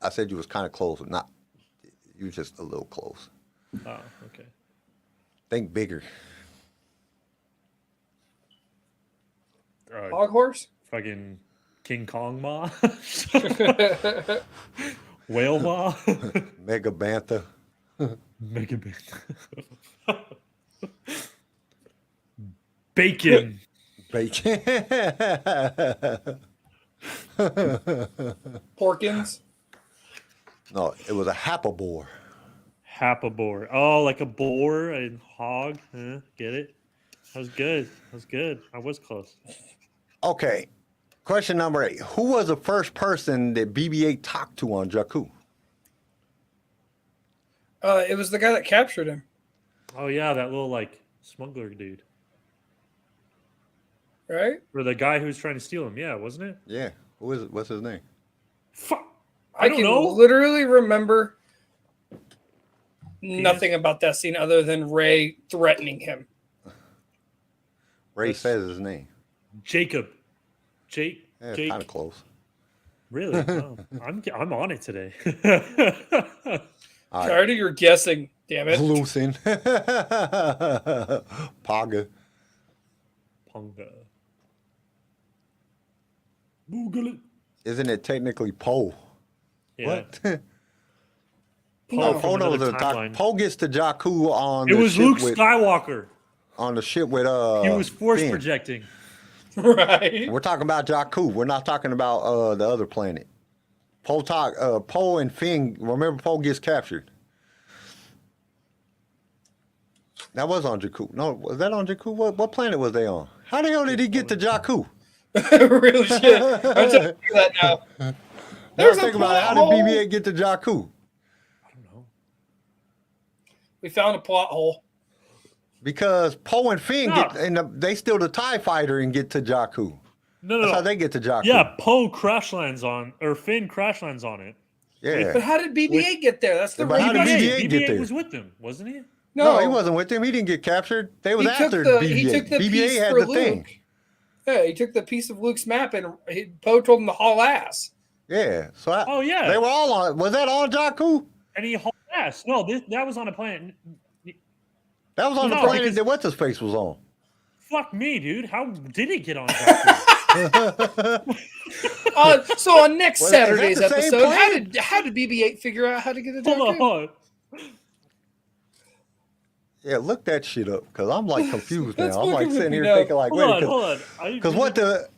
I said you was kind of close, but not. You was just a little close. Oh, okay. Think bigger. Hog horse? fucking King Kong Ma, Whale Ma, Mega Bantha. Mega Man. Bacon. Bacon. Porkins? No, it was a Hapabore. Hapabore. Oh, like a boar and hog. Huh? Get it? That was good. That was good. I was close. Okay. Question number 8. Who was the first person that BB-8 talked to on Jakku? It was the guy that captured him, Oh yeah, that little like smuggler dude, right? or the guy who was trying to steal him. Yeah, wasn't it? Yeah. Who is it? What's his name? Fuck. I don't can know. literally remember nothing about that scene other than Ray threatening him. Ray says his name. Jacob. Jake. Yeah, Jake. kind of close. Really? Oh, I'm on it today. All right. Tired of your guessing, damn it. Lucin. Paga. Ponga. Google it. Isn't it technically Poe? Yeah. What? Poe No, from Poe knows another the timeline. Poe gets to Jakku on It the was ship Luke with, Skywalker. on the ship with He was force Finn. projecting. Right. We're talking about Jakku. We're not talking about the other planet. Poe and Finn. Remember, Poe gets captured. That was on Jakku. No, was that on Jakku? What planet was they on? How the hell did he get to Jakku? Real shit. I'm trying to do that now. Now There's a think about it. How plot did hole. BB-8 get to Jakku? I don't know. We found a plot hole. Because Poe and Finn No. they steal the TIE fighter and get to Jakku. No, That's how they get to Jakku. Yeah, Poe crash lands on, or Finn crash lands on it. Yeah. But how did BB-8 get there? That's the But how right did question. BB-8 get there? was with them, wasn't he? No, he wasn't with him. He didn't get captured. They was He took after the BB-8. he took the BB-8 piece had for the Luke. thing. Yeah, he took the piece of Luke's map and Poe told him to haul ass. Yeah. So Oh, yeah. they were all on. Was that on Jakku? And he hauled ass. No, that was on a planet. That was on the No, planet because- that what's his face was on. Fuck me, dude. How did he get on Jakku? So on next Well, is that Saturday's the same episode, planet? how did BB-8 figure out how to get to Hold on, Jakku? hold on. Yeah, look that shit up because I'm like confused That's now. I'm like fucking sitting here with me now. thinking like, Hold wait, on, hold on. because what the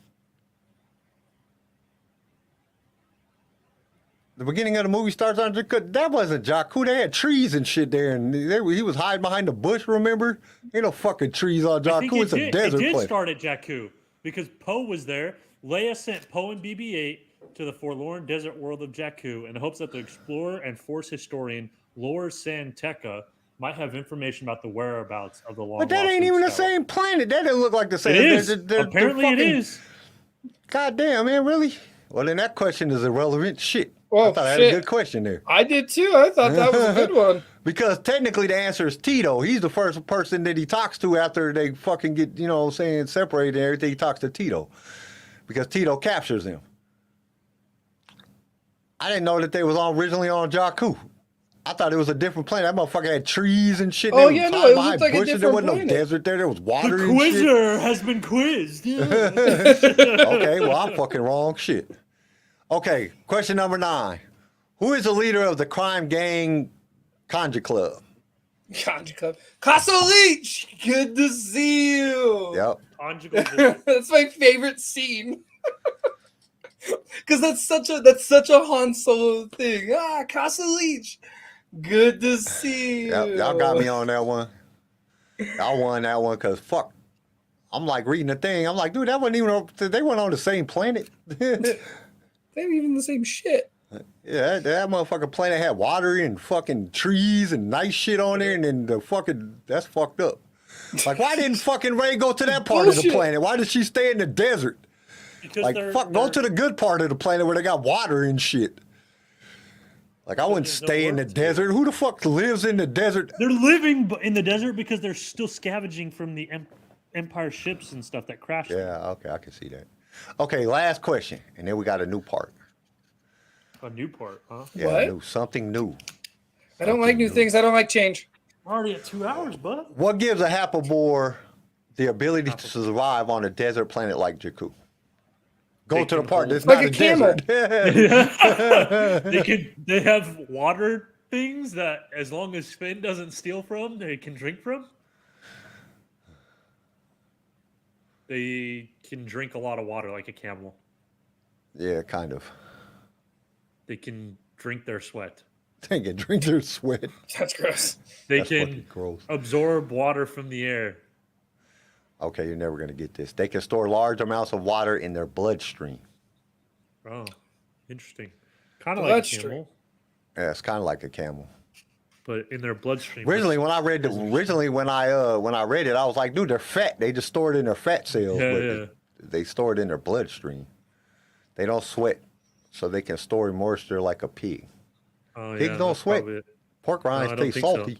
beginning of the movie starts on Jakku. That wasn't Jakku. They had trees and shit there, and he was hiding behind the bush. Remember? Ain't no fucking trees on I think Jakku. It's a it desert did place. start at Jakku because Poe was there. Leia sent Poe and BB-8 to the forlorn desert world of Jakku in hopes that the explorer and Force historian Lor San Tekka might have information about the whereabouts of the long. But that ain't even the same planet. That didn't look like the same. It is. They're Apparently, it fucking- is. God damn, man, really? Well, then that question is irrelevant. Shit. Well, I thought I had shit. a good question there. I did too. I thought that was a good one. Because technically the answer is Tito. He's the first person that he talks to after they fucking get, you know what I'm saying, separated and everything. He talks to Tito. Because Tito captures him. I didn't know that they was originally on Jakku. I thought it was a different planet. That motherfucker had trees and shit. Oh, They yeah, was no, hiding it behind looked like a bushes. There different wasn't planet. no desert there. There was The water and shit. quizzer has been quizzed. Yeah. Okay, well, I'm fucking wrong. Shit. Okay, question number 9. Who is the leader of the crime gang Conja Club? Conja Club. Casa Leach! Good to see you. Yep. Conjugal vision. That's my favorite scene. Because that's such a Han Solo thing. Casa Leach. Good to see you. Yep, y'all got me on that one. Y'all won that one because fuck. I'm like reading the thing. I'm like, dude, that wasn't even. They weren't on the same planet. They ain't even the same shit. Yeah, that motherfucking planet had water and fucking trees and nice shit on there, and then the fucking that's fucked up. Like, why didn't fucking Ray go to that part of the Bullshit. planet? Why did she stay in the desert? Because Like, fuck, go to the good part of the planet where they got water and shit. Like, I wouldn't there's no stay in the work to do. desert. Who the fuck lives in the desert? They're living in the desert because they're still scavenging from the Empire ships and stuff that crashed. Yeah, okay, I can see that. Okay, last question, and then we got a new part. A new part, huh? Yeah, What? new, something new. I don't like new things. I don't like change. We're already at 2 hours, bud. What gives a Hapabore The ability to survive on a desert planet like Jakku. Go They to the can part hold- that's Like not a a camel. desert. They have water things that as long as Finn doesn't steal from, they can drink from. They can drink a lot of water like a camel. Yeah, kind of. They can drink their sweat. They can drink their sweat. That's gross. They That's can fucking gross. absorb water from the air. Okay, you're never gonna get this. They can store large amounts of water in their bloodstream. Oh, interesting. Kind of like a Bloodstream. camel, Yeah, it's kind of like a camel. but in their bloodstream. Originally, when I read when I read it, I was like, dude, they're fat. They just store it in their fat cells, Yeah, but yeah. they store it in their bloodstream. They don't sweat, so they can store moisture like a pig. Oh, Pigs yeah, don't that's sweat. probably it. Pork rinds I don't taste think so. salty.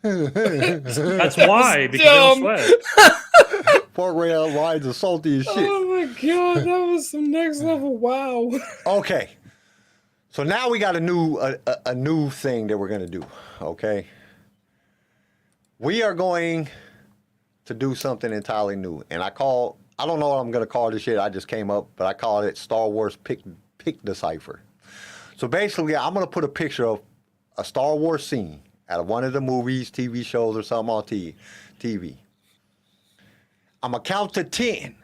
That's why, because they don't sweat. Pork rinds are salty as shit. Oh my god, that was some next level. Wow. Okay, so now we got a new thing that we're gonna do. Okay, we are going to do something entirely new, and I don't know what I'm gonna call this shit. I just came up, but I call it Star Wars Pick Decipher. So basically, I'm gonna put a picture of a Star Wars scene out of one of the movies, TV shows, or something on TV. I'm gonna count to 10.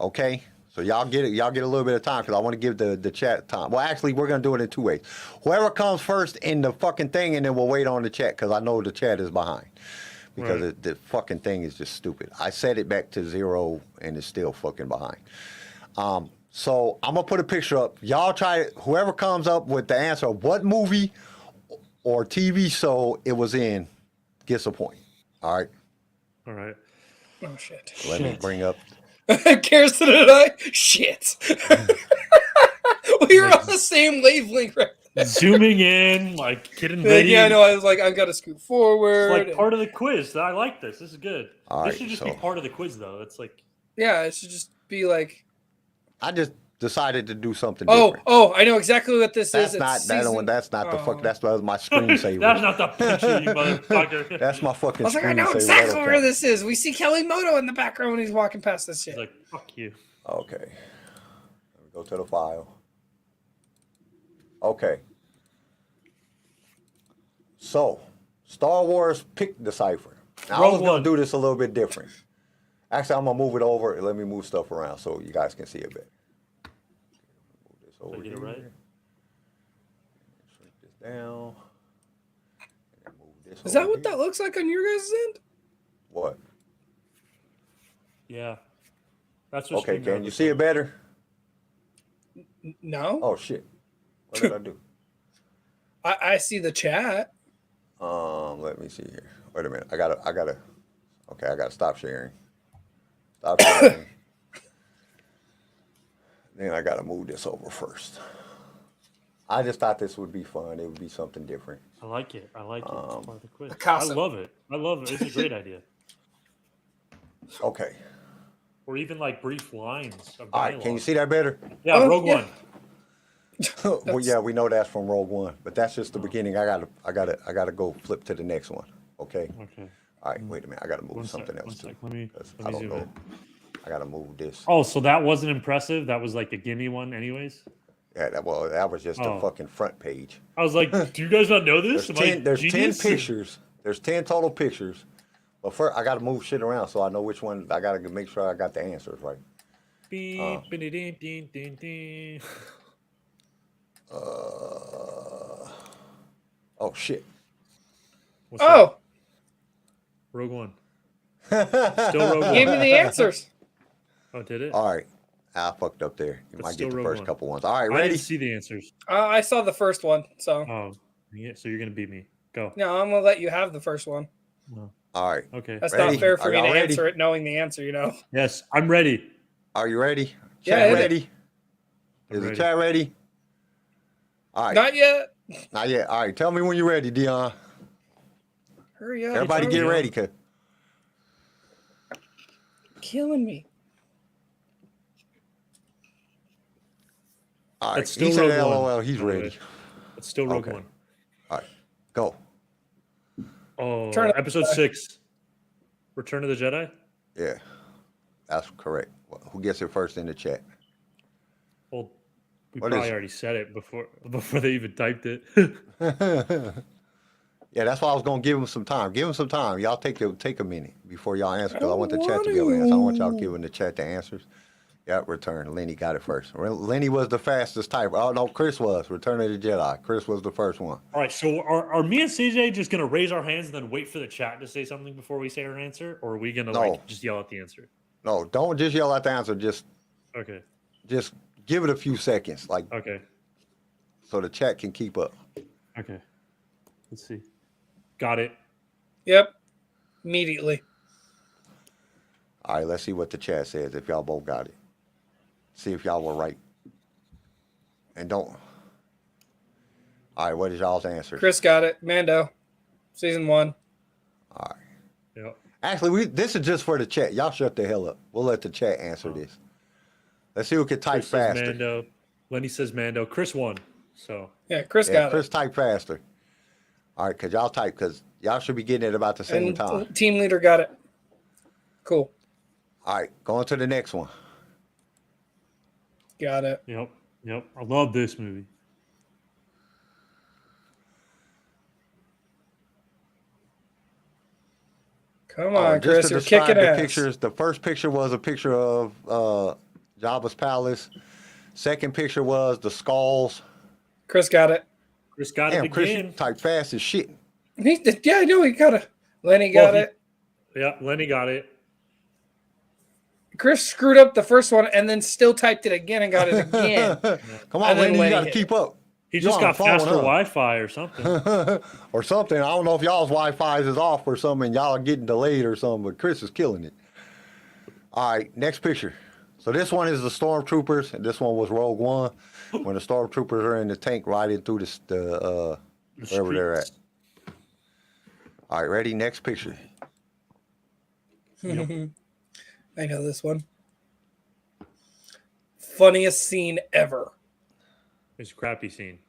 Okay, so y'all get it. Y'all get a little bit of time because I want to give the chat time. Well, actually, we're gonna do it in 2 ways. Whoever comes first in the fucking thing, and then we'll wait on the chat because I know the chat is behind. Because Right. the fucking thing is just stupid. I set it back to 0 and it's still fucking behind. So I'm gonna put a picture up. Y'all try it. Whoever comes up with the answer of what movie or TV show it was in gets a point. All right. All right. Oh shit. Let me bring up. Kirsten and I. Shit. We were on the same wavelength, right? Zooming in, like getting Like, ready. yeah, I know. I was like, I've got to scoot forward. It's like part of the quiz. I like this. This is good. All This right, should just be so- part of the quiz, though. It's like Yeah, it should just be like. I just decided to do something Oh, different. I know exactly what this That's is. not It's that season- one. That's not the Oh. fuck. That's my screensaver. that's not the picture, you motherfucker. That's my fucking I was like, I screensaver. know exactly That'll where count. this is. We see Kelly Moto in the background when he's walking past this shit. It's like fuck you. Okay. Let me go to the file. Okay. So, Star Wars Pick Decipher. Now, I Rogue was going One. to do this a little bit different. Actually, I'm going to move it over and let me move stuff around so you guys can see it better. Move this over Did I get it here. right? Shrink this down. And then move this Is that over what here. that looks like on your guys' end? What? Yeah. That's what. Okay, can you see it better? No. Oh, shit. What did I do? I see the chat. Let me see here. Wait a minute. I gotta. Okay, I gotta stop sharing. Stop sharing. Then I gotta move this over first. I just thought this would be fun. It would be something different. I like it. I like it. It's part of the quiz. I Picasso. love it. I love it. It's a great idea. Okay. Or even like brief lines of All dialogue. right. Can you see that better? Yeah, Oh, Rogue yeah. One. Well, yeah, we know that's from Rogue One, but that's just the beginning. I gotta go flip to the next one. Okay. Okay. All right. Wait a minute. I gotta move One something sec, else one too. sec. Let me 'Cause let I me don't zoom know. in. I gotta move this. Oh, so that wasn't impressive. That was like a gimme one, anyways. Yeah. That was just the Oh. fucking front page. I was like, do you guys not know this? There's Am I 10. There's 10 genius? pictures. There's 10 total pictures. But first, I got to move shit around so I know which one. I got to make sure I got the answers right. Beep, ba-da-ding, ding, ding, ding. Oh shit. What's that? Oh, Rogue One. Still Rogue One. gave me the answers. Oh, did it? All right. I fucked up there. You But might still get the Rogue first One. couple ones. All right, I ready? didn't see the answers. I saw the first one, so Oh, yeah. So you're gonna beat me. Go. no, I'm gonna let you have the first one. All right. Okay. That's Ready? not fair for Are me to y'all ready? answer it knowing the answer. You know. Yes, I'm ready. Are you ready? Yeah, Chat hit it. ready? I'm Is the ready. chat ready? All right. Not yet. Not yet. All right. Tell me when you're ready, Dion. Hurry up. Everybody hurry get up. ready. 'Cause Killing me. all right. That's He still said Rogue One, LOL. He's by the way. ready. It's still Rogue Okay. One. All right. Go. Oh, Return of the episode Jedi. 6. Return of the Jedi. Yeah, that's correct. Who gets it first in the chat? Well, we What probably is it? already said it before they even typed it. Yeah, that's why I was gonna give him some time. Give him some time. Y'all take a minute before y'all answer because I want the chat to be able to answer. I want y'all giving the chat the answers. Yeah, return. Lenny got it first. Lenny was the fastest typer. Oh no, Chris was. Return of the Jedi. Chris was the first one. All right, so are me and CJ just gonna raise our hands and then wait for the chat to say something before we say our answer, or are we gonna No. like just yell out the answer? No, don't just yell out the answer. Okay, Just give it a few seconds, like okay, so the chat can keep up. okay. Let's see. Got it. Yep. Immediately. All right, let's see what the chat says. If y'all both got it, see if y'all were right. And don't. All right, what is y'all's answer? Chris got it. Mando. Season 1. All right. Yep. Actually, this is just for the chat. Y'all shut the hell up. We'll let the chat answer this. Let's see who can type Chris says faster. Mando. Lenny says Mando. Chris won. So Yeah, Chris Yeah, got Chris it. type faster. All right, because y'all should be getting it about the same And time. team leader got it. Cool. All right, going to the next one. Got it. yep. I love this movie. Come on, Just Chris. to You're describe kicking the ass. pictures, the first picture was a picture of Jabba's palace. Second picture was the skulls. Chris got it. Chris got Damn, it Chris, you again. type fast as shit. Yeah, I know he got it. Lenny got Well, it. Yeah, Lenny got it. Chris screwed up the first one and then still typed it again and got it again. Come on, And then Lenny, you Lenny got to hit keep it. up. He You just on the got phone, faster huh? Wi-Fi or something. Or something. I don't know if y'all's Wi-Fi is off or something and y'all are getting delayed or something, but Chris is killing it. All right, next picture. So this one is the stormtroopers, and this one was Rogue One, when the stormtroopers are in the tank riding through the wherever they're at. All right, ready? Next picture. I know this one. Funniest scene ever. It's a crappy scene.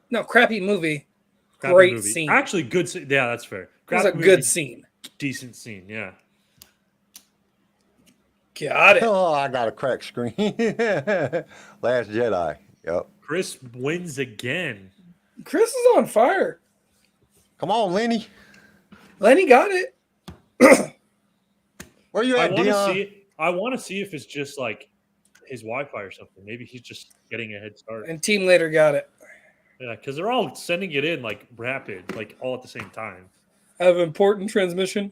No, crappy movie. Crappy Great movie. scene. Actually, good scene. Yeah, that's fair. It was Crappy a movie, good scene. decent scene. Yeah. Got it. Oh, I got a cracked screen. Last Jedi. Yep. Chris wins again. Chris is on fire. Come on, Lenny. Lenny got it. Where you I at, want to Dion? see. I want to see if it's just like his Wi-Fi or something. Maybe he's just getting a head start. And team leader got it. Yeah, because they're all sending it in like rapid, like all at the same time. I have important transmission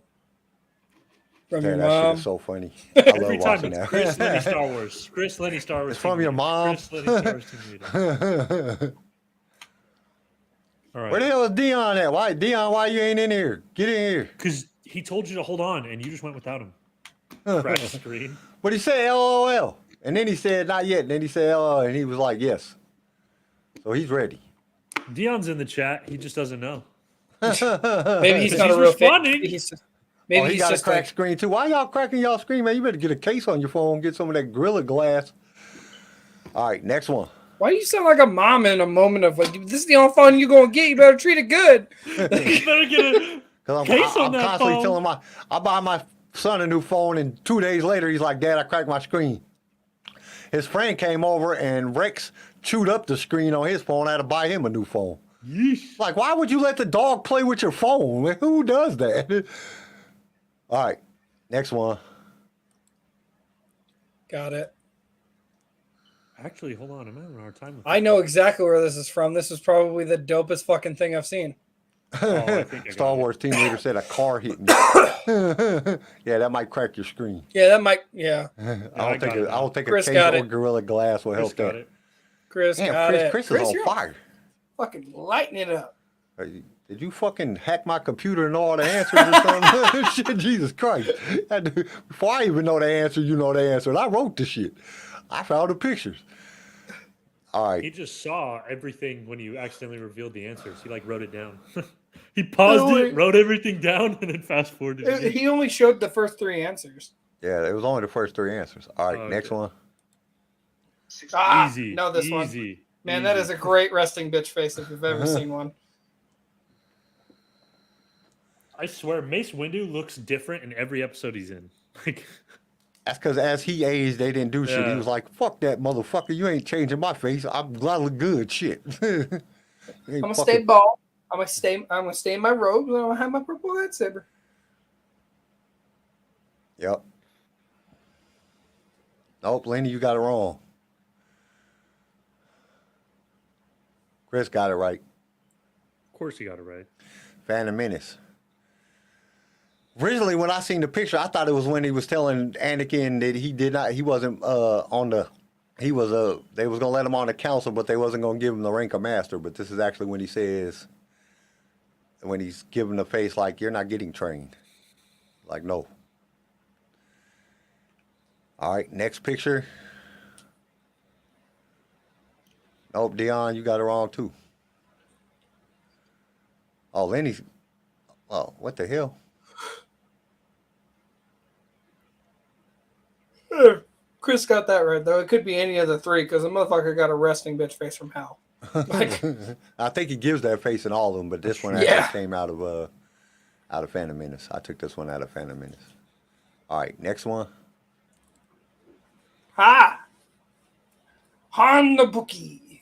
from your Man, that shit mom. is so funny. I Every love time watching it's that. Chris, Lenny, Star Wars. Chris, Lenny, Star Wars. It's from team your leader. mom. Chris, Lenny, Star Wars. Team leader. All Where right. the hell is Dion at? Why, Dion? Why you ain't in here? Get in here. Because he told you to hold on, and you just went without him. Crash screen. But he said LOL, and then he said not yet, and then he said LOL, and he was like yes. So he's ready. Dion's in the chat. He just doesn't know. Maybe he's Because not he's a real fan. responding. Maybe Oh, he he's got a just cracked like, screen too. Why y'all cracking y'all screen, man? You better get a case on your phone, get some of that Gorilla Glass. All right, next one. why do you sound like a mom in a moment of like, this is the only phone you're going to get. You better treat it good. You better get a Because case on I'm that constantly phone. telling I buy my son a new phone, and 2 days later, he's like, Dad, I cracked my screen. His friend came over, and Rex chewed up the screen on his phone. I had to buy him a new phone. Yeesh. Like, why would you let the dog play with your phone? Like, who does that? All right, next one. Got it. Actually, hold on. I'm having a hard time with I know exactly where this is from. This is probably the dopest fucking thing I've seen. I think I got Star it. Wars team leader said a car hit me. Yeah, that might crack your screen. Yeah, that might. Yeah, I don't think a Chris case got or it. Gorilla Glass will Chris help got that. it. Chris Damn, got it. Chris is on you're fire. fucking lighting it up. Did you fucking hack my computer and know all the answers or something? Shit, Jesus Christ. Before I even know the answer, you know the answer. And I wrote the shit. I found the pictures. All He right. just saw everything when you accidentally revealed the answers. He like wrote it down. He paused No, it, wrote everything down, and then fast forwarded it. He only showed the first three answers. Yeah, it was only the first three answers. All right, Oh, next okay. one. Easy. No, this one. easy, Man, easy. that is a great resting bitch face if you've ever seen one. I swear, Mace Windu looks different in every episode he's in. Like, That's because as he aged, they didn't do shit. He Yeah. was like, "Fuck that motherfucker! You ain't changing my face. I'm glad I look good." Shit. I'm I'm gonna stay bald. I'm gonna stay in my robes. And I'm gonna have my purple lightsaber. Yep. Nope, Lenny, you got it wrong. Chris got it right. of course he got it right. Phantom Menace. Originally, when I seen the picture, I thought it was when he was telling Anakin that he wasn't they was gonna let him on the council, but they wasn't gonna give him the rank of master. But this is actually when he says, when he's giving the face like, you're not getting trained. Like, no. All right, next picture. Nope, Dion, you got it wrong too. Oh, Lenny's. Oh, what the hell? Chris got that right though. It could be any of the three because the motherfucker got a resting bitch face from hell. Like, I think he gives that face in all of them, but this one actually came out of Phantom Menace. I took this one out of Phantom Menace. All right, next one. ha! Han the Bookie.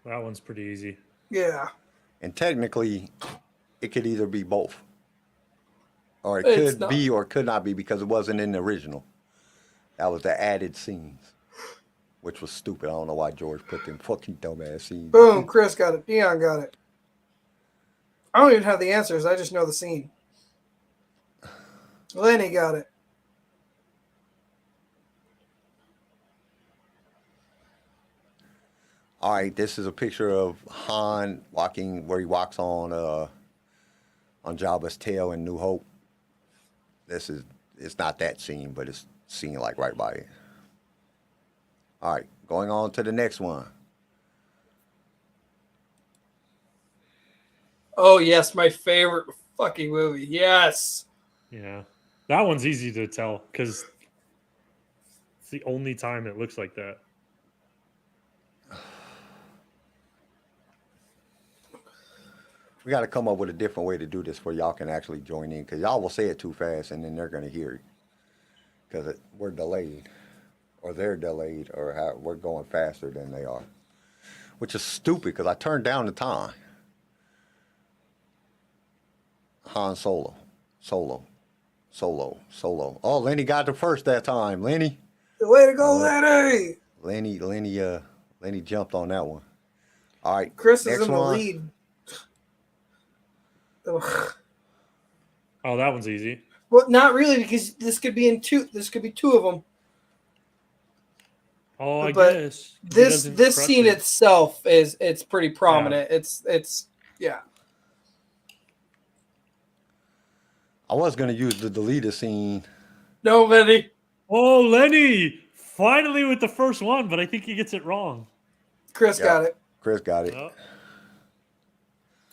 That one's pretty easy. Yeah. And technically, it could either be both. Or it It's could not. be or could not be because it wasn't in the original. That was the added scenes, which was stupid. I don't know why George put them fucking dumbass scenes. Boom. Chris got it. Dion got it. I don't even have the answers. I just know the scene. Lenny got it. All right, this is a picture of Han walking where he walks on Jabba's tail in New Hope. It's not that scene, but it's seen like right by it. All right, going on to the next one. Oh yes, my favorite fucking movie. Yes. Yeah. That one's easy to tell because it's the only time it looks like that. We got to come up with a different way to do this where y'all can actually join in, because y'all will say it too fast and then they're going to hear it because we're delayed, or they're delayed, or we're going faster than they are, which is stupid because I turned down the time. Han Solo. Oh, Lenny got the first that time. Lenny. Way to go, Lenny. Lenny jumped on that one. All right. Chris is next in the one. lead. Ugh. Oh, that one's easy. Well, not really, because this could be two of them. Oh, I But guess. He This doesn't crush scene it. itself it's pretty prominent. It's yeah. I was going to use the deleted scene. No, Lenny. Oh, Lenny! Finally with the first one, but I think he gets it wrong. Chris got it. Chris got it. Oh.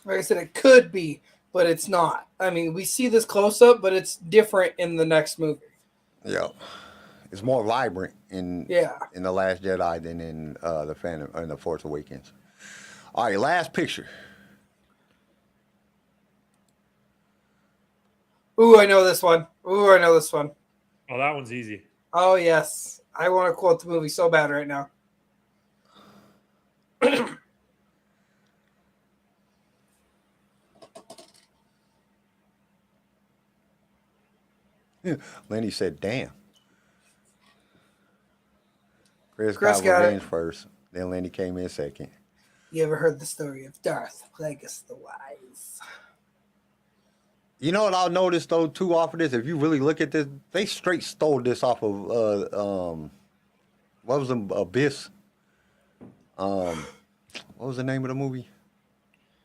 Like I said, it could be, but it's not. I mean, we see this close up, but it's different in the next movie. Yeah. It's more vibrant in The Last Jedi than in the Phantom in the Force Awakens. All right, last picture. Ooh, I know this one. Oh, that one's easy. Oh yes, I want to quote the movie so bad right now. Lenny said, "Damn." Chris Chris got got revenge it. first. Then Lenny came in second. You ever heard the story of Darth Plagueis the Wise? You know what I'll notice though too off of this? If you really look at this, they straight stole this off of what was the Abyss? What was the name of the movie?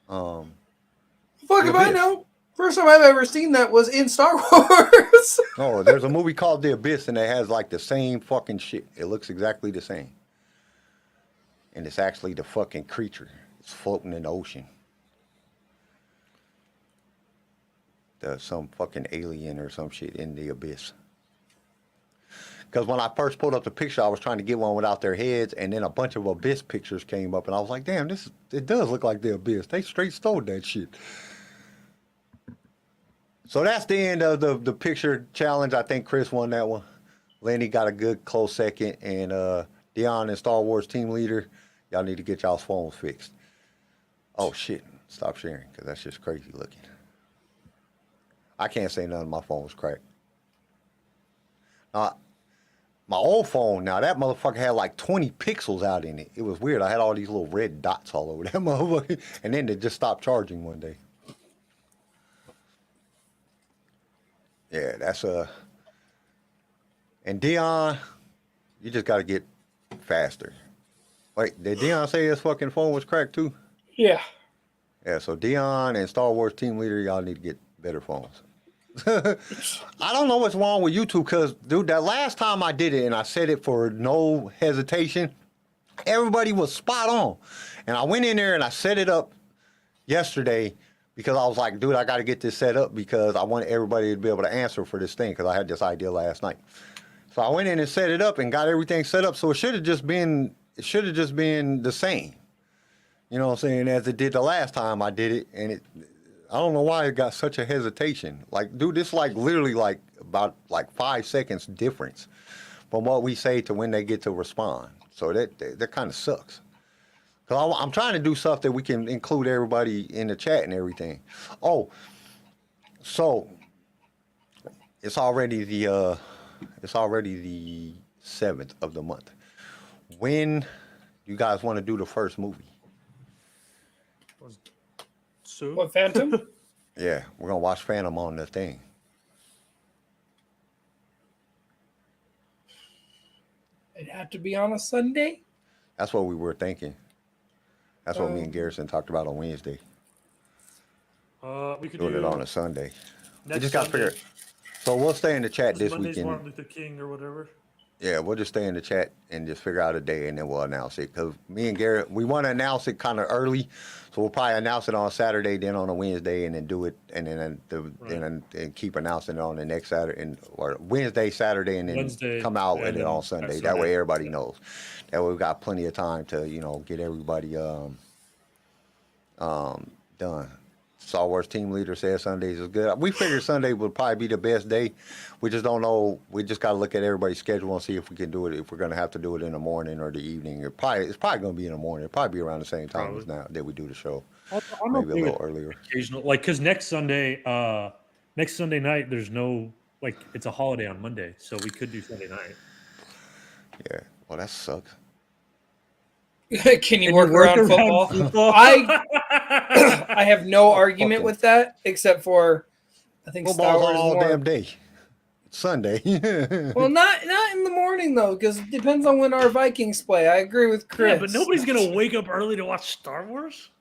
Fuck if I Abyss. know. First time I've ever seen that was in Star Wars. No, there's a movie called The Abyss, and it has like the same fucking shit. It looks exactly the same. And it's actually the fucking creature. It's floating in the ocean. Some fucking alien or some shit in the abyss. Because when I first pulled up the picture, I was trying to get one without their heads, and then a bunch of Abyss pictures came up, and I was like, damn, it does look like the Abyss. They straight stole that shit. So that's the end of the picture challenge. I think Chris won that one. Lenny got a good close second, and Dion and Star Wars team leader, y'all need to get y'all's phones fixed. Oh shit, stop sharing, because that's just crazy looking. I can't say none of my phone was cracked. My old phone, now that motherfucker had like 20 pixels out in it. It was weird. I had all these little red dots all over that motherfucker, and then it just stopped charging one day. Yeah, that's and Dion, you just got to get faster. Wait, did Dion say his fucking phone was cracked too? Yeah. Yeah, so Dion and Star Wars team leader, y'all need to get better phones. I don't know what's wrong with YouTube because, dude, that last time I did it and I said it for no hesitation, everybody was spot on. And I went in there and I set it up yesterday because I was like, dude, I got to get this set up because I want everybody to be able to answer for this thing because I had this idea last night. So I went in and set it up and got everything set up. So it should have just been the same. You know what I'm saying, as it did the last time I did it, and I don't know why it got such a hesitation. Like, dude, it's like literally like about like 5 seconds difference from what we say to when they get to respond. So that kind of sucks. Cause I'm trying to do stuff that we can include everybody in the chat and everything. Oh, so it's already the 7th of the month. When you guys want to do the first movie? Soon. What, Phantom? Yeah, we're gonna watch Phantom on the thing. It'd have to be on a Sunday. That's what we were thinking. That's what me and Garrison talked about on Wednesday. We could Doing do it on a Sunday. We next just got to Sunday. figure it. So we'll stay in the chat this Monday's weekend. Martin Luther King or whatever. Yeah, we'll just stay in the chat and just figure out a day and then we'll announce it. Because me and Garrett, we want to announce it kind of early. So we'll probably announce it on Saturday, then on a Wednesday, and then do it, and then and keep announcing it on the next Saturday, or Wednesday, Saturday, and then Wednesday, come out and and then then on Sunday. next That Sunday. way everybody knows. That way we've got plenty of time to, get everybody done. Star Wars team leader says Sundays is good. We figured Sunday would probably be the best day. We just don't know. We just got to look at everybody's schedule and see if we can do it. If we're going to have to do it in the morning or the evening. It's probably going to be in the morning. It'll probably be around the same time as now that we do the show. I'm Maybe a okay little with earlier. Occasional, like, because next Sunday night, there's no, like, it's a holiday on Monday, so we could do Sunday night. Yeah. Well, that sucks. Can you work around football? I have no argument with that, except for I think Star Football's Wars on all more. damn day. It's Sunday. Well, not in the morning though, because it depends on when our Vikings play. I agree with Chris. Yeah, but nobody's gonna wake up early to watch Star Wars,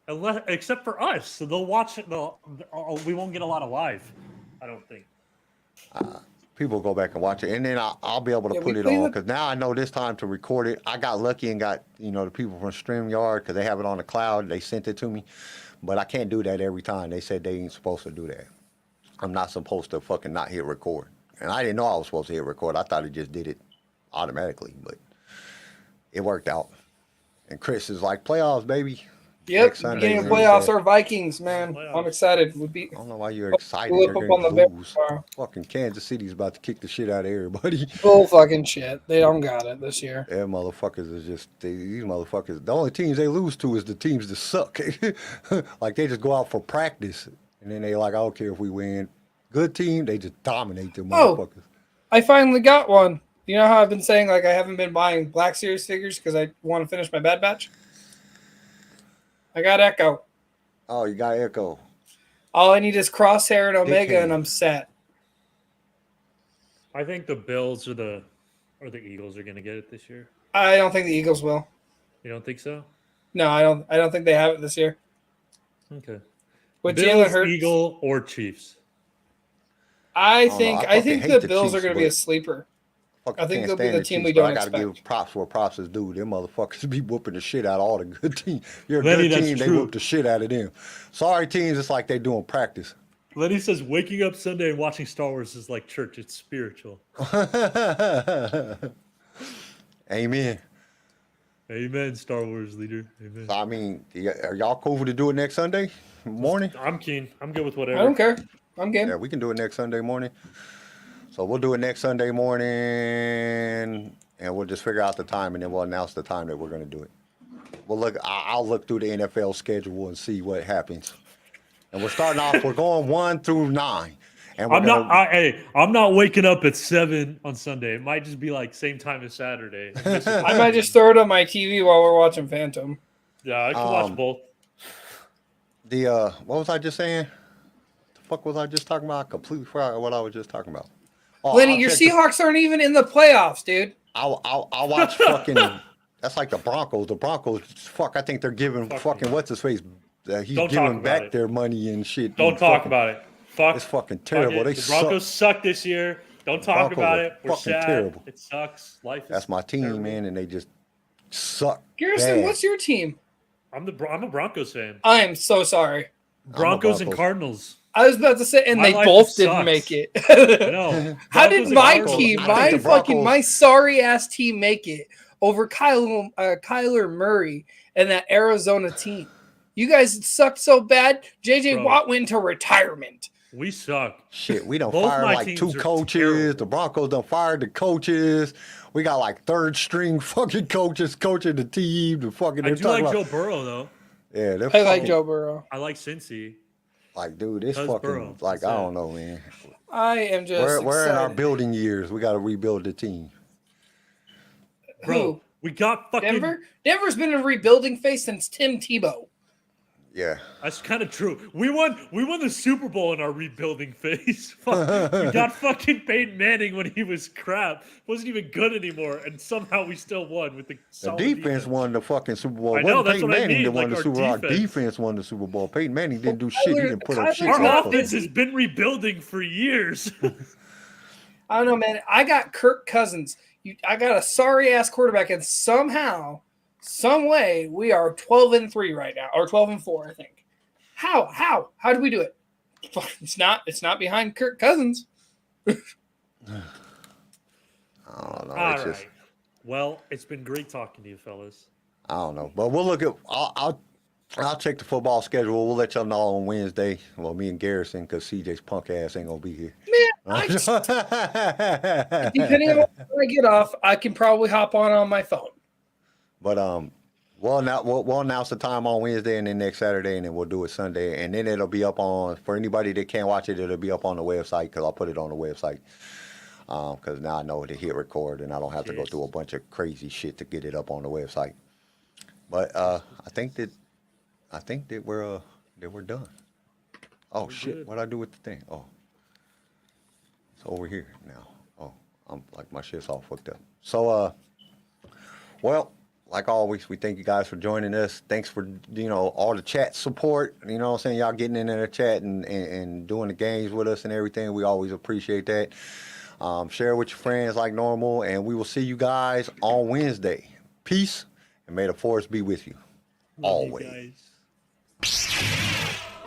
except for us. So they'll watch it. We won't get a lot of live. I don't think. People go back and watch it, and then I'll be able to put it on because now I know this time to record it. I got lucky and got the people from StreamYard because they have it on the cloud. They sent it to me, but I can't do that every time. They said they ain't supposed to do that. I'm not supposed to fucking not hit record, and I didn't know I was supposed to hit record. I thought it just did it automatically, but it worked out. And Chris is like, playoffs, baby. Yep, Sunday, beginning of man, playoffs so- are Vikings, man. I'm excited. Would be I don't know why you're excited. We'll They're flip up on going the to Bears lose. tomorrow. Fucking Kansas City's about to kick the shit out of everybody. full fucking shit. They don't got it this year. Yeah, motherfuckers is just these motherfuckers. The only teams they lose to is the teams that suck. Like they just go out for practice and then they like, I don't care if we win. Good team, they just dominate them motherfuckers. I finally got one. You know how I've been saying like I haven't been buying Black Series figures because I want to finish my Bad Batch? I got Echo. Oh, you got Echo. All I need is Crosshair and Omega, Dickhead. and I'm set. I think the Bills or the Eagles are gonna get it this year. I don't think the Eagles will. You don't think so? No, I don't. I don't think they have it this year. Okay. With Bills, Jalen Hurts, Eagle, or Chiefs. I don't know. think I I think fucking hate the the Bills are Chiefs, going to be a but- sleeper. Fucking I think can't they'll be stand the team Chiefs, we but don't I gotta expect. give props where props is due. Them motherfuckers be whooping the shit out of all the good teams. You're a Lenny, good that's team, they true. whoop the shit out of them. Sorry teams, it's like they doing practice. Lenny says waking up Sunday and watching Star Wars is like church. It's spiritual. Amen. Amen, Star Wars leader. Amen. So, I mean, are y'all cool to do it next Sunday morning? I'm keen. I'm good with whatever. I don't care. I'm game. Yeah, we can do it next Sunday morning. So we'll do it next Sunday morning, and we'll just figure out the time, and then we'll announce the time that we're going to do it. We'll look. I'll look through the NFL schedule and see what happens. And we're starting off. We're going 1 through 9. And I'm not waking up at 7 on Sunday. It might just be like same time as Saturday. I might just throw it on my TV while we're watching Phantom. Yeah, I can watch both. What was I just saying? The fuck was I just talking about? I completely forgot what I was just talking about. Oh, Lenny, your Seahawks aren't even in the playoffs, dude. I'll watch fucking. That's like the Broncos. The Broncos, fuck. I think they're giving fucking what's his face. He's giving back their money and shit. Don't talk about it. Fuck. It's fucking terrible. The Broncos suck this year. Don't talk about it. We're sad. Terrible. It sucks. Life is That's my team, terrible. man, and they just suck. Garrison, bad. what's your team? I'm a Broncos fan. I am so sorry. Broncos and Cardinals. I was about to say, and My they life both didn't sucks. make it. No. How did my team, I think the Broncos- my sorry ass team, make it over Kyler Murray and that Arizona team? You guys sucked so bad. JJ Bro. Watt went to retirement. We suck. Shit, we done Both fired my like teams 2 are coaches. terrible. The Broncos done fired the coaches. We got like 3rd string fucking coaches coaching the team. The fucking. I they're do like talking Joe about- Burrow though. Yeah, they're I like fucking- Joe Burrow. I like Cincy. Like, dude, this Does fucking Burrow. like That's I it. don't know, man. I am just We're in our excited. building years. We got to rebuild the team. Bro, Who? we got fucking Denver's been in a rebuilding phase since Tim Tebow. Yeah. That's kind of true. We won the Super Bowl in our rebuilding phase. Fuck, we got fucking Peyton Manning when he was crap. Wasn't even good anymore, and somehow we still won with the The solid defense won the fucking Super Bowl. I know, Wasn't that's Peyton what I Manning mean, that won like the our Super Bowl. Our defense. defense won the Super Bowl. Peyton Manning didn't do shit. He Kyler- didn't put up Kyler- shit. Our for us. offense has been rebuilding for years. I don't know, man. I got Kirk Cousins. I got a sorry ass quarterback, and somehow, some way, we are 12-3 right now, or 12-4, I think. How did we do it? It's not behind Kirk Cousins. I don't know. All It's right. just Well, it's been great talking to you, fellas. I don't know. But we'll look at. I'll check the football schedule. We'll let y'all know on Wednesday. Well, me and Garrison, because CJ's punk ass ain't gonna be here. Man, depending on when I get off, I can probably hop on my phone. But we'll announce the time on Wednesday and then next Saturday, and then we'll do it Sunday, and then it'll be up on for anybody that can't watch it. It'll be up on the website because I'll put it on the website. Because now I know to hit record, and I don't have to go through a bunch of crazy shit to get it up on the website. But I think that we're done. Oh shit! good. What'd I do with the thing? Oh, it's over here now. Oh, I'm like my shit's all fucked up. So well, like always, we thank you guys for joining us. Thanks for all the chat support. You know what I'm saying? Y'all getting in there chat and doing the games with us and everything. We always appreciate that. Share with your friends like normal, and we will see you guys on Wednesday. Peace, and may the force be with you. Love you Always. guys.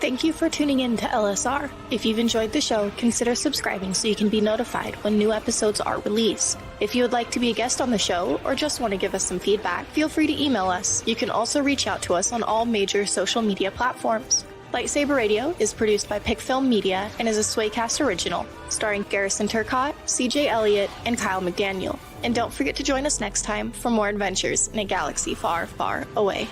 Thank you for tuning in to LSR. If you've enjoyed the show, consider subscribing so you can be notified when new episodes are released. If you would like to be a guest on the show or just want to give us some feedback, feel free to email us. You can also reach out to us on all major social media platforms. Lightsaber Radio is produced by Pickfilm Media and is a Swaycast original, starring Garrison Turcotte, CJ Elliott, and Kyle McDaniel. And don't forget to join us next time for more adventures in a galaxy far, far away.